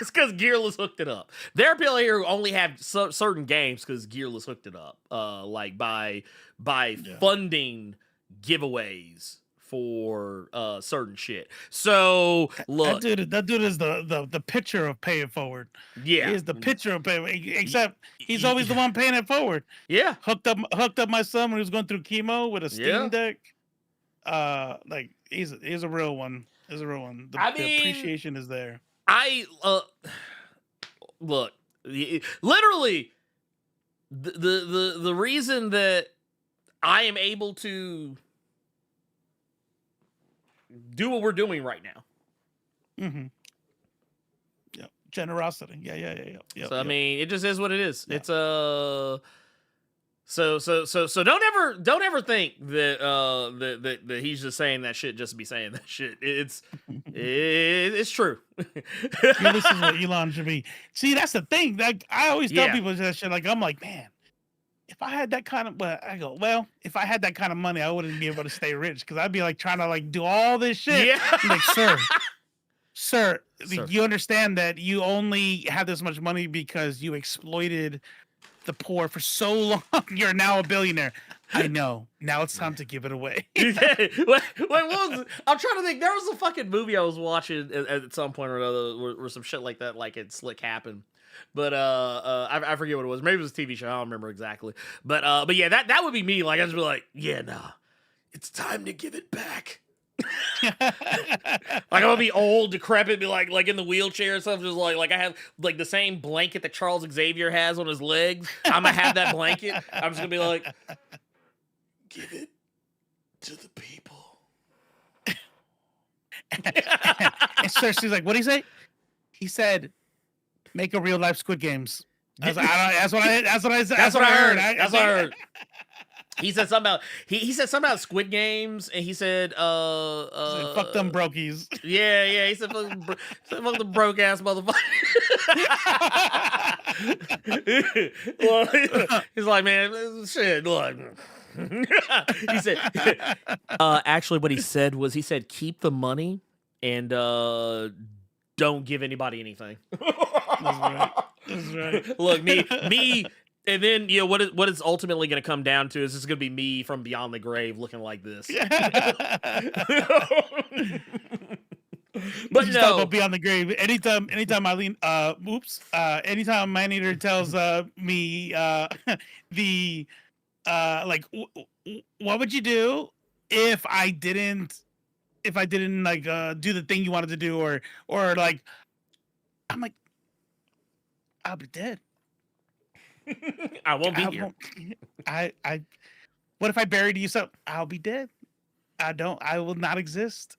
because Gearless hooked it up. There are people here who only have certain games because Gearless hooked it up, like by funding giveaways for certain shit. So look, that dude is the picture of paying forward. Yeah, he is the picture of paying. Except he's always the one paying it forward. Yeah, hooked up my son when he was going through chemo with a Steam Deck. Like he's a real one. He's a real one. The appreciation is there. Look, literally the reason that I am able to do what we're doing right now. Yep. Generosity. Yeah. So I mean, it just is what it is. Yeah. It's So don't ever think that that he's just saying that shit just to be saying that shit. It's true. Yeah, this is what Elon should be. See, that's the thing. Like I always tell people that shit. Like I'm like, man, if I had that kind of, if I had that kind of money, I wouldn't be able to stay rich because I'd be like trying to like do all this shit. Yeah. I'm like, sir, you understand that you only have this much money because you exploited the poor for so long. You're now a billionaire. I know. Now it's time to give it away. What was it? I'm trying to think. There was a fucking movie I was watching at some point or another where some shit like that, like it slick happened. But I forget what it was. Maybe it was a TV show. I don't remember exactly. But yeah, that would be me. Like I'd just be like, yeah, nah, it's time to give it back. Like I'm gonna be old, decrepit, be like in the wheelchair and stuff. Just like I have like the same blanket that Charles Xavier has on his legs. I'm gonna have that blanket. I'm just gonna be like, give it to the people. And Cersei's like, what did he say? He said, make a real life Squid Games. That's what I heard. He said something about he said something about Squid Games, and he said fuck them brokies. Yeah. He said fuck the broke ass motherfucker. Well, he's like, man, shit. Look. He said, actually, what he said was keep the money and don't give anybody anything. That's right. Look, me. And then, you know, what it's ultimately going to come down to is it's going to be me from beyond the grave looking like this. But no, about beyond the grave. Anytime Eileen, anytime Maneater tells me what would you do if I didn't like do the thing you wanted to do or like, I'm like, I'll be dead. I won't be here. What if I buried you? So I'll be dead. I will not exist.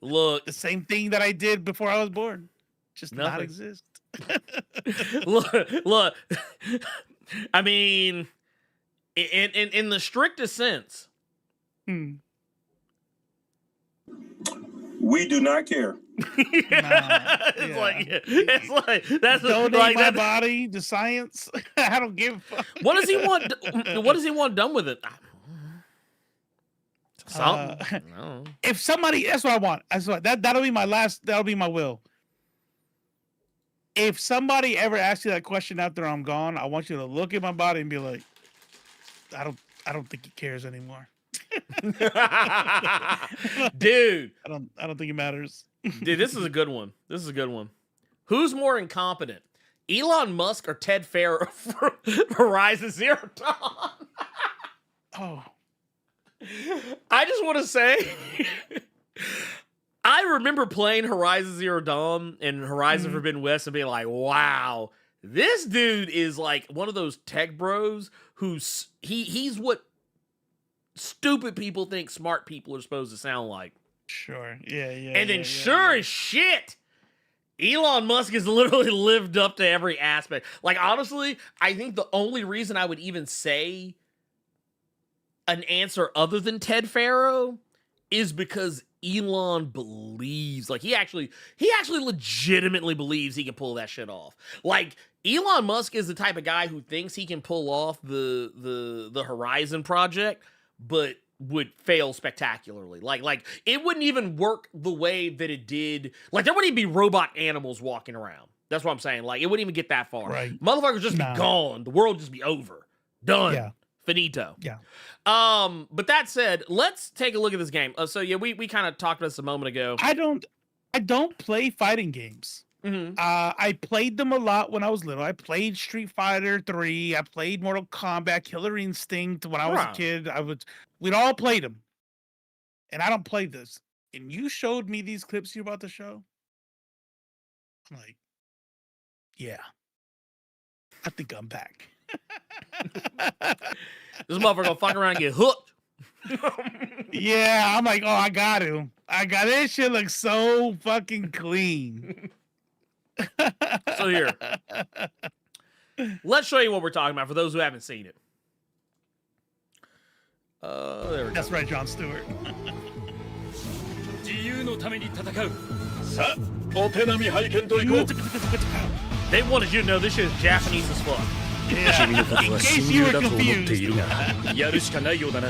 Look, the same thing that I did before I was born, just nothing. not exist. look. I mean, in the strictest sense, we do not care. It's like that's donate like my that body to science. I don't give a fuck. What does he want? What does he want done with it? Something. No. If somebody, that's what I want. That'll be my last. That'll be my will. If somebody ever asks you that question after I'm gone, I want you to look at my body and be like, I don't think he cares anymore. Dude, I don't think it matters. Dude, this is a good one. Who's more incompetent, Elon Musk or Ted Farrow from Horizon Zero Dawn? Oh, I just want to say, I remember playing Horizon Zero Dawn and Horizon Forbidden West and being like, wow, this dude is like one of those tech bros who's he's what stupid people think smart people are supposed to sound like. Sure. Yeah. And then as shit, Elon Musk has literally lived up to every aspect. Like, honestly, I think the only reason I would even say an answer other than Ted Farrow is because Elon believes, like, he actually legitimately believes he can pull that shit off. Like, Elon Musk is the type of guy who thinks he can pull off the Horizon project, but would fail spectacularly. Like it wouldn't even work the way that it did. Like, there wouldn't even be robot animals walking around. That's what I'm saying. Like, it wouldn't even get that far. Right. Motherfuckers just be gone. The world just be over. Done. Yeah. Finito. Yeah. But that said, let's take a look at this game. So yeah, we kind of talked about this a moment ago. I don't play fighting games. Mm-hmm. I played them a lot when I was little. I played Street Fighter 3. I played Mortal Kombat, Killer Instinct when I was a kid. We'd all played them. And I don't play this. And you showed me these clips you're about to show. I'm like, yeah, I think I'm back. This motherfucker gonna fuck around and get hooked. Yeah, I'm like, oh, I got him. This shit looks so fucking clean. So here, let's show you what we're talking about for those who haven't seen it. There we go. That's right, Jon Stewart. They wanted you to know this shit is Japanese as fuck. Yeah. In case you were confused. やるしかないようだな。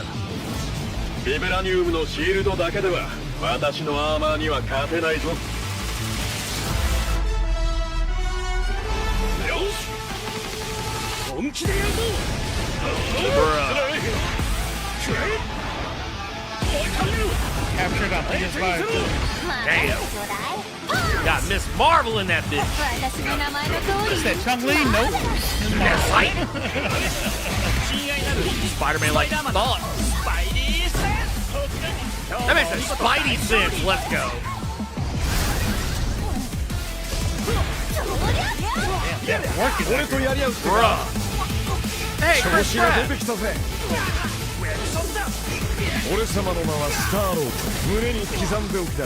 ビブラニウムのシールドだけでは私のアーマーには勝てないぞ。よし。本気でやるぞ。Captured on PS5 too. Damn. Got Miss Marvel in that bitch. What is that, Chun-Li? Nope. That's right. Spider-Man like thought. That makes a Spidey sense. Let's go. Yeah, working. Bruh. Hey, Chris Pratt. 俺様の名はスターロード。胸に刻んでおきな。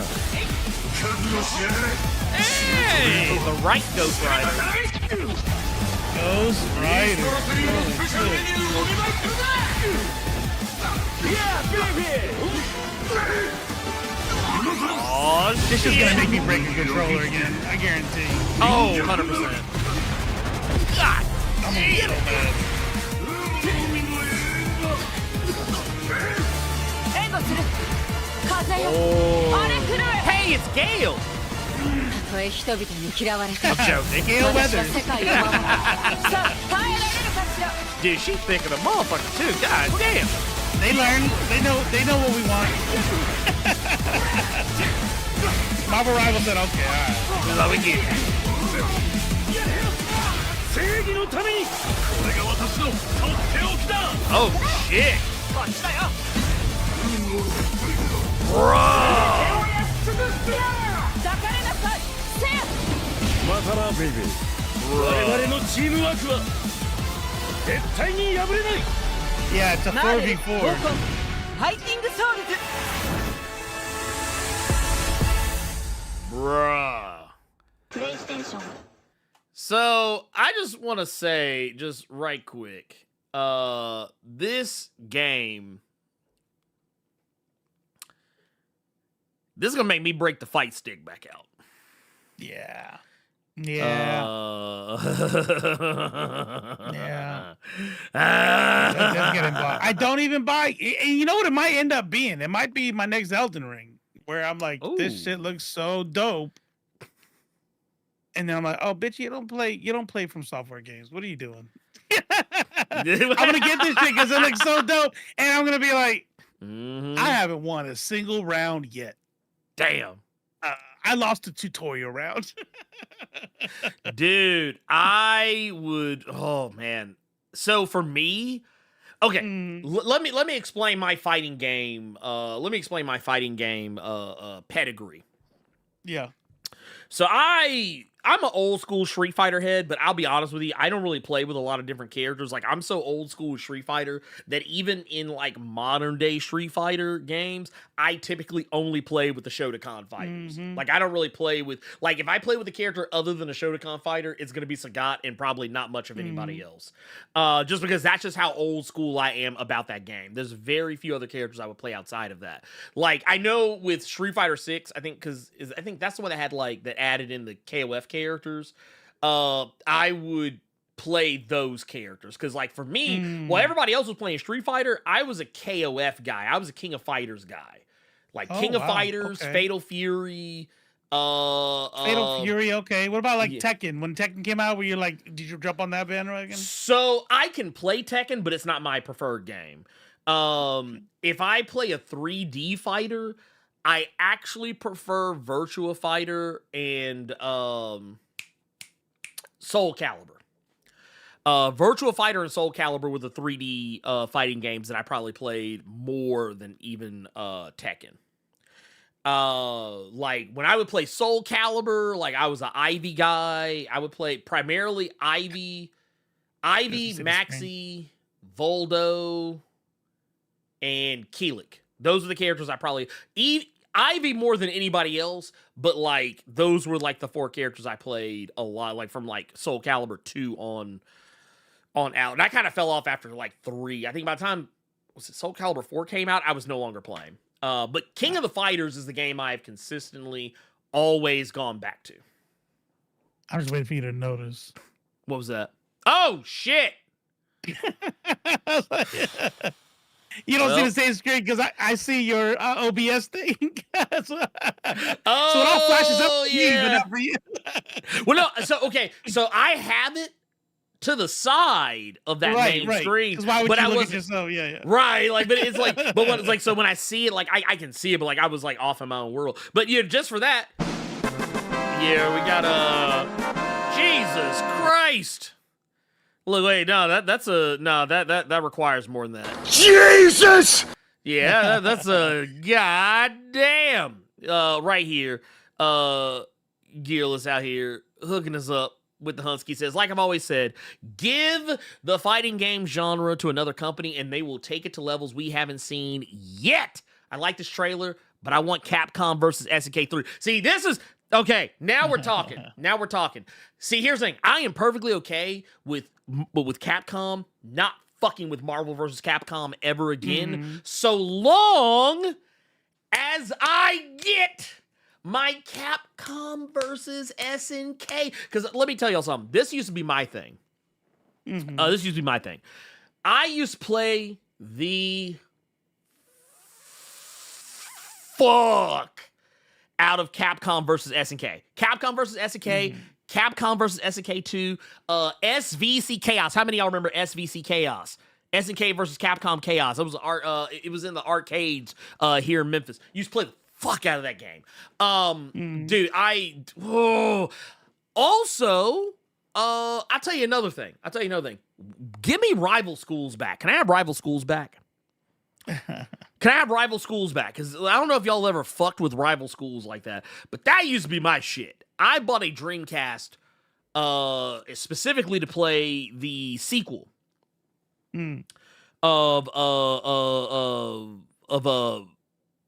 Hey, the right Ghost Rider. Ghost Rider. Oh, this is gonna make me break a controller again. I guarantee. Oh, 100%. God damn. Oh. Hey, it's Gale. I'm joking. Gale Weathers. Dude, she's thick as a motherfucker too. God damn. They learn. They know what we want. Marvel Rival said, okay, alright. This is all we get. Oh shit. Bruh. またなベイベー。我々のチームワークは絶対に破れない。 Yeah, it's a 4v4. ファイティングソウルズ Bruh. So, I just want to say, just right quick, this game, this is going to make me break the fight stick back out. Yeah. Yeah. Yeah. That's getting blocked. I don't even buy. And you know what it might end up being? It might be my next Elden Ring, where I'm like, this shit looks so dope. And then I'm like, oh, bitch, you don't play from software games. What are you doing? I'm gonna get this shit because it looks so dope, and I'm gonna be like, I haven't won a single round yet. Damn. I lost a tutorial round. Dude, I would. Oh man. So for me, okay, let me explain my fighting game. Let me explain my fighting game pedigree. Yeah. So I'm an old school Street Fighter head, but I'll be honest with you, I don't really play with a lot of different characters. Like, I'm so old school with Street Fighter that even in like modern day Street Fighter games, I typically only play with the Shotokan fighters. Like, I don't really play with, like, if I play with a character other than a Shotokan fighter, it's gonna be Sagat and probably not much of anybody else. Just because that's just how old school I am about that game. There's very few other characters I would play outside of that. Like, I know with Street Fighter 6, I think that's the one that had like that added in the KOF characters. I would play those characters because, like, for me, while everybody else was playing Street Fighter, I was a KOF guy. I was a King of Fighters guy. Like King of Fighters, Fatal Fury. Fatal Fury, okay. What about like Tekken? When Tekken came out, were you like, did you jump on that bandwagon? So I can play Tekken, but it's not my preferred game. If I play a 3D fighter, I actually prefer Virtua Fighter and Soul Calibur. Virtua Fighter and Soul Calibur were the 3D fighting games that I probably played more than even Tekken. Like when I would play Soul Calibur, like I was an Ivy guy. I would play primarily Ivy, Maxi, Voldo, and Keelik. Those are the characters I probably Ivy more than anybody else, but like those were like the four characters I played a lot, like from like Soul Calibur 2 on on out. And I kind of fell off after like 3. I think by the time Soul Calibur 4 came out, I was no longer playing. But King of the Fighters is the game I've consistently always gone back to. I'm just waiting for you to notice. What was that? Oh, shit! You don't see the same screen because I see your OBS thing. So it all flashes up for you, but not for you. Well, no, so I have it to the side of that main screen. Because why would you look at yourself? Yeah. Right, like, but it's like, but when it's like, so when I see it, like, I can see it, but like, I was like off in my own world. But yeah, just for that, yeah, we got Jesus Christ. Look, wait, no, that requires more than that. Jesus! Yeah, that's a goddamn right here. Gearless out here hooking us up with the Hunsky says, like I've always said, give the fighting game genre to another company and they will take it to levels we haven't seen yet. I like this trailer, but I want Capcom versus SNK 3. See, this is okay. Now we're talking. See, here's the thing. I am perfectly okay with Capcom not fucking with Marvel versus Capcom ever again, so long as I get my Capcom versus SNK. Because let me tell y'all something. This used to be my thing. I used to play the fuck out of Capcom versus SNK. Capcom versus SNK. Capcom versus SNK 2. SVC Chaos. How many of y'all remember SVC Chaos? SNK versus Capcom Chaos. It was in the arcades here in Memphis. Used to play the fuck out of that game. Dude, also, I'll tell you another thing. Give me Rival Schools back. Can I have Rival Schools back? Because I don't know if y'all ever fucked with Rival Schools like that, but that used to be my shit. I bought a Dreamcast specifically to play the sequel of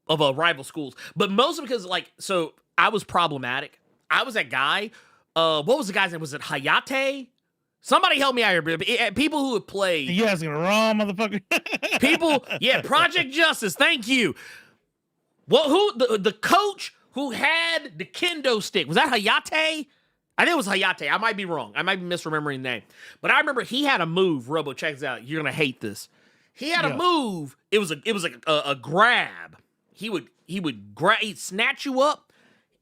Rival Schools, but mostly because, like, so I was problematic. I was that guy. What was the guy's name? Was it Hayate? Somebody help me out here. People who have played. You guys gonna wrong, motherfucker. Project Justice. Thank you. Well, the coach who had the kendo stick, was that Hayate? I think it was Hayate. I might be wrong. I might be misremembering the name. But I remember he had a move. Robo, check this out. You're gonna hate this. He had a move. It was like a grab. He'd snatch you up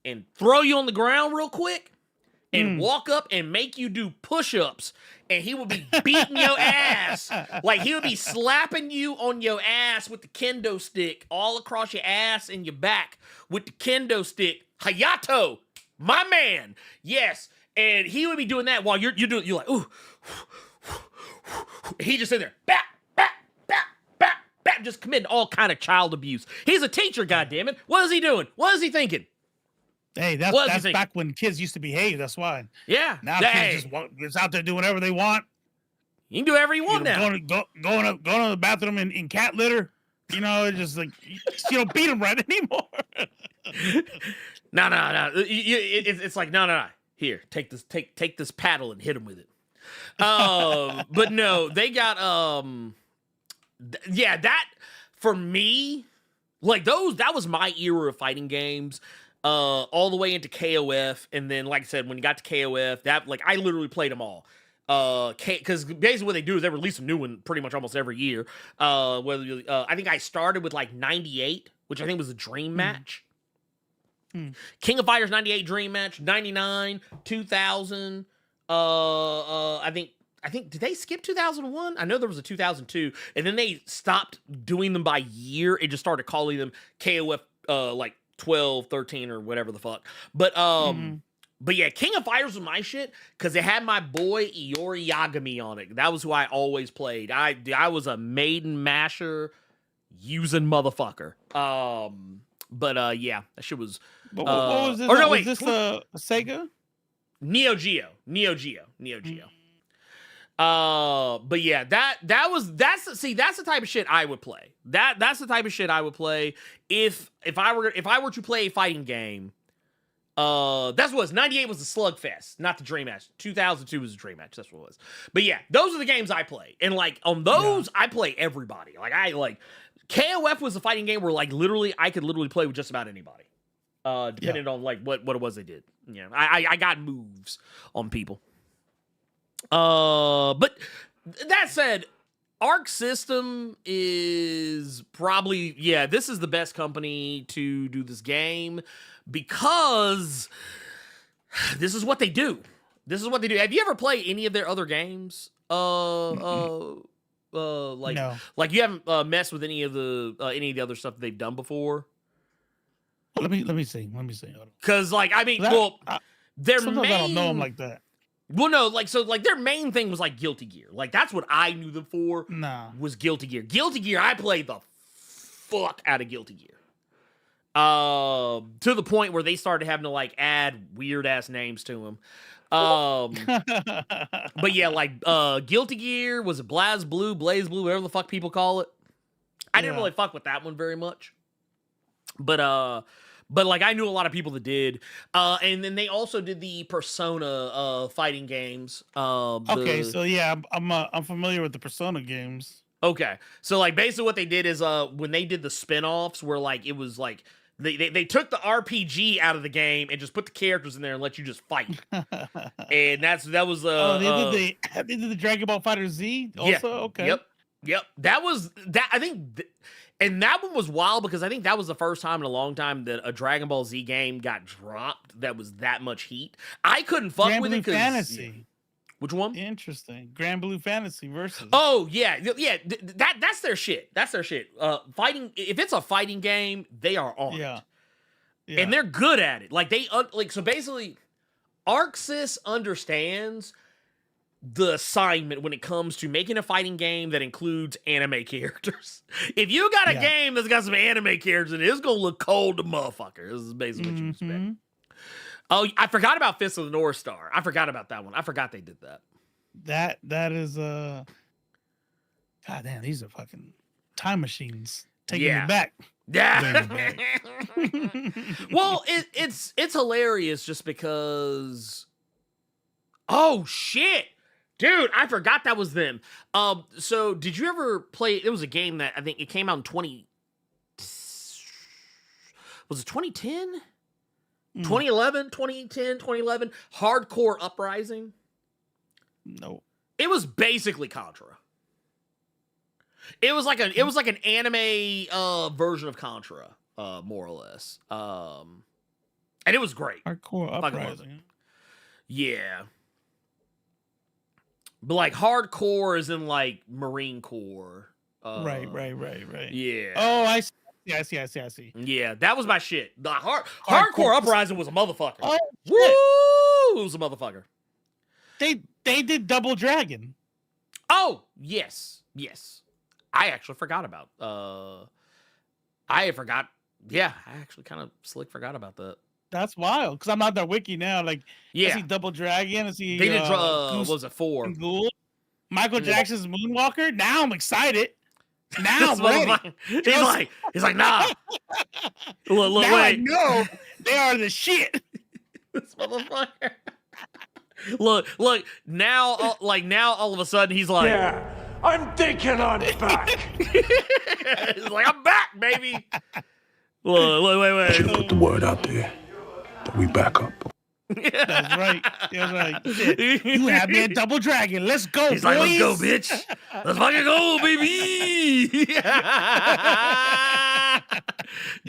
and throw you on the ground real quick and walk up and make you do push-ups, and he would be beating your ass. Like, he would be slapping you on your ass with the kendo stick all across your ass and your back with the kendo stick. Hayato, my man. Yes. And he would be doing that while you're like, ooh. He just sit there, bap, just committing all kind of child abuse. He's a teacher, goddammit. What is he doing? What is he thinking? Hey, that's back when kids used to behave. That's why. Yeah. Now kids just out there doing whatever they want. You can do whatever you want now. Going to the bathroom in cat litter. You know, just like you don't beat them right anymore. No. It's like no. Here, take this paddle and hit him with it. But no, they got that for me, like that was my era of fighting games. All the way into KOF, and then, like I said, when you got to KOF, that, like, I literally played them all. Because basically what they do is they release a new one pretty much almost every year. I think I started with, like, 98, which I think was a dream match. King of Fighters 98 dream match, 99, 2000, I think, did they skip 2001? I know there was a 2002, and then they stopped doing them by year. It just started calling them KOF, like, 12, 13, or whatever the fuck. But yeah, King of Fighters was my shit because it had my boy Iori Yagami on it. That was who I always played. I was a maiden masher using motherfucker. But yeah, that shit was. What was this? Was this Sega? Neo Geo. But yeah, that's the type of shit I would play. That's the type of shit I would play if I were to play a fighting game. That's what it was. 98 was the Slugfest, not the Dream Match. 2002 was the Dream Match. That's what it was. But yeah, those are the games I play. And like on those, I play everybody. Like KOF was a fighting game where like I could literally play with just about anybody. Depending on like what it was they did. You know, I got moves on people. But that said, Arc System is probably, this is the best company to do this game because this is what they do. This is what they do. Have you ever played any of their other games? No. Like you haven't messed with any of the other stuff that they've done before? Let me see. Because like their sometimes main, I don't know them like that. Well, no, their main thing was like Guilty Gear. Like that's what I knew them for. Was Guilty Gear. Guilty Gear, I played the fuck out of Guilty Gear. To the point where they started having to like add weird ass names to them. But yeah, like Guilty Gear, was it Blaze Blue, whatever the fuck people call it. I didn't really fuck with that one very much. But like I knew a lot of people that did. And then they also did the Persona fighting games. Okay, so yeah, I'm familiar with the Persona games. Okay. So like basically what they did is when they did the spin-offs where like it was like they took the RPG out of the game and just put the characters in there and let you just fight. And that was they did the Dragon Ball Fighter Z also? Yeah. Okay. Yep. That was that I think and that one was wild because I think that was the first time in a long time that a Dragon Ball Z game got dropped that was that much heat. I couldn't fuck Grand with Blue it because Fantasy. Which one? Interesting. Grand Blue Fantasy versus. Oh yeah. That's their shit. That's their shit. Fighting. If it's a fighting game, they are on. Yeah. And they're good at it. Like they so basically, ArcSys understands the assignment when it comes to making a fighting game that includes anime characters. If you got a game that's got some anime characters in it, it's gonna look cold to motherfucker. This is basically what you expect. Oh, I forgot about Fist of the North Star. I forgot about that one. I forgot they did that. That is God damn, these are fucking time machines taking me back. Yeah. Well, it's hilarious just because. Oh shit, dude! I forgot that was them. So did you ever play? It was a game that I think it came out in 20. Was it 2010? 2011, 2010, 2011, Hardcore Uprising? No. It was basically Contra. It was like an anime version of Contra, more or less. And it was great. Hardcore Uprising. Yeah. But like hardcore is in like Marine Corps. Right. Yeah. Oh, I see. Yeah, that was my shit. The Hardcore Uprising was a motherfucker. Oh, woo! It was a motherfucker. They did Double Dragon. Oh, yes. I actually forgot about. I actually kind of slick forgot about that. That's wild because I'm not that wiki now. Like, yeah, I see Double Dragon. I see. They did. What was it 4? Michael Jackson's Moonwalker. Now I'm excited. Now I'm ready. He's like, nah. Look, now wait. I know they are the shit. This motherfucker. Look. Now, all of a sudden, he's like, yeah, I'm thinking I'm back. He's like, I'm back, baby. Look, wait. Put the word out there that we back up. That's right. Shit. You have me at Double Dragon. Let's go, He's boys. like, let's go, bitch. Let's fucking go, baby.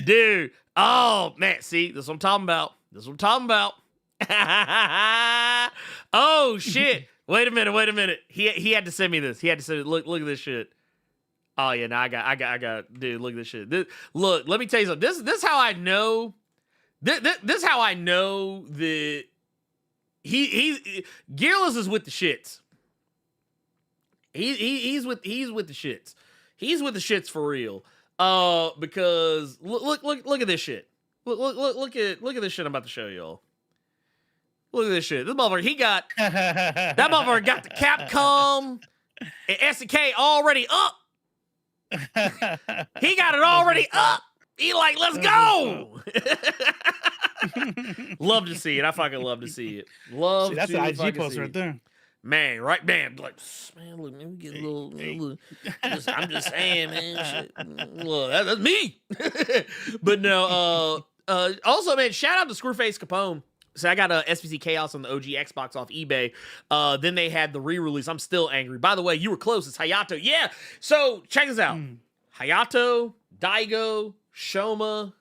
Dude. Oh, man. See, this is what I'm talking about. Oh, shit. Wait a minute. He had to send me this. Look at this shit. Oh, yeah. No, I got. Dude, look at this shit. Look, let me tell you something. This is how I know. This is how I know that he Gearless is with the shits. He's with the shits. He's with the shits for real. Because look at this shit. Look at this shit I'm about to show y'all. Look at this shit. This motherfucker, that motherfucker got the Capcom and SNK already up. He got it already up. He like, let's go. Love to see it. I fucking love to see it. Love See, that's to an IG fucking post see right it. there. Man, right, man, like, man, look, let me get a little I'm just saying, man, shit. Look, that's me. But no, also, man, shout out to Screwface Capone. So I got a SPC Chaos on the OG Xbox off eBay. Then they had the re-release. I'm still angry. By the way, you were close. It's Hayato. Yeah. So check this out. Hayato, Daigo, Shoma.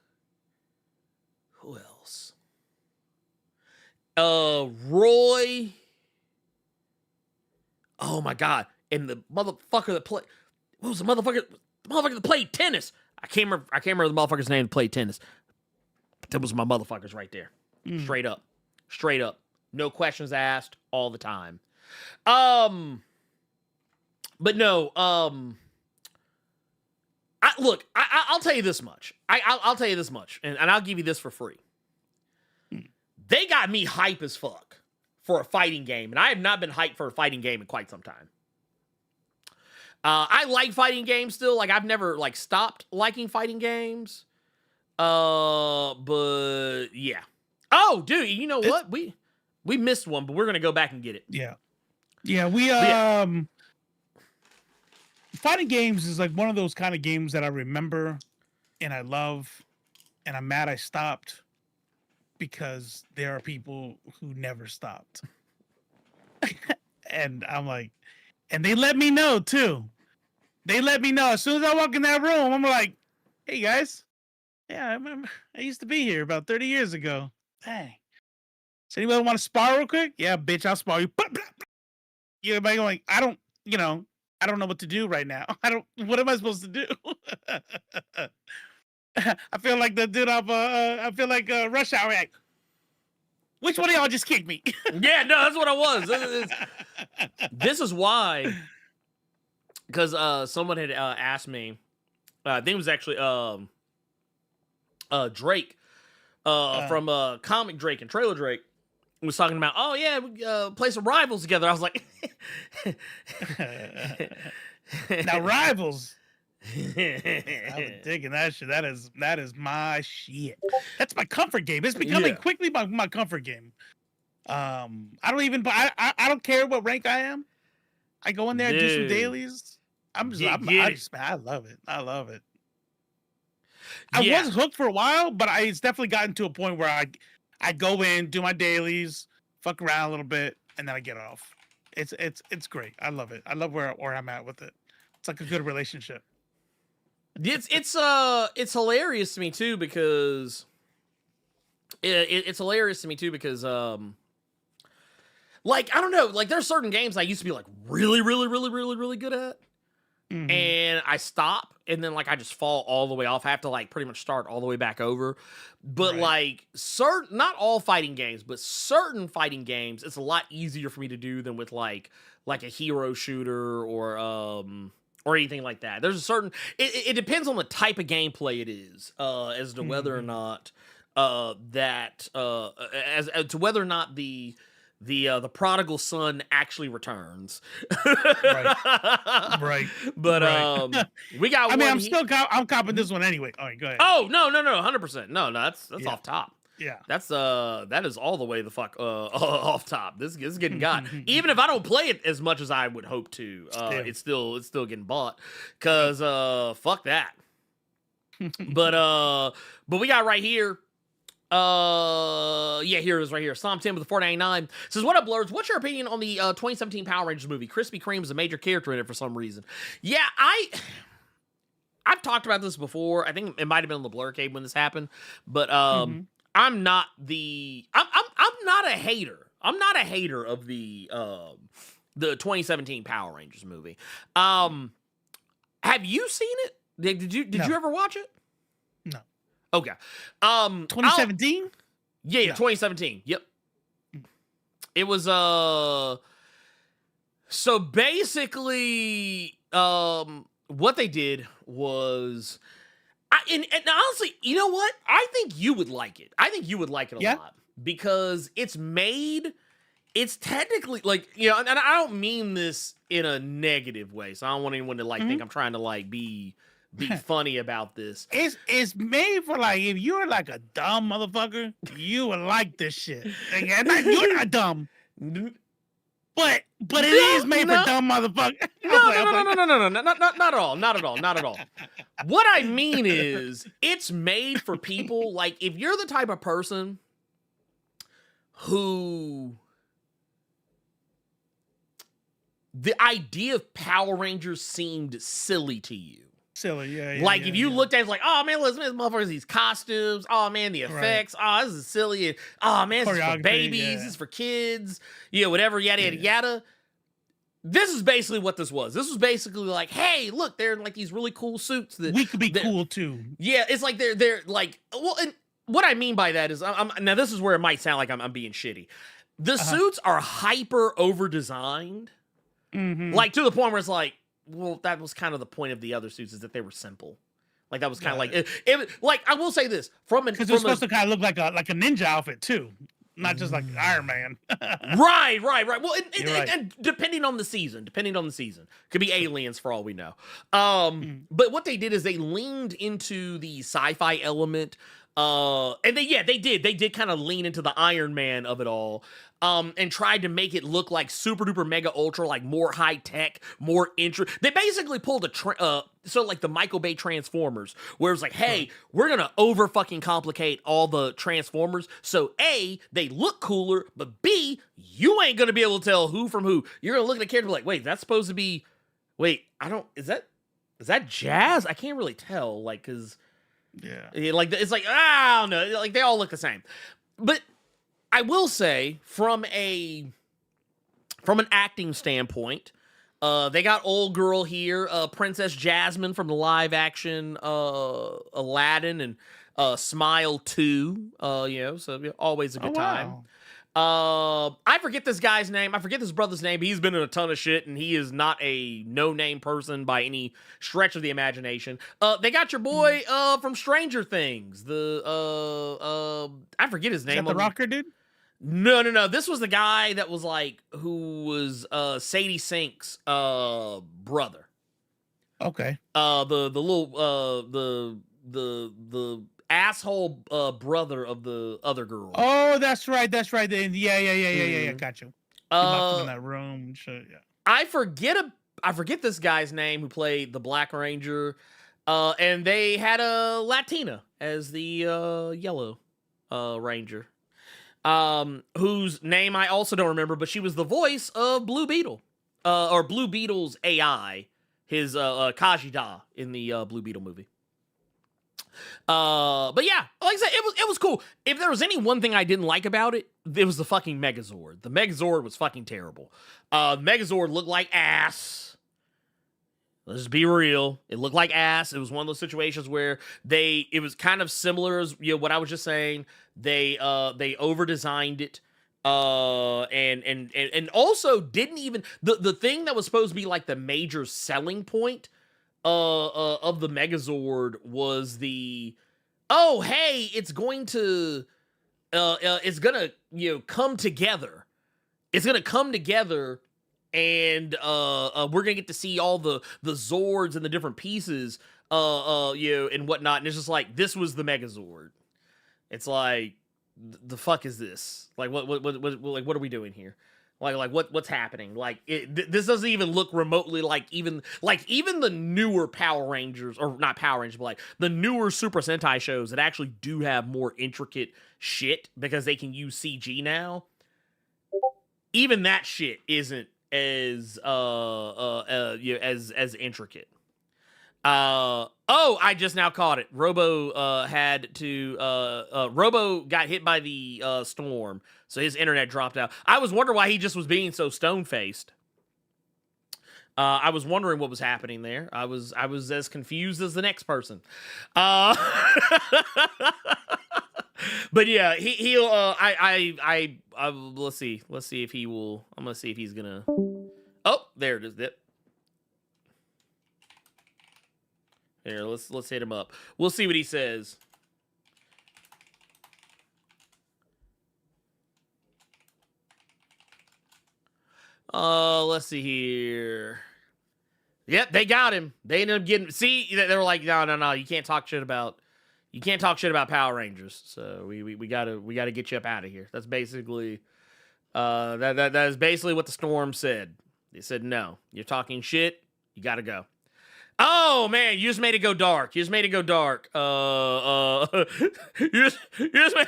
Who else? Roy. Oh my god. And the motherfucker that played. What was the motherfucker? The motherfucker that played tennis. I can't remember the motherfucker's name that played tennis. But that was my motherfuckers right there. Straight up. Straight up. No questions asked all the time. But no, I'll tell you this much. I'll tell you this much, and I'll give you this for free. They got me hype as fuck for a fighting game, and I have not been hyped for a fighting game in quite some time. I like fighting games still. Like, I've never, like, stopped liking fighting games. But, yeah. Oh, dude, you know what? We missed one, but we're going to go back and get it. Yeah. Yeah, fighting games is like one of those kind of games that I remember and I love, and I'm mad I stopped because there are people who never stopped. And I'm like, and they let me know too. They let me know as soon as I walk in that room. I'm like, hey guys, yeah, I remember I used to be here about 30 years ago. Hey, does anybody want to spar real quick? Yeah, bitch, I'll spar you. You everybody going, I don't know what to do right now. What am I supposed to do? I feel like the dude off, I feel like Rush Hour. Like, which one of y'all just kicked me? Yeah, no, that's what I was. This is why, because someone had asked me, I think it was actually Drake, from Comic Drake and Trailer Drake, was talking about, oh yeah, we play some Rivals together. I was like, now Rivals. I'm digging that shit. That is my shit. That's my comfort game. It's becoming quickly my comfort game. I don't care what rank I am. I go in there and do some dailies. I love it. I love it. I was hooked for a while, but it's definitely gotten to a point where I go in, do my dailies, fuck around a little bit, and then I get off. It's great. I love it. I love where I'm at with it. It's like a good relationship. It's hilarious to me too because it's hilarious to me too because like, I don't know, like there's certain games I used to be like really good at. Mm-hmm. And I stop, and then like I just fall all the way off. I have to like pretty much start all the way back over. But like not all fighting games, but certain fighting games, it's a lot easier for me to do than with like a hero shooter or anything like that. There's a certain it depends on the type of gameplay it is, as to whether or not as to whether or not the prodigal son actually returns. Right. But we got I'm copping this one anyway. All right, go ahead. Oh, no, 100%. No, that's off top. Yeah. That is all the way the fuck off top. This is getting got. Even if I don't play it as much as I would hope to, it's still getting bought cuz fuck that. But we got right here. Here it is right here. Psalm 10 with the 499 says, what up, Blerds? What's your opinion on the 2017 Power Rangers movie? Krispy Kreme is a major character in it for some reason. Yeah, I've talked about this before. I think it might have been on the Blur Cave when this happened, but I'm not a hater. I'm not a hater of the 2017 Power Rangers movie. Have you seen it? Did you ever watch it? No. Okay. 2017? Yeah, 2017. Yep. It was so basically what they did was and honestly, you know what? I think you would like it. I think you would like it a lot because it's technically like, you know, and I don't mean this in a negative way. So I don't want anyone to like think I'm trying to like be be funny about this. It's made for like if you're like a dumb motherfucker, you would like this shit. Like, you're not dumb, but it is made for dumb motherfuckers. No, not at all, not at all. What I mean is, it's made for people like if you're the type of person who the idea of Power Rangers seemed silly to you. Silly, yeah. Like yeah, if you yeah. looked at it like, oh man, listen, this motherfuckers, these costumes. Oh man, the effects. Oh, this is silly. And, oh man, this is for babies. Yeah. This is for kids. Whatever. Yada yada yada. This is basically what this was. This was basically like, hey, look, they're in like these really cool suits that we could be cool too. Yeah, it's like they're like, well, and what I mean by that is, I'm now this is where it might sound like I'm being shitty. The suits are hyper over designed, like to the point where it's like, well, that was kind of the point of the other suits is that they were simple. Like that was kind of like it. Like I will say this because it's supposed to kind of look like a ninja outfit too, not just like Iron Man. Right. Well, and depending on the season, could be aliens for all we know. But what they did is they leaned into the sci-fi element. And they did kind of lean into the Iron Man of it all. And tried to make it look like super duper mega ultra, like more high tech, more They basically pulled like the Michael Bay Transformers, where it's like, hey, we're gonna over fucking complicate all the Transformers, so A, they look cooler, but B, you ain't gonna be able to tell who from who. You're gonna look at a character like, wait, that's supposed to be, is that Jazz? I can't really tell, like, cause like it's like I don't know, like they all look the same, but. I will say, from an acting standpoint, they got old girl here, Princess Jasmine from the live action Aladdin and Smile 2, so always a good time. I forget this guy's name. I forget this brother's name. He's been in a ton of shit, and he is not a no-name person by any stretch of the imagination. They got your boy from Stranger Things. I forget his name. Is that the rocker dude? No. This was the guy that was like, who was Sadie Sink's brother. Okay. The little the asshole brother of the other girl. Oh, that's right. Yeah. Got you. Locked him in that room. Shit, yeah. I forget this guy's name who played the Black Ranger. And they had a Latina as the Yellow Ranger. Whose name I also don't remember, but she was the voice of Blue Beetle, or Blue Beetle's AI, his Kajida in the Blue Beetle movie. But yeah, like I said, it was cool. If there was any one thing I didn't like about it, it was the fucking Megazord. The Megazord was fucking terrible. The Megazord looked like ass. Let's just be real. It looked like ass. It was one of those situations where it was kind of similar as what I was just saying. They over-designed it. And also didn't even the thing that was supposed to be like the major selling point of the Megazord was it's going to come together. It's gonna come together. And we're gonna get to see all the Zords and the different pieces, and whatnot. And it's just like, this was the Megazord. It's like, the fuck is this? Like, what are we doing here? Like what's happening? Like, this doesn't even look remotely like even the newer Power Rangers, or not Power Rangers, but like the newer Super Sentai shows that actually do have more intricate shit because they can use CG now. Even that shit isn't as intricate. I just now caught it. Robo Robo got hit by the storm, so his internet dropped out. I was wondering why he just was being so stone-faced. I was wondering what was happening there. I was as confused as the next person. But yeah, he'll. Let's see if he will. I'm gonna see if he's gonna. Oh, there it is. Here, let's hit him up. We'll see what he says. Let's see here. Yep, they got him. They ended up getting. See, they were like, no, you can't talk shit about Power Rangers. So we gotta get you up out of here. That's basically that is basically what the Storm said. They said, no, you're talking shit. You gotta go. Oh man, you just made it go dark. You just made it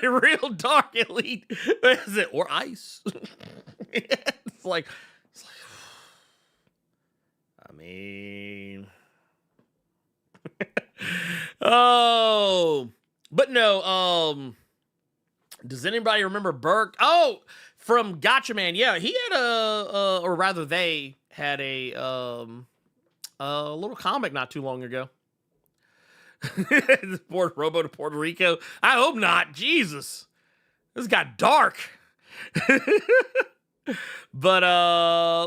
real dark, Elite. Is it or ice? It's like I mean oh, but no, does anybody remember Burke? Oh, from Gotcha Man. Yeah, he had or rather they had a little comic not too long ago. Robo to Puerto Rico. I hope not. Jesus. This got dark. But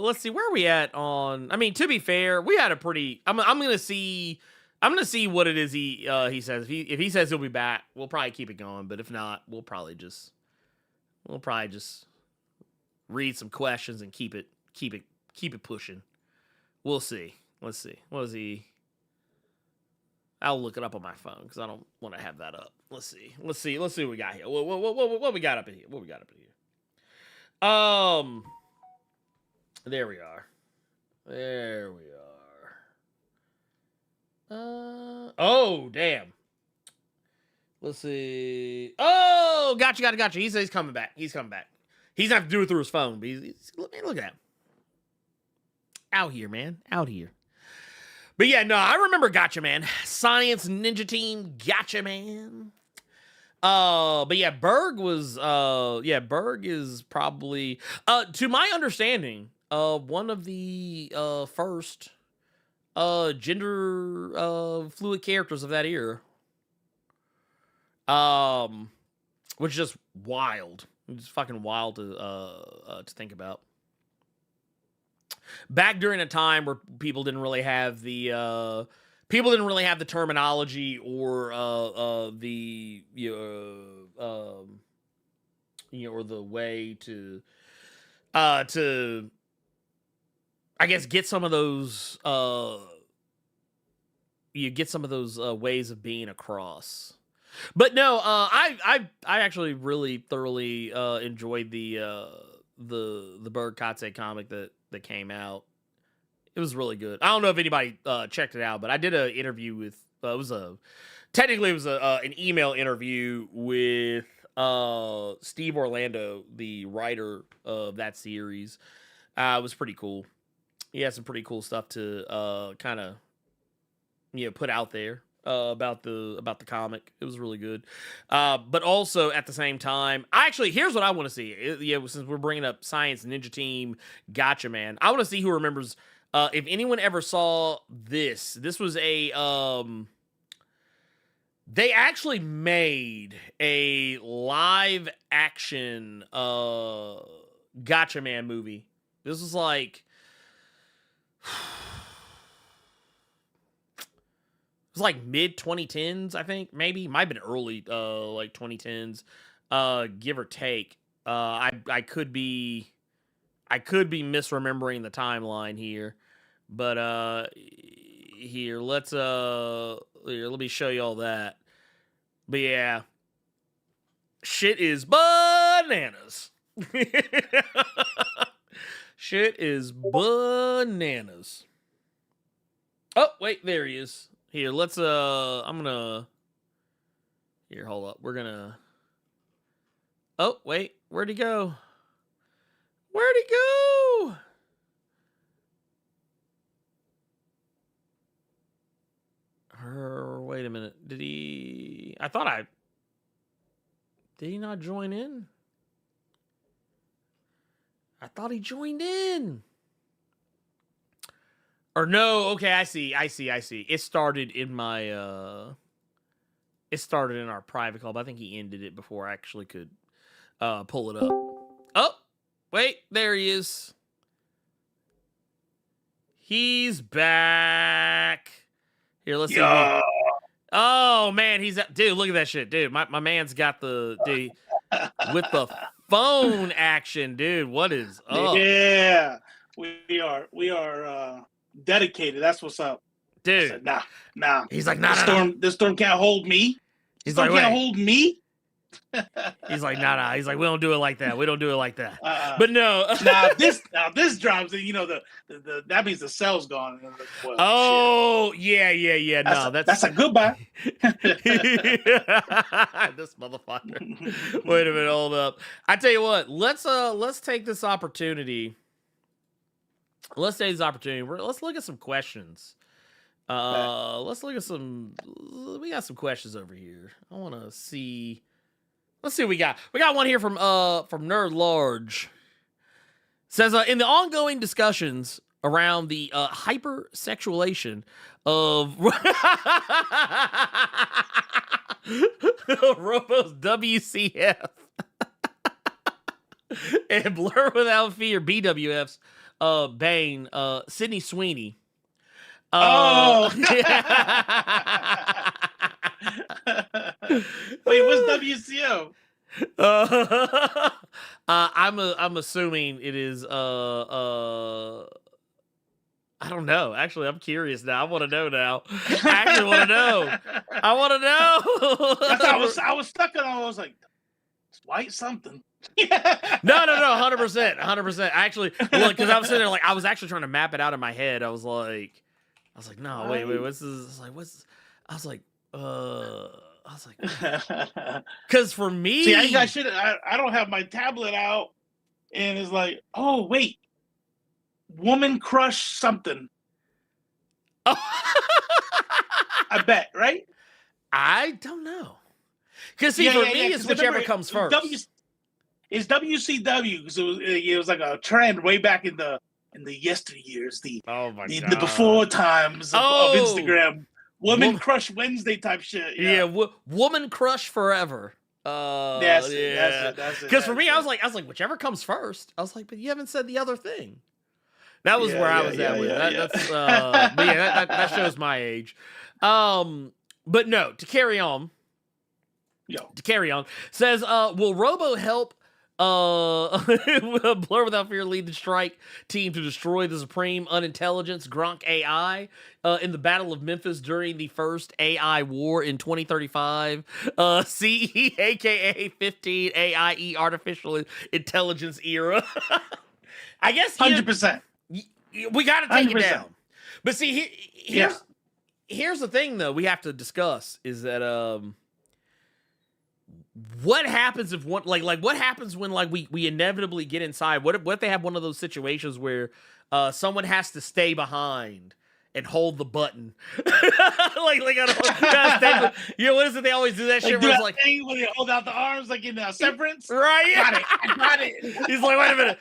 let's see, where are we at on, I mean, to be fair, we had a pretty, I'm gonna see what it is he says. If he says he'll be back, we'll probably keep it going, but if not, we'll probably just read some questions and keep it pushing. We'll see. Let's see. What is he? I'll look it up on my phone because I don't want to have that up. Let's see what we got here. What we got up in here? There we are. Oh, damn. Let's see. Oh, gotcha. He says he's coming back. He's gonna have to do it through his phone, but look at that. Out here, man. Out here. But yeah, no, I remember Gotcha Man. Science Ninja Team, Gotcha Man. But yeah, Berg is probably, to my understanding, one of the first gender fluid characters of that era. Which is just wild. It's fucking wild to think about. Back during a time where people didn't really have the terminology or or the way to I guess get some of those ways of being across. But no, I actually really thoroughly enjoyed the Bird Katse comic that came out. It was really good. I don't know if anybody checked it out, but I did an interview with it was an email interview with Steve Orlando, the writer of that series. It was pretty cool. He had some pretty cool stuff to kind of put out there about the comic. It was really good. But also at the same time, here's what I want to see. Since we're bringing up Science Ninja Team, Gotcha Man, I want to see who remembers. If anyone ever saw this was a they actually made a live action Gotcha Man movie. This was like it was like mid 2010s, I think. Maybe might have been early like 2010s, give or take. I could be misremembering the timeline here, but here let me show you all that. But yeah, shit is bananas. Shit is bananas. Oh wait, there he is. Here, let's I'm gonna here. Hold up, we're gonna. Oh wait, where'd he go? Where'd he go? Wait a minute. Did he? Did he not join in? I thought he joined in. Or no, okay, I see. It started in my it started in our private call, but I think he ended it before I actually could pull it up. Oh, wait, there he is. He's back. Here, let's see. Oh man, dude, look at that shit, dude. My man's got the dude with the phone action, dude. What is up? Yeah, we are dedicated. That's what's up. Dude. Said, nah. He's like, nah, This storm can't hold me. He's Storm like, can't wait. hold me. He's like, nah. He's like, we don't do it like that. We don't do it like that. But no. now this drops, you know, the that means the cell's gone. Well, oh, shit. No, that's a goodbye. This motherfucker. Wait a minute, hold up. I tell you what, let's take this opportunity. Let's look at some questions. Let's look at some. We got some questions over here. I want to see. Let's see what we got. We got one here from Nerd Large. Says in the ongoing discussions around the hypersexualization of Robo's WCF and Blerd Without Fear BWF's Bane, Sydney Sweeney. Wait, what's WCO? I'm assuming it is I don't know. Actually, I'm curious now. I want to know now. I actually want to know. I want to know. I was stuck on. I was like, it's white something. No, 100%. Actually, look, because I was sitting there like I was actually trying to map it out in my head. I was like, no, wait, what's this? I was like, because for me, see, I ain't got shit. I don't have my tablet out, and it's like, oh wait, woman crush something. I bet, right? I don't know. Because see, for me, it's whichever comes first. It's WCW because it was like a trend way back in the yesteryears, the before times of Instagram. Woman Crush Wednesday type shit. Yeah, Woman Crush Forever. That's it. Because for me, I was like, whichever comes first. I was like, but you haven't said the other thing. That was where I was at with that. That's but yeah, that shows my age. But no, to carry on. Says, will Robo help Blerd Without Fear lead the strike team to destroy the supreme unintelligence Gronk AI in the Battle of Memphis during the first AI war in 2035 CE aka 15 AIE artificial intelligence era? I guess 100%. We got to take 100%. it down. But see, here's the thing though we have to discuss is that what happens if one what happens when we inevitably get inside? What if they have one of those situations where someone has to stay behind and hold the button? What is it? They always do that shit. Do Where that it's thing where they hold out the arms like in Severance. Right? I got it. He's like, wait a minute.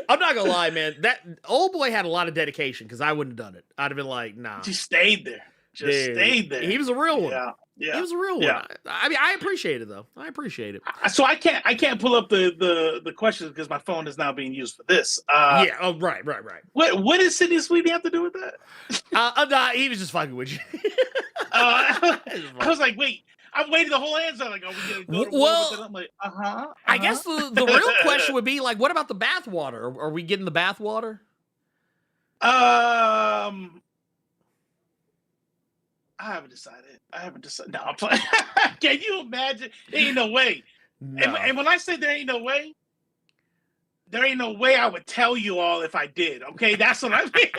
I'm not gonna lie, man. That old boy had a lot of dedication because I wouldn't have done it. I'd have been like, nah. Just stayed there. Stayed there. He was a real one. Yeah. He was a real one. I mean, I appreciate it though. I appreciate it. So I can't pull up the questions because my phone is now being used for this. Oh, right. What does Sydney Sweeney have to do with that? He was just fucking with you. I was like, wait. I'm waiting the whole answer. Like, are we gonna go to war with it? I'm like, I guess the real question would be like, what about the bath water? Are we getting the bath water? I haven't decided. No, I'm playing. Can you imagine? There ain't no way. No. And when I say there ain't no way I would tell you all if I did. Okay, that's what I mean.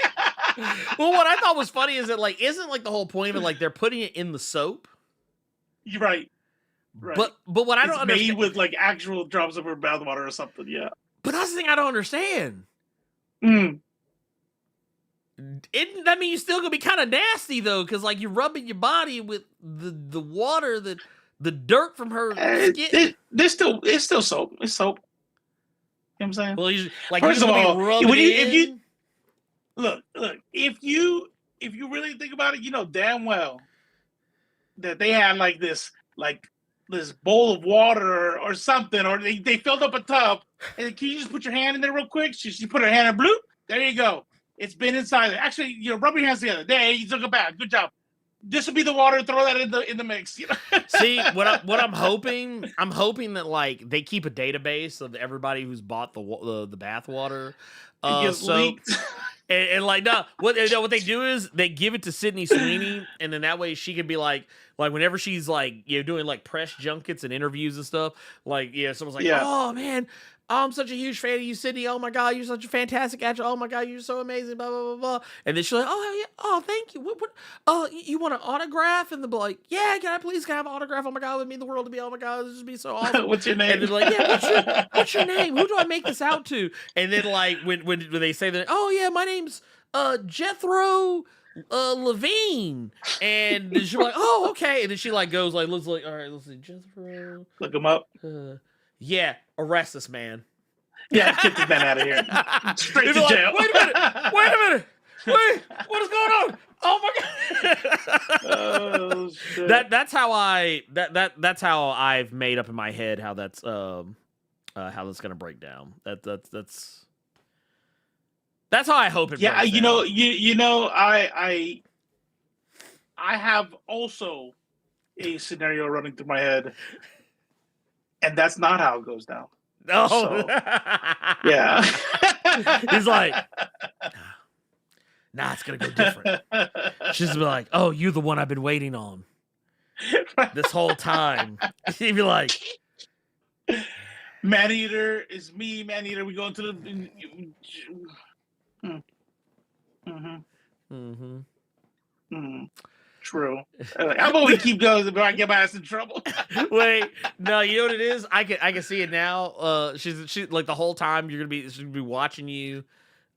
Well, what I thought was funny is that isn't the whole point of it they're putting it in the soap? You're right. But what I don't understand made with actual drops of her bathwater or something. Yeah. But that's the thing I don't understand. Isn't that mean you're still gonna be kind of nasty though? Because you're rubbing your body with the water the dirt from her skin. It's still soap. It's soap. You know what I'm saying? Well, first of all, if you really think about it, you know damn well that they had this bowl of water or something, or they filled up a tub. And can you just put your hand in there real quick? She put her hand in, bloop. There you go. It's been inside there. Actually, rub your hands together. There, you took a bath. Good job. this would be the water. Throw that in the mix. You know? See, what I'm hoping that like they keep a database of everybody who's bought the bath water. So leaked. and like no, what they do is they give it to Sydney Sweeney, and then that way she can be like whenever she's like doing like press junkets and interviews and stuff, like someone's like, oh man, I'm such a huge fan of you, Sydney. Oh my god, you're such a fantastic actor. Oh my god, you're so amazing. Blah blah blah blah. And then she's like, oh yeah, oh thank you. What? You want an autograph? And they'll be like, yeah, can I have an autograph? Oh my god, it would mean the world to me. Oh my god, this would be so awesome. What's your name? And they're like, yeah, what's your name? Who do I make this out to? And then like when they say that, oh yeah, my name's Jethro Levine, and then she's like, oh okay, and then she like goes like looks like, all right, let's see, Jethro, look him up. Yeah, arrest this man. Yeah, get this man out of here. Straight to jail. Wait a minute. Wait, what is going on? Oh my god. Oh shit. That's how I've made up in my head how that's gonna break down. That's how I hope it. Yeah, breaks you down. know, I have also a scenario running through my head. And that's not how it goes down. Oh, so, yeah. He's like, nah, it's gonna go different. She's gonna be like, oh, you're the one I've been waiting on this whole time. He'd be like, Maneater is me. Maneater, we go into the. True. How about we keep going before I get my ass in trouble? Wait, no, you know what it is? I can see it now. She's like the whole time she's gonna be watching you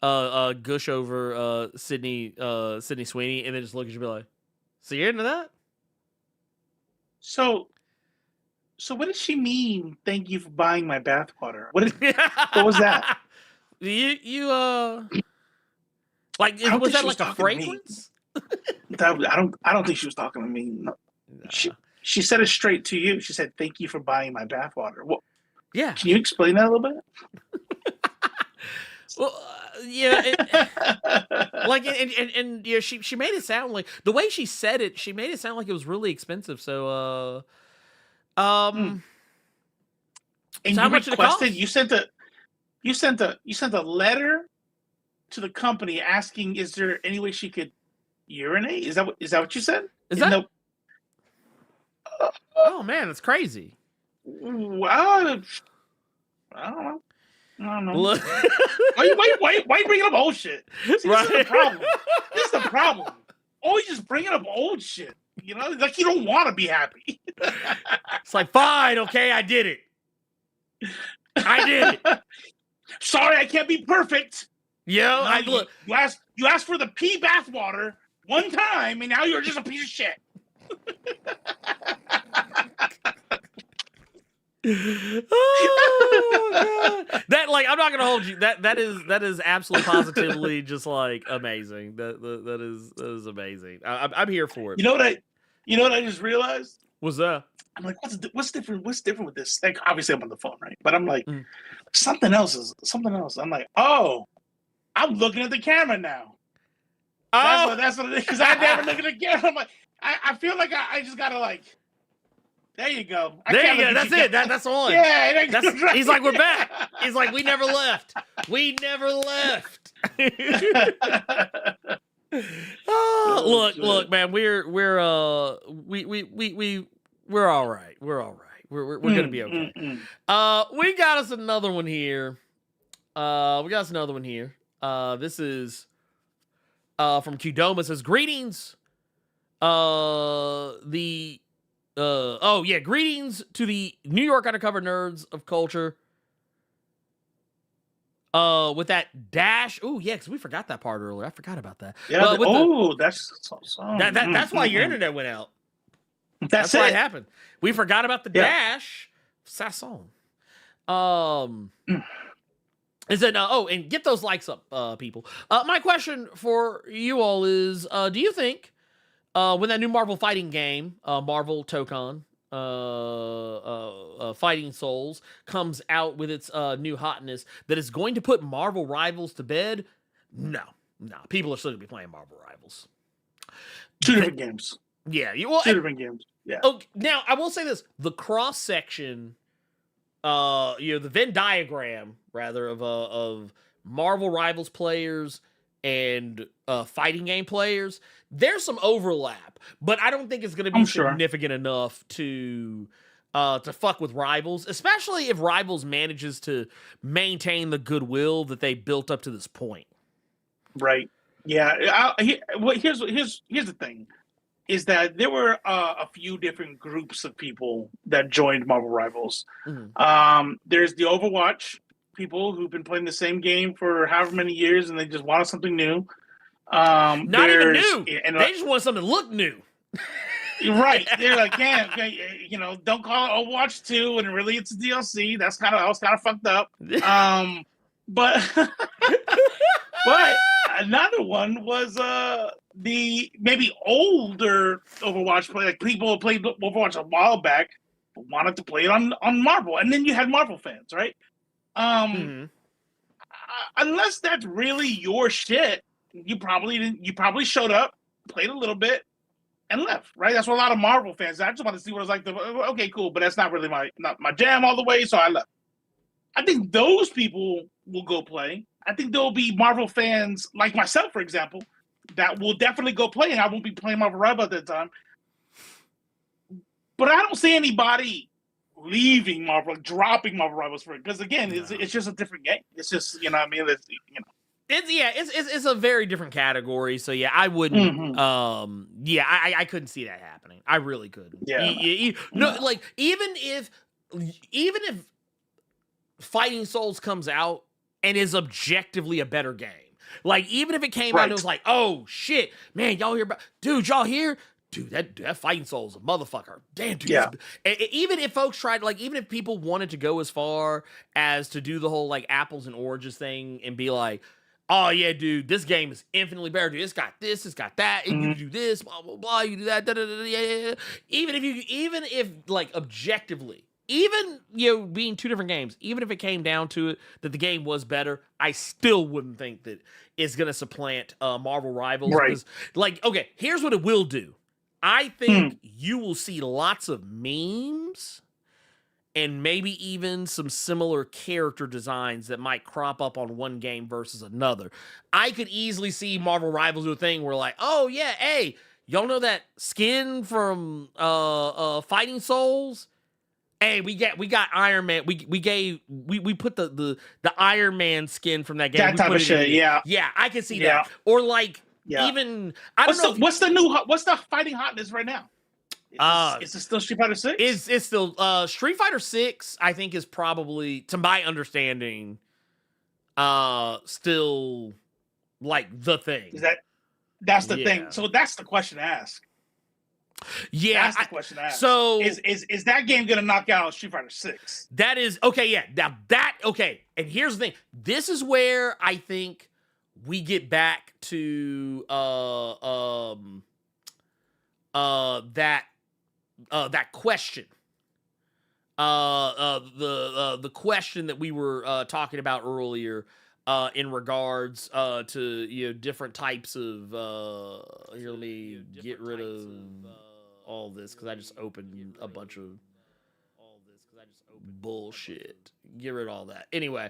gush over Sydney Sweeney, and then just look at you and be like, so you're into that? So what does she mean? Thank you for buying my bathwater. What was that? You like was that like a fragrance? I don't think she was talking to me. No. She said it straight to you. She said, "Thank you for buying my bathwater." Well, yeah. Can you explain that a little bit? Well, yeah, like and yeah, she made it sound like the way she said it. She made it sound like it was really expensive. So, And so you how much requested? did it cost? You sent a letter to the company asking, "Is there any way she could urinate?" Is that what you said? Is that? Oh man, that's crazy. Well, I don't know. Look. Why you bringing up old shit? See, Right. This is the problem. Always just bringing up old shit. You know, like you don't want to be happy. It's like, fine, okay, I did it. Sorry, I can't be perfect. Yeah, look. You asked for the pee bathwater one time, and now you're just a piece of shit. Oh god. That like I'm not gonna hold you. That is absolutely positively just like amazing. That is amazing. I'm here for it. You know what I just realized? What's that? I'm like, what's different? What's different with this? Like, obviously I'm on the phone, right? But I'm like, something else. I'm like, oh, I'm looking at the camera now. Oh, that's what it is. Because I never look at the camera. I'm like, I feel like I just gotta like. There you go. There you go. That's it. That's on. Yeah. He's like, we're back. He's like, we never left. We never left. Oh, look, man. We're all right. We're all right. We're gonna be okay. We got us another one here. This is from Qdoma. It says, greetings. Greetings to the New York undercover nerds of culture. With that dash. Oh, yeah, because we forgot that part earlier. I forgot about that. Yeah. That's why your internet went out. That's why it happened. We forgot about the dash. Sasson. Is it? And get those likes up, people. My question for you all is: do you think when that new Marvel fighting game, Marvel Tokon, Fighting Souls, comes out with its new hotness, that it's going to put Marvel Rivals to bed? No. People are still going to be playing Marvel Rivals. Two different games. Yeah, well, Two different games. Yeah. Okay, now I will say this: the cross section, the Venn diagram rather of Marvel Rivals players and fighting game players. There's some overlap, but I don't think it's going to be significant enough to fuck with Rivals, especially if Rivals manages to maintain the goodwill that they built up to this point. Right. Yeah. Here's the thing. Is that there were a few different groups of people that joined Marvel Rivals. Mm-hmm. There's the Overwatch people who've been playing the same game for however many years, and they just wanted something new. Not even new. They just want something to look new. Right. They're like, yeah, don't call it Overwatch 2, and really it's a DLC. That was kind of fucked up. But another one was the maybe older Overwatch play, like people who played Overwatch a while back but wanted to play it on Marvel, and then you had Marvel fans, right? Unless that's really your shit, you probably showed up, played a little bit, and left, right? That's what a lot of Marvel fans. I just want to see what it's like. Okay, cool, but that's not really my jam all the way, so I left. I think those people will go play. I think there will be Marvel fans like myself, for example, that will definitely go play, and I won't be playing Marvel Rivals at that time. But I don't see anybody leaving Marvel, dropping Marvel Rivals for it, because again, it's just a different game. It's just, you know what I mean? It's a very different category. So yeah, I wouldn't. I couldn't see that happening. I really couldn't. Yeah. Like even if Fighting Souls comes out and is objectively a better game. Like, even if it came out and it was like, oh, shit, man, y'all hear about... Dude, y'all hear? Dude, that Fighting Soul's a motherfucker. Damn, dude. Yeah. Even if folks tried, like, even if people wanted to go as far as to do the whole, like, apples and oranges thing and be like, oh, yeah, dude, this game is infinitely better. Dude, it's got this, it's got that, and you do this, blah, blah, blah, you do that, da, da, da, yeah. Even if, like, objectively, even, being two different games, even if it came down to it that the game was better, I still wouldn't think that it's going to supplant Marvel Rivals. Right. Because, like, okay, here's what it will do. I think you will see lots of memes and maybe even some similar character designs that might crop up on one game versus another. I could easily see Marvel Rivals do a thing where, like, oh, yeah, hey, y'all know that skin from Fighting Souls? Hey, we got Iron Man. We put the Iron Man skin from that game. That type of shit, yeah. Yeah, I can see that. Or like even I don't know. What's the fighting hotness right now? Is it still Street Fighter 6? It's still Street Fighter 6, I think, is probably, to my understanding, still like the thing. That's the thing. So that's the question to ask. Yeah, that's the question to ask. So is that game gonna knock out Street Fighter 6? That is okay. Yeah, okay. And here's the thing. This is where I think we get back to that question. The question that we were talking about earlier. In regards to different types of here, let me get rid of all this because I just opened a bunch of bullshit. Get rid of all that. Anyway,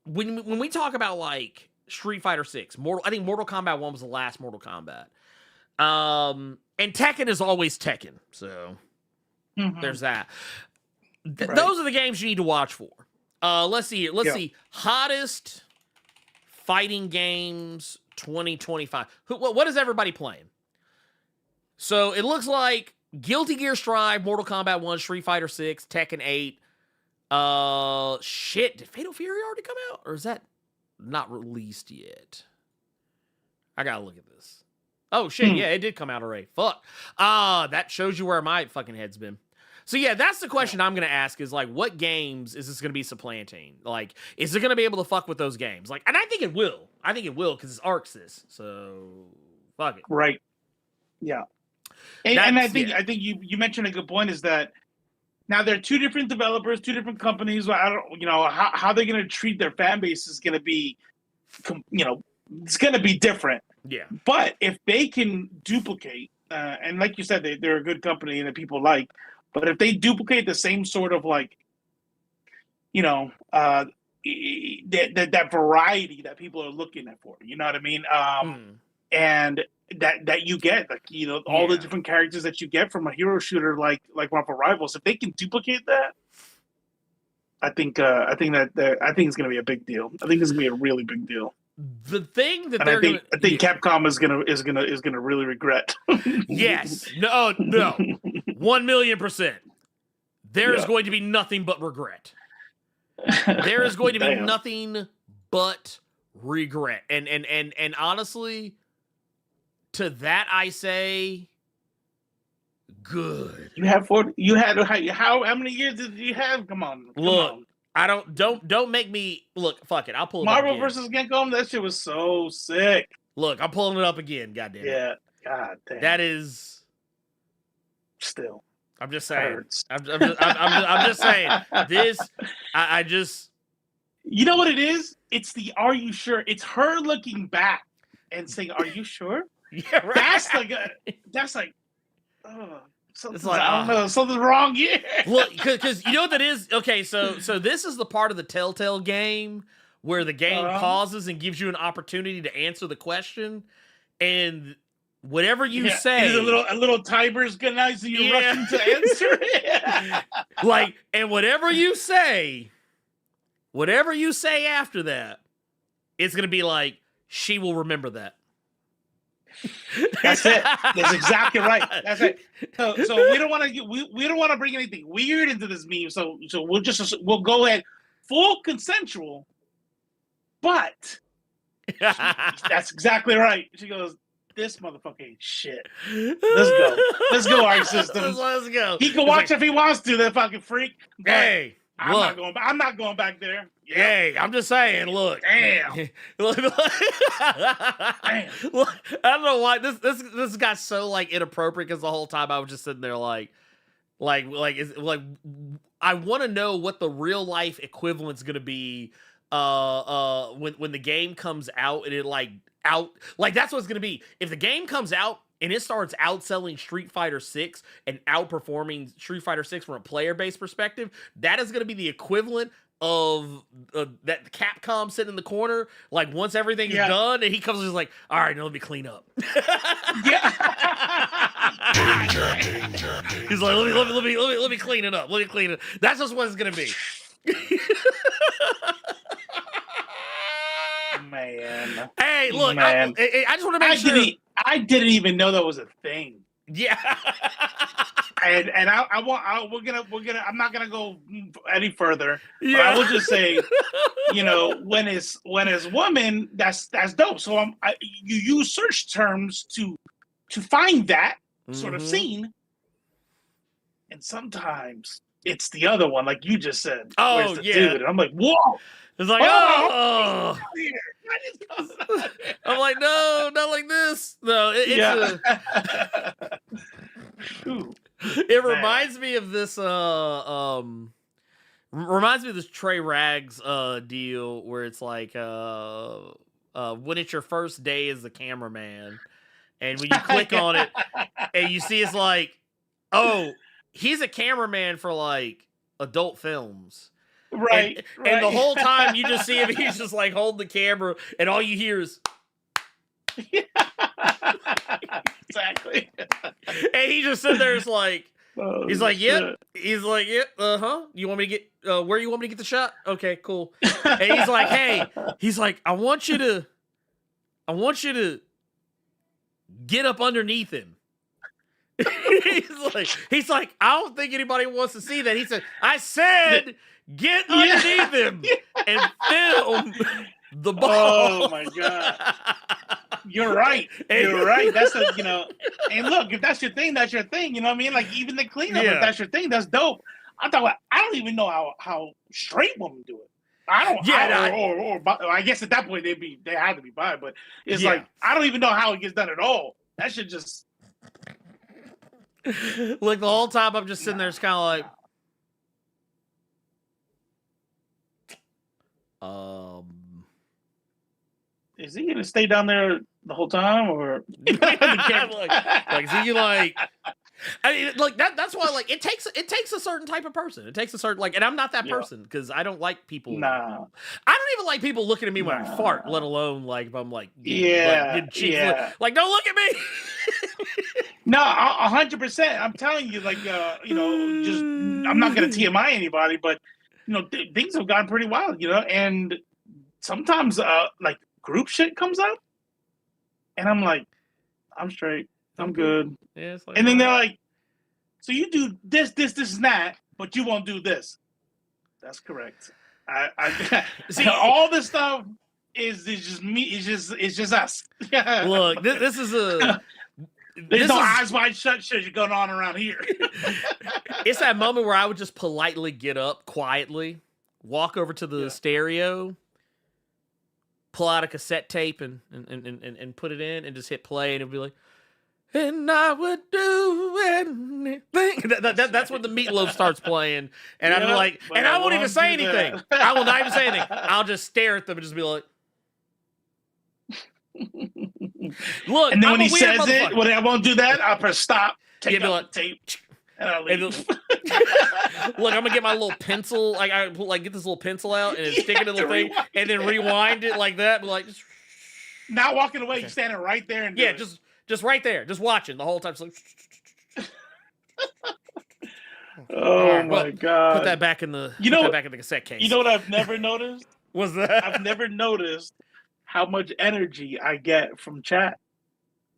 when we talk about like Street Fighter 6, I think Mortal Kombat 1 was the last Mortal Kombat. And Tekken is always Tekken, so there's that. Right. Those are the games you need to watch for. Let's see here. Let's see. Hottest fighting games 2025. What is everybody playing? So it looks like Guilty Gear Strive, Mortal Kombat 1, Street Fighter 6, Tekken 8. Shit. Did Fatal Fury already come out? Or is that not released yet? I gotta look at this. Oh, shit. Yeah, it did come out already. Fuck. That shows you where my fucking head's been. So yeah, that's the question I'm going to ask is like, what games is this going to be supplanting? Like, is it going to be able to fuck with those games? Like, and I think it will. I think it will because it's Arxis. So fuck it. Right. Yeah. And I think you mentioned a good point is that now they're two different developers, two different companies. I don't, how they're going to treat their fan base is going to be, it's going to be different. Yeah. But if they can duplicate, and like you said, they're a good company and that people like, but if they duplicate the same sort of like, you know, that variety that people are looking at for, you know what I mean? And that you get, like, you know, all the different characters that you get from a hero shooter like Marvel Rivals, if they can duplicate that, I think it's gonna be a big deal. I think it's gonna be a really big deal. The thing that And they're I think Capcom is gonna really regret. Yes. No. 1,000,000%. There is going to be nothing but regret. There is going to be nothing but regret. And honestly, to that I say, good. How many years did you have? Come on. Look, I don't make me look. Fuck it. I'll pull it up Marvel again. versus Capcom. That shit was so sick. Look, I'm pulling it up again. Goddamn. Yeah. God damn. That is still. I'm just saying. I'm just saying. This. I just. You know what it is? It's the "Are you sure?" It's her looking back and saying, "Are you sure?" Yeah, right. That's like. Oh. It's like, I don't know, something's wrong here. Look, because you know what that is? Okay, so this is the part of the Telltale game where the game pauses and gives you an opportunity to answer the question, and whatever you say, a little timer's good night, so you're rushing to answer it. Like, and whatever you say after that, it's gonna be like, she will remember that. That's it. That's exactly right. That's it. So we don't want to we don't want to bring anything weird into this meme. So we'll go ahead full consensual. But that's exactly right. She goes, "This motherfucker ain't shit. Let's go, Arc Systems. Let's go. He can watch if he wants to. That fucking freak. Hey, I'm not going back there. Yep. Hey, I'm just saying. Look, damn. Look, Damn. I don't know why this got so like inappropriate, because the whole time I was just sitting there like I want to know what the real life equivalent's gonna be when the game comes out, and it like that's what it's gonna be. If the game comes out and it starts outselling Street Fighter 6 and outperforming Street Fighter 6 from a player-based perspective, that is going to be the equivalent of that Capcom sitting in the corner, like, once everything's done, and he comes and he's like, all right, now let me clean up. He's like, let me clean it up. Let me clean it. That's just what it's going to be. Man. Hey, look, I just want to make sure. I didn't even know that was a thing. Yeah. and I'm not gonna go any further. Yeah. But I will just say, you know, when it's woman, that's dope. So you use search terms to find that sort of scene, and sometimes it's the other one, like you just said. Oh, the dude? And I'm like, whoa. It's like, oh. I'm like, no, not like this. No, it reminds me of this. Reminds me of this Trey Rags deal where it's like, when it's your first day as the cameraman, and when you click on it, and you see it's like, oh, he's a cameraman for like adult films. Right, and the whole time you just see him, he's just like holding the camera, and all you hear is exactly. And he just sitting there, it's like, he's like, shit. He's like, yep, you want me to get where you want me to get the shot? Okay, cool. And he's like, hey, he's like, I want you to get up underneath him. he's like, I don't think anybody wants to see that. He said, I said, get underneath him and film the ball. Oh my god. You're right. You're right. That's and look, if that's your thing, that's your thing. You know what I mean? Like, even the cleanup, if that's your thing, that's dope. I don't even know how straight women do it. I guess at that point they had to be bi, but it's like, I don't even know how it gets done at all. That should just like, the whole time I'm just sitting there, it's kind of like, is he gonna stay down there the whole time, or like is he like? I mean, like that's why like it takes a certain type of person. It takes a certain and I'm not that person because I don't like people. Nah, I don't even like people looking at me when I fart, let alone like if I'm like like don't look at me. No, 100%. I'm telling you, like just I'm not gonna TMI anybody, but things have gotten pretty wild, and sometimes like group shit comes up, and I'm like, I'm straight. I'm good. Yeah, it's and then they're like, so you do this, and that, but you won't do this. That's correct. I see all this stuff is just me. It's just us. Look, this is a. There's no eyes wide shut shit going on around here. It's that moment where I would just politely get up quietly, walk over to the stereo, pull out a cassette tape and put it in and just hit play, and it'll be like, and I would do anything. That's when the Meatloaf starts playing, and I'm like, and I won't even say anything. I will not even say anything. I'll just stare at them and just be like, look. And then when he says it, when I won't do that, I'll press stop, take out the tape, and I'll leave. Look, I'm gonna get my little pencil, I get this little pencil out and stick it in the thing, and then rewind it like that, like just not walking away, standing right there and just right there, just watching the whole time. So, oh my god! Put that back in the back in the cassette case. You know what I've never noticed? What's that? I've never noticed how much energy I get from chat.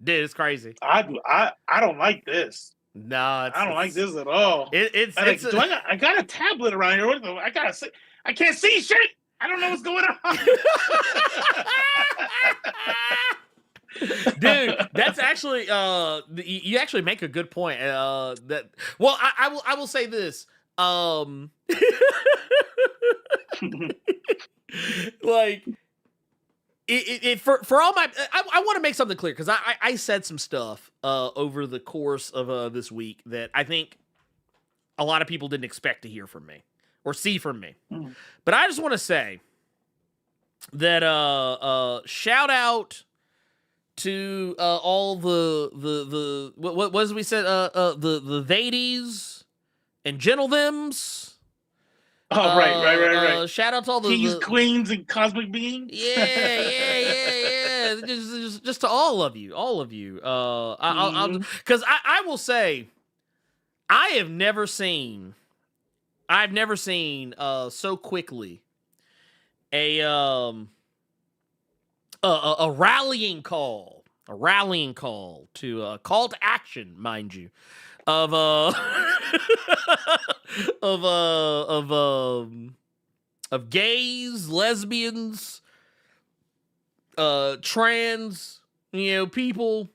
Dude, it's crazy. I don't like this. No, I don't like this at all. I got a tablet around here. I gotta see. I can't see shit. I don't know what's going on. Dude, that's actually you actually make a good point. I will say this. Like for all my I want to make something clear because I said some stuff over the course of this week that I think a lot of people didn't expect to hear from me or see from me. But I just want to say that shout out to all the what was we said the ladies and gentlethems. Oh, right. Shout out to all the kings, queens, and cosmic beings. Yeah. just to all of you. Because I will say, I've never seen so quickly a rallying call to call to action, mind you, of gays, lesbians, trans, people,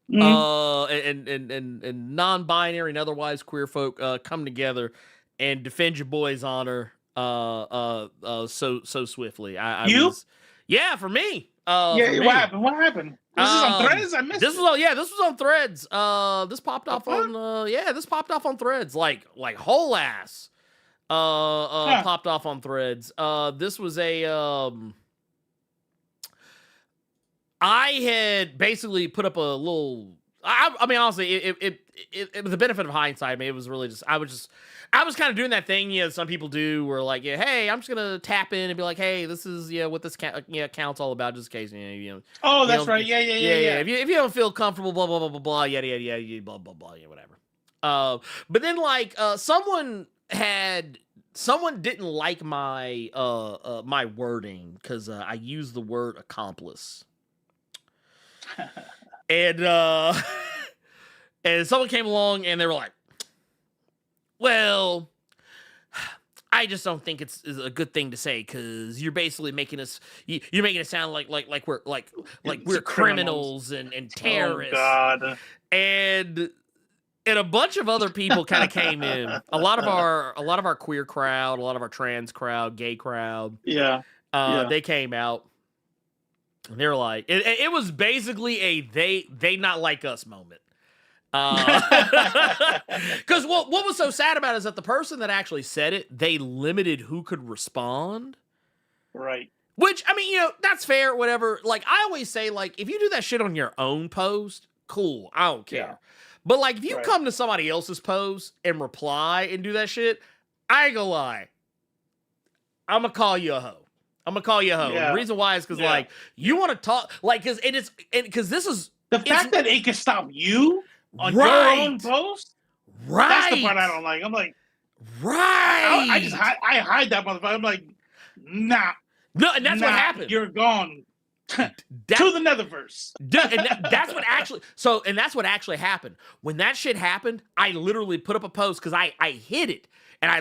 and non-binary and otherwise queer folk come together and defend your boy's honor so swiftly. For me. What happened? What happened? Was this on Threads? I missed this. This was on Threads. This popped off on Threads. Like whole ass. Popped off on Threads. This was a I had basically put up a little. I mean, honestly, it was the benefit of hindsight. I mean, it was really just I was kind of doing that thing, some people do, where like, hey, I'm just gonna tap in and be like, hey, this is what this account's all about, just in case Oh, that's right. Yeah. If you don't feel comfortable, blah blah blah blah blah, yada blah blah blah, whatever. But then like someone didn't like my my wording because I used the word accomplice. And and someone came along and they were like, well, I just don't think it's a good thing to say because you're basically making us you're making it sound like we're we're criminals and terrorists. Oh God. And a bunch of other people kind of came in. A lot of our queer crowd, a lot of our trans crowd, gay crowd. Yeah. They came out. And they were like, it was basically a they not like us moment. Because what was so sad about it is that the person that actually said it, they limited who could respond. Right. Which, I mean, that's fair, whatever. Like, I always say, like, if you do that shit on your own post, cool, I don't care. Yeah. But, like, if you come to somebody else's post and reply and do that shit, I ain't gonna lie. I'm gonna call you a hoe. I'm gonna call you a hoe. Yeah. The reason why is because, like, you want to talk, like, because this is... The fact that it can stop you on your own post, that's the part I don't like. I'm like, I hide that motherfucker. I'm like, nah. No, and that's what happened. You're gone to the netherverse. And that's what actually. So, and that's what actually happened. When that shit happened, I literally put up a post because I hid it, and I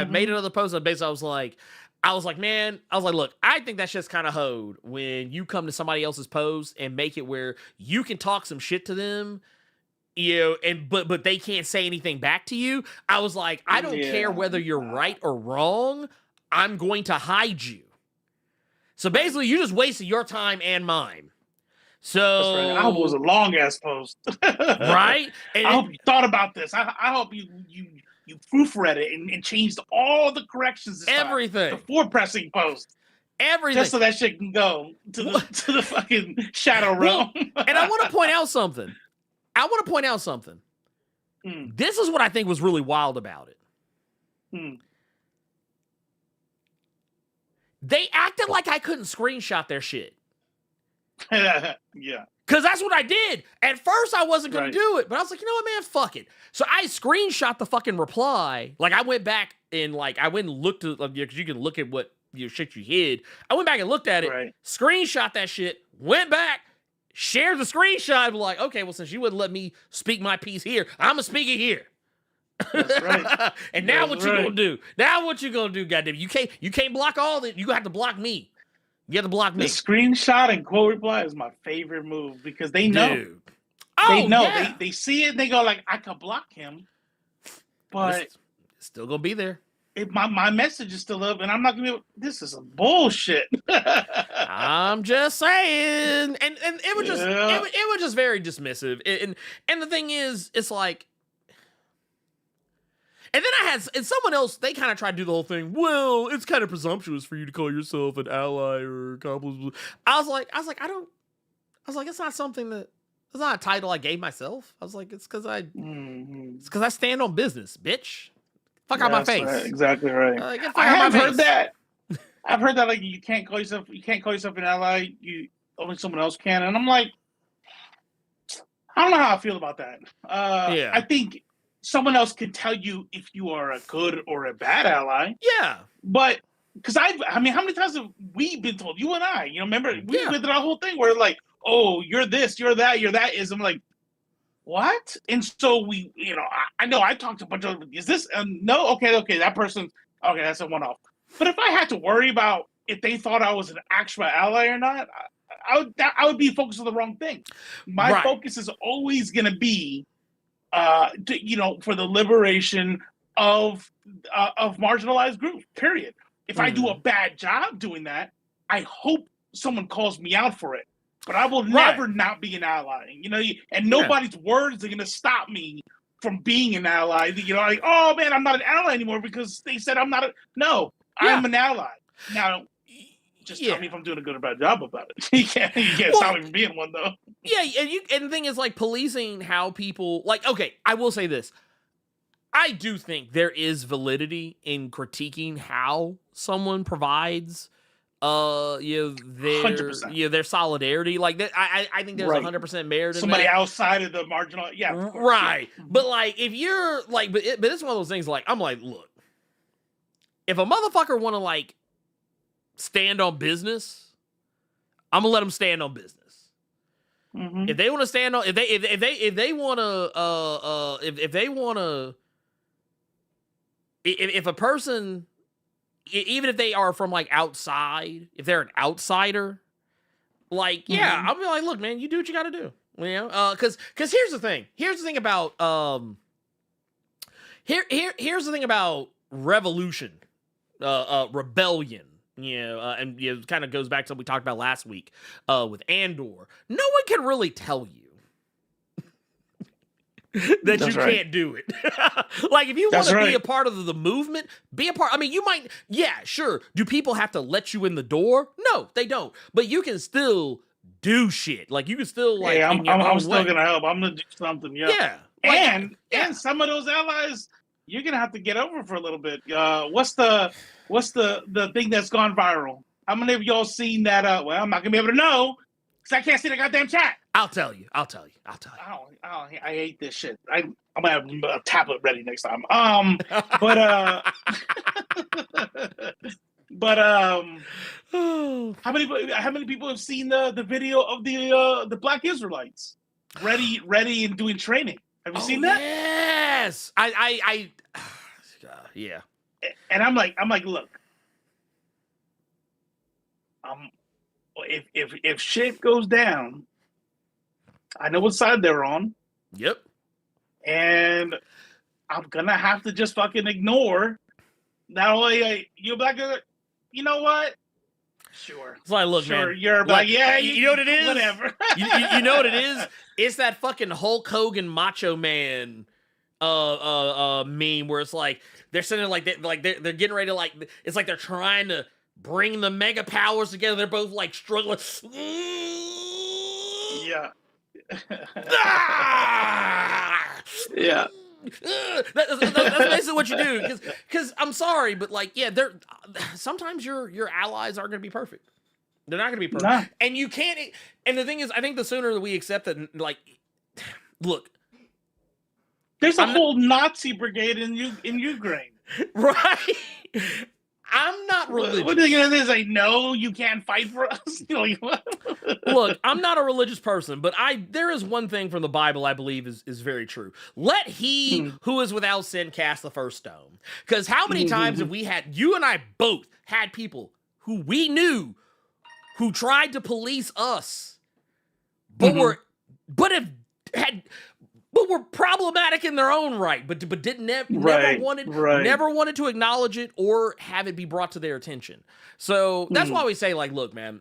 made another post. And basically, I was like, man, look, I think that shit's kind of hoed when you come to somebody else's post and make it where you can talk some shit to them. But they can't say anything back to you. I was like, I don't care whether you're right or wrong. I'm going to hide you. So basically, you just wasted your time and mine. So I hope it was a long ass post, right? And I hope you thought about this. I hope you proofread it and changed all the corrections. Everything before pressing post. Everything, just so that shit can go to the fucking shadow realm. And I want to point out something. This is what I think was really wild about it. They acted like I couldn't screenshot their shit. Yeah. Because that's what I did. At first, I wasn't going to do it. But I was like, you know what, man? Fuck it. So I screenshot the fucking reply. Like, I went back and, like, I went and looked at, because you can look at what your shit you hid. I went back and looked at it, screenshot that shit, went back, shared the screenshot, and like, okay, well, since you wouldn't let me speak my piece here, I'm going to speak it here. That's right. And now what you gonna do? Now what you gonna do, goddamn? You can't block all that. You have to block me. You have to block me. The screenshot and quote reply is my favorite move because they know. Dude. They know. They see it and they go like, I could block him, but it's still gonna be there. My message is still up, and I'm not gonna be. This is some bullshit. I'm just saying, and it was just it was just very dismissive. And the thing is, it's like. And then and someone else, they kind of tried to do the whole thing. Well, it's kind of presumptuous for you to call yourself an ally or accomplice. I was like, it's not something that, it's not a title I gave myself. I was like, it's because I stand on business, bitch. Fuck out my face. Right, exactly right. I have heard that. I've heard that like you can't call yourself an ally. Only someone else can. And I'm like, I don't know how I feel about that. I think someone else can tell you if you are a good or a bad ally. Yeah. But because I mean, how many times have we been told, you and I, remember, we went through that whole thing where like, oh, you're this, you're that, you're that. I'm like, what? And so we, I know I talked to a bunch of, is this, no, okay, that person, okay, that's a one-off. But if I had to worry about if they thought I was an actual ally or not, I would be focused on the wrong thing. My focus is always going to be, for the liberation of marginalized groups, period. If I do a bad job doing that, I hope someone calls me out for it. But I will never not be an ally, and nobody's words are going to stop me from being an ally. Like, oh man, I'm not an ally anymore because they said I'm not I'm an ally. Now, just tell me if I'm doing a good or bad job about it. You can't stop me from being one though. Yeah, and the thing is, like, policing how people, like, okay, I will say this. I do think there is validity in critiquing how someone provides, their 100%. Their solidarity. Like that, I think there's 100% merit in somebody that. outside of the marginal, right. But like, if you're like, but it's one of those things. Like, I'm like, look, if a motherfucker want to like stand on business, I'm gonna let them stand on business. Mm-hmm. If they want to stand on, if they want to, if a person, even if they are from like outside, if they're an outsider, like, I'll be like, look, man, you do what you got to do, because here's the thing about here's the thing about revolution, rebellion. And it kind of goes back to what we talked about last week with Andor. No one can really tell you that That's you right. can't do it. Like, if you want That's to be right. a part of the movement, be a part. I mean, you might, yeah, sure. Do people have to let you in the door? No, they don't. But you can still do shit. Like, you can still, like, Hey, in your I'm own still way. gonna help. I'm gonna do something. Yeah. Yeah. Like, And some of those allies you're gonna have to get over for a little bit. What's the thing that's gone viral? How many of y'all seen that? Well, I'm not gonna be able to know because I can't see the goddamn chat. I'll tell you. I hate this shit. I'm gonna have a tablet ready next time. But how many people have seen the video of the Black Israelites ready and doing training? Have you seen that? Yes. Yeah. And I'm like, look, if shit goes down, I know what side they're on. Yep. And I'm gonna have to just fucking ignore that whole you Black. You know what? Sure. It's like, look, sure, man. you're like, yeah, you know what it is? Whatever. you know what it is? It's that fucking Hulk Hogan Macho Man meme where it's like they're sitting like they're getting ready to, like, it's like they're trying to bring the mega powers together. They're both like struggling. Yeah. Yeah. That's basically what you do, because I'm sorry, but, like, yeah, they're sometimes your allies aren't going to be perfect. They're not going to be perfect, No. and you can't. And the thing is, I think the sooner that we accept that, like, look, there's a whole Nazi brigade in Ukraine, right? I'm not religious. What are they gonna do? Is like, no, you can't fight for us. Look, I'm not a religious person, but there is one thing from the Bible I believe is very true. Let he who is without sin cast the first stone. Because how many times have we had, you and I both had people who we knew who tried to police us, but were problematic in their own right, but never wanted to acknowledge it or have it be brought to their attention. So that's why we say, like, look, man,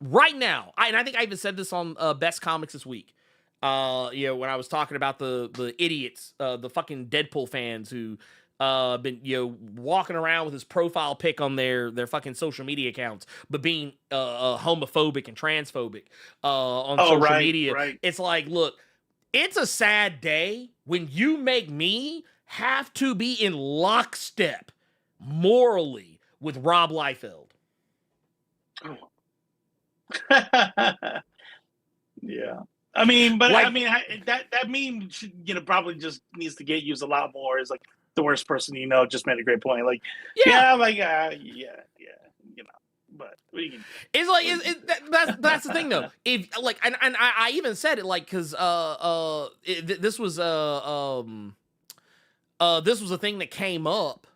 right now, and I think I even said this on Best Comics this week. When I was talking about the idiots, the fucking Deadpool fans who been walking around with his profile pic on their fucking social media accounts, but being homophobic and transphobic on social media. Right. It's like, look, it's a sad day when you make me have to be in lockstep morally with Rob Liefeld. Yeah. I mean, but Like, that meme should, probably just needs to get used a lot more. Is like the worst person just made a great point. Like, but it's like that's the thing though. If, like, and I even said it, like, because this was a thing that came up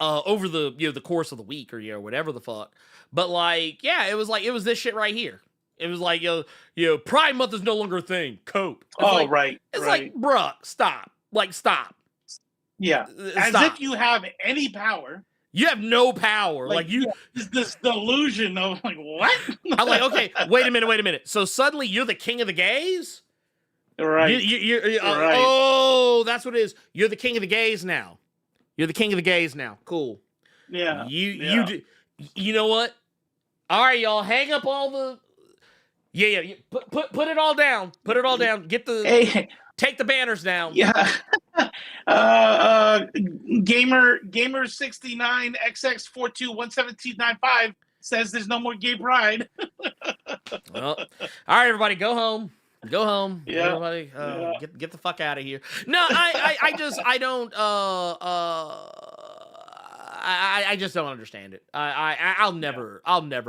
over the course of the week or whatever the fuck. But, like, yeah, it was this shit right here. It was like, Pride Month is no longer a thing. Cope. It's like, bruh, stop. Like, stop. Yeah. As if you have any power. You have no power. Like this delusion of, like, what? I'm like, okay, wait a minute. So suddenly you're the king of the gays? Right. You're right. Oh, that's what it is. You're the king of the gays now. Cool. Yeah. You know what? All right, y'all, hang up all the. Yeah. Put it all down. Get the. Take the banners down. Yeah. Gamer 69 XX421795 says there's no more gay pride. Well, all right, everybody, go home. Yeah. Everybody, get the fuck out of here. No, I just don't understand it. I'll never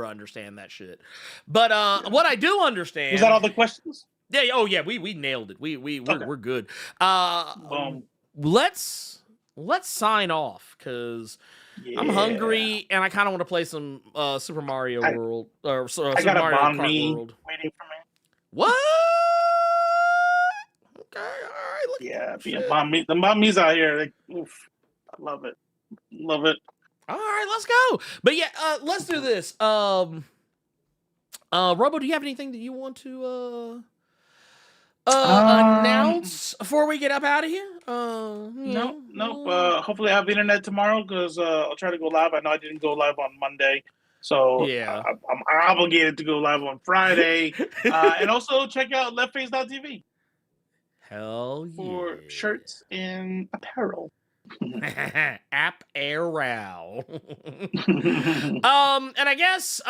understand that shit. But what I do understand. Was that all the questions? Yeah. Oh yeah. We nailed it. We're good. Boom. Let's sign off because I'm hungry and I kind of want to play some Super Mario World or Super Mario Kart World. Waiting for me. What? Okay. All right. The mommies out here. Like, oof. I love it. All right, let's go. But yeah, let's do this. Robo, do you have anything that you want to Announce before we get up out of here? Nope. Hopefully I have internet tomorrow because I'll try to go live. I know I didn't go live on Monday, so Yeah. I'm obligated to go live on Friday. And also check out leftface.tv Hell yeah. for shirts and apparel. Apparel. And I guess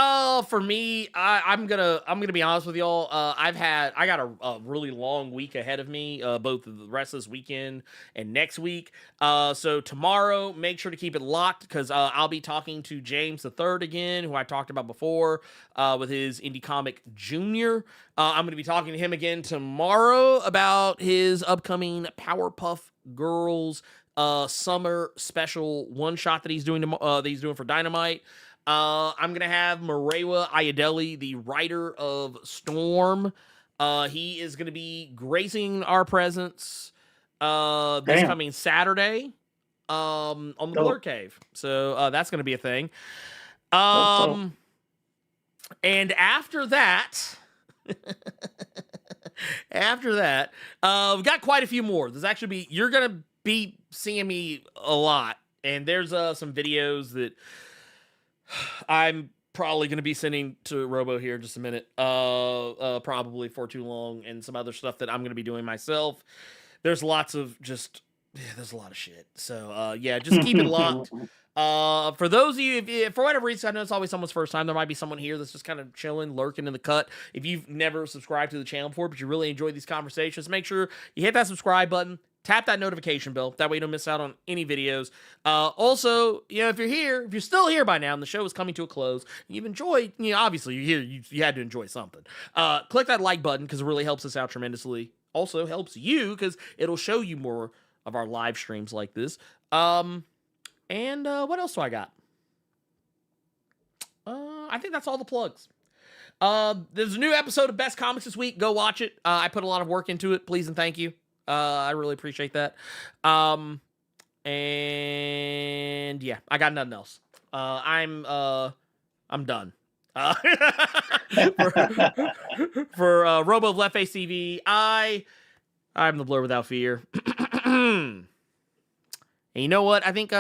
for me, I'm gonna be honest with y'all. I got a really long week ahead of me, both the rest of this weekend and next week. So tomorrow, make sure to keep it locked because I'll be talking to James the Third again, who I talked about before, with his Indie Comic Junior. I'm gonna be talking to him again tomorrow about his upcoming Powerpuff Girls summer special one shot that he's doing for Dynamite. I'm gonna have Marewa Ayadeli, the writer of Storm. He is gonna be gracing our presence this coming Saturday on the Blerd Cave. So that's gonna be a thing. And after that. We've got quite a few more. You're gonna be seeing me a lot, and there's some videos that I'm probably going to be sending to Robo here in just a minute, probably for too long, and some other stuff that I'm going to be doing myself. There's lots of there's a lot of shit. So just keep it locked. For those of you, if for whatever reason, I know it's always someone's first time, there might be someone here that's just kind of chilling, lurking in the cut. If you've never subscribed to the channel before, but you really enjoy these conversations, make sure you hit that subscribe button. Tap that notification bell. That way you don't miss out on any videos. Also, if you're still here by now and the show is coming to a close, and you've enjoyed, obviously you're here, you had to enjoy something. Click that like button because it really helps us out tremendously. Also helps you because it'll show you more of our live streams like this. And what else do I got? I think that's all the plugs. There's a new episode of Best Comics this week. Go watch it. I put a lot of work into it. Please and thank you. I really appreciate that. And yeah, I got nothing else. I'm done. For Robo of Left Face TV, I'm the Blerd Without Fear. And you know what? I think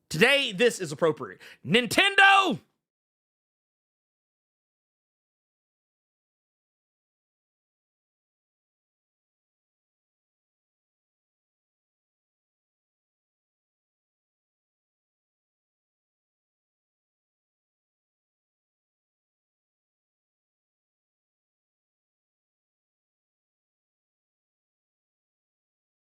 today this is appropriate. Nintendo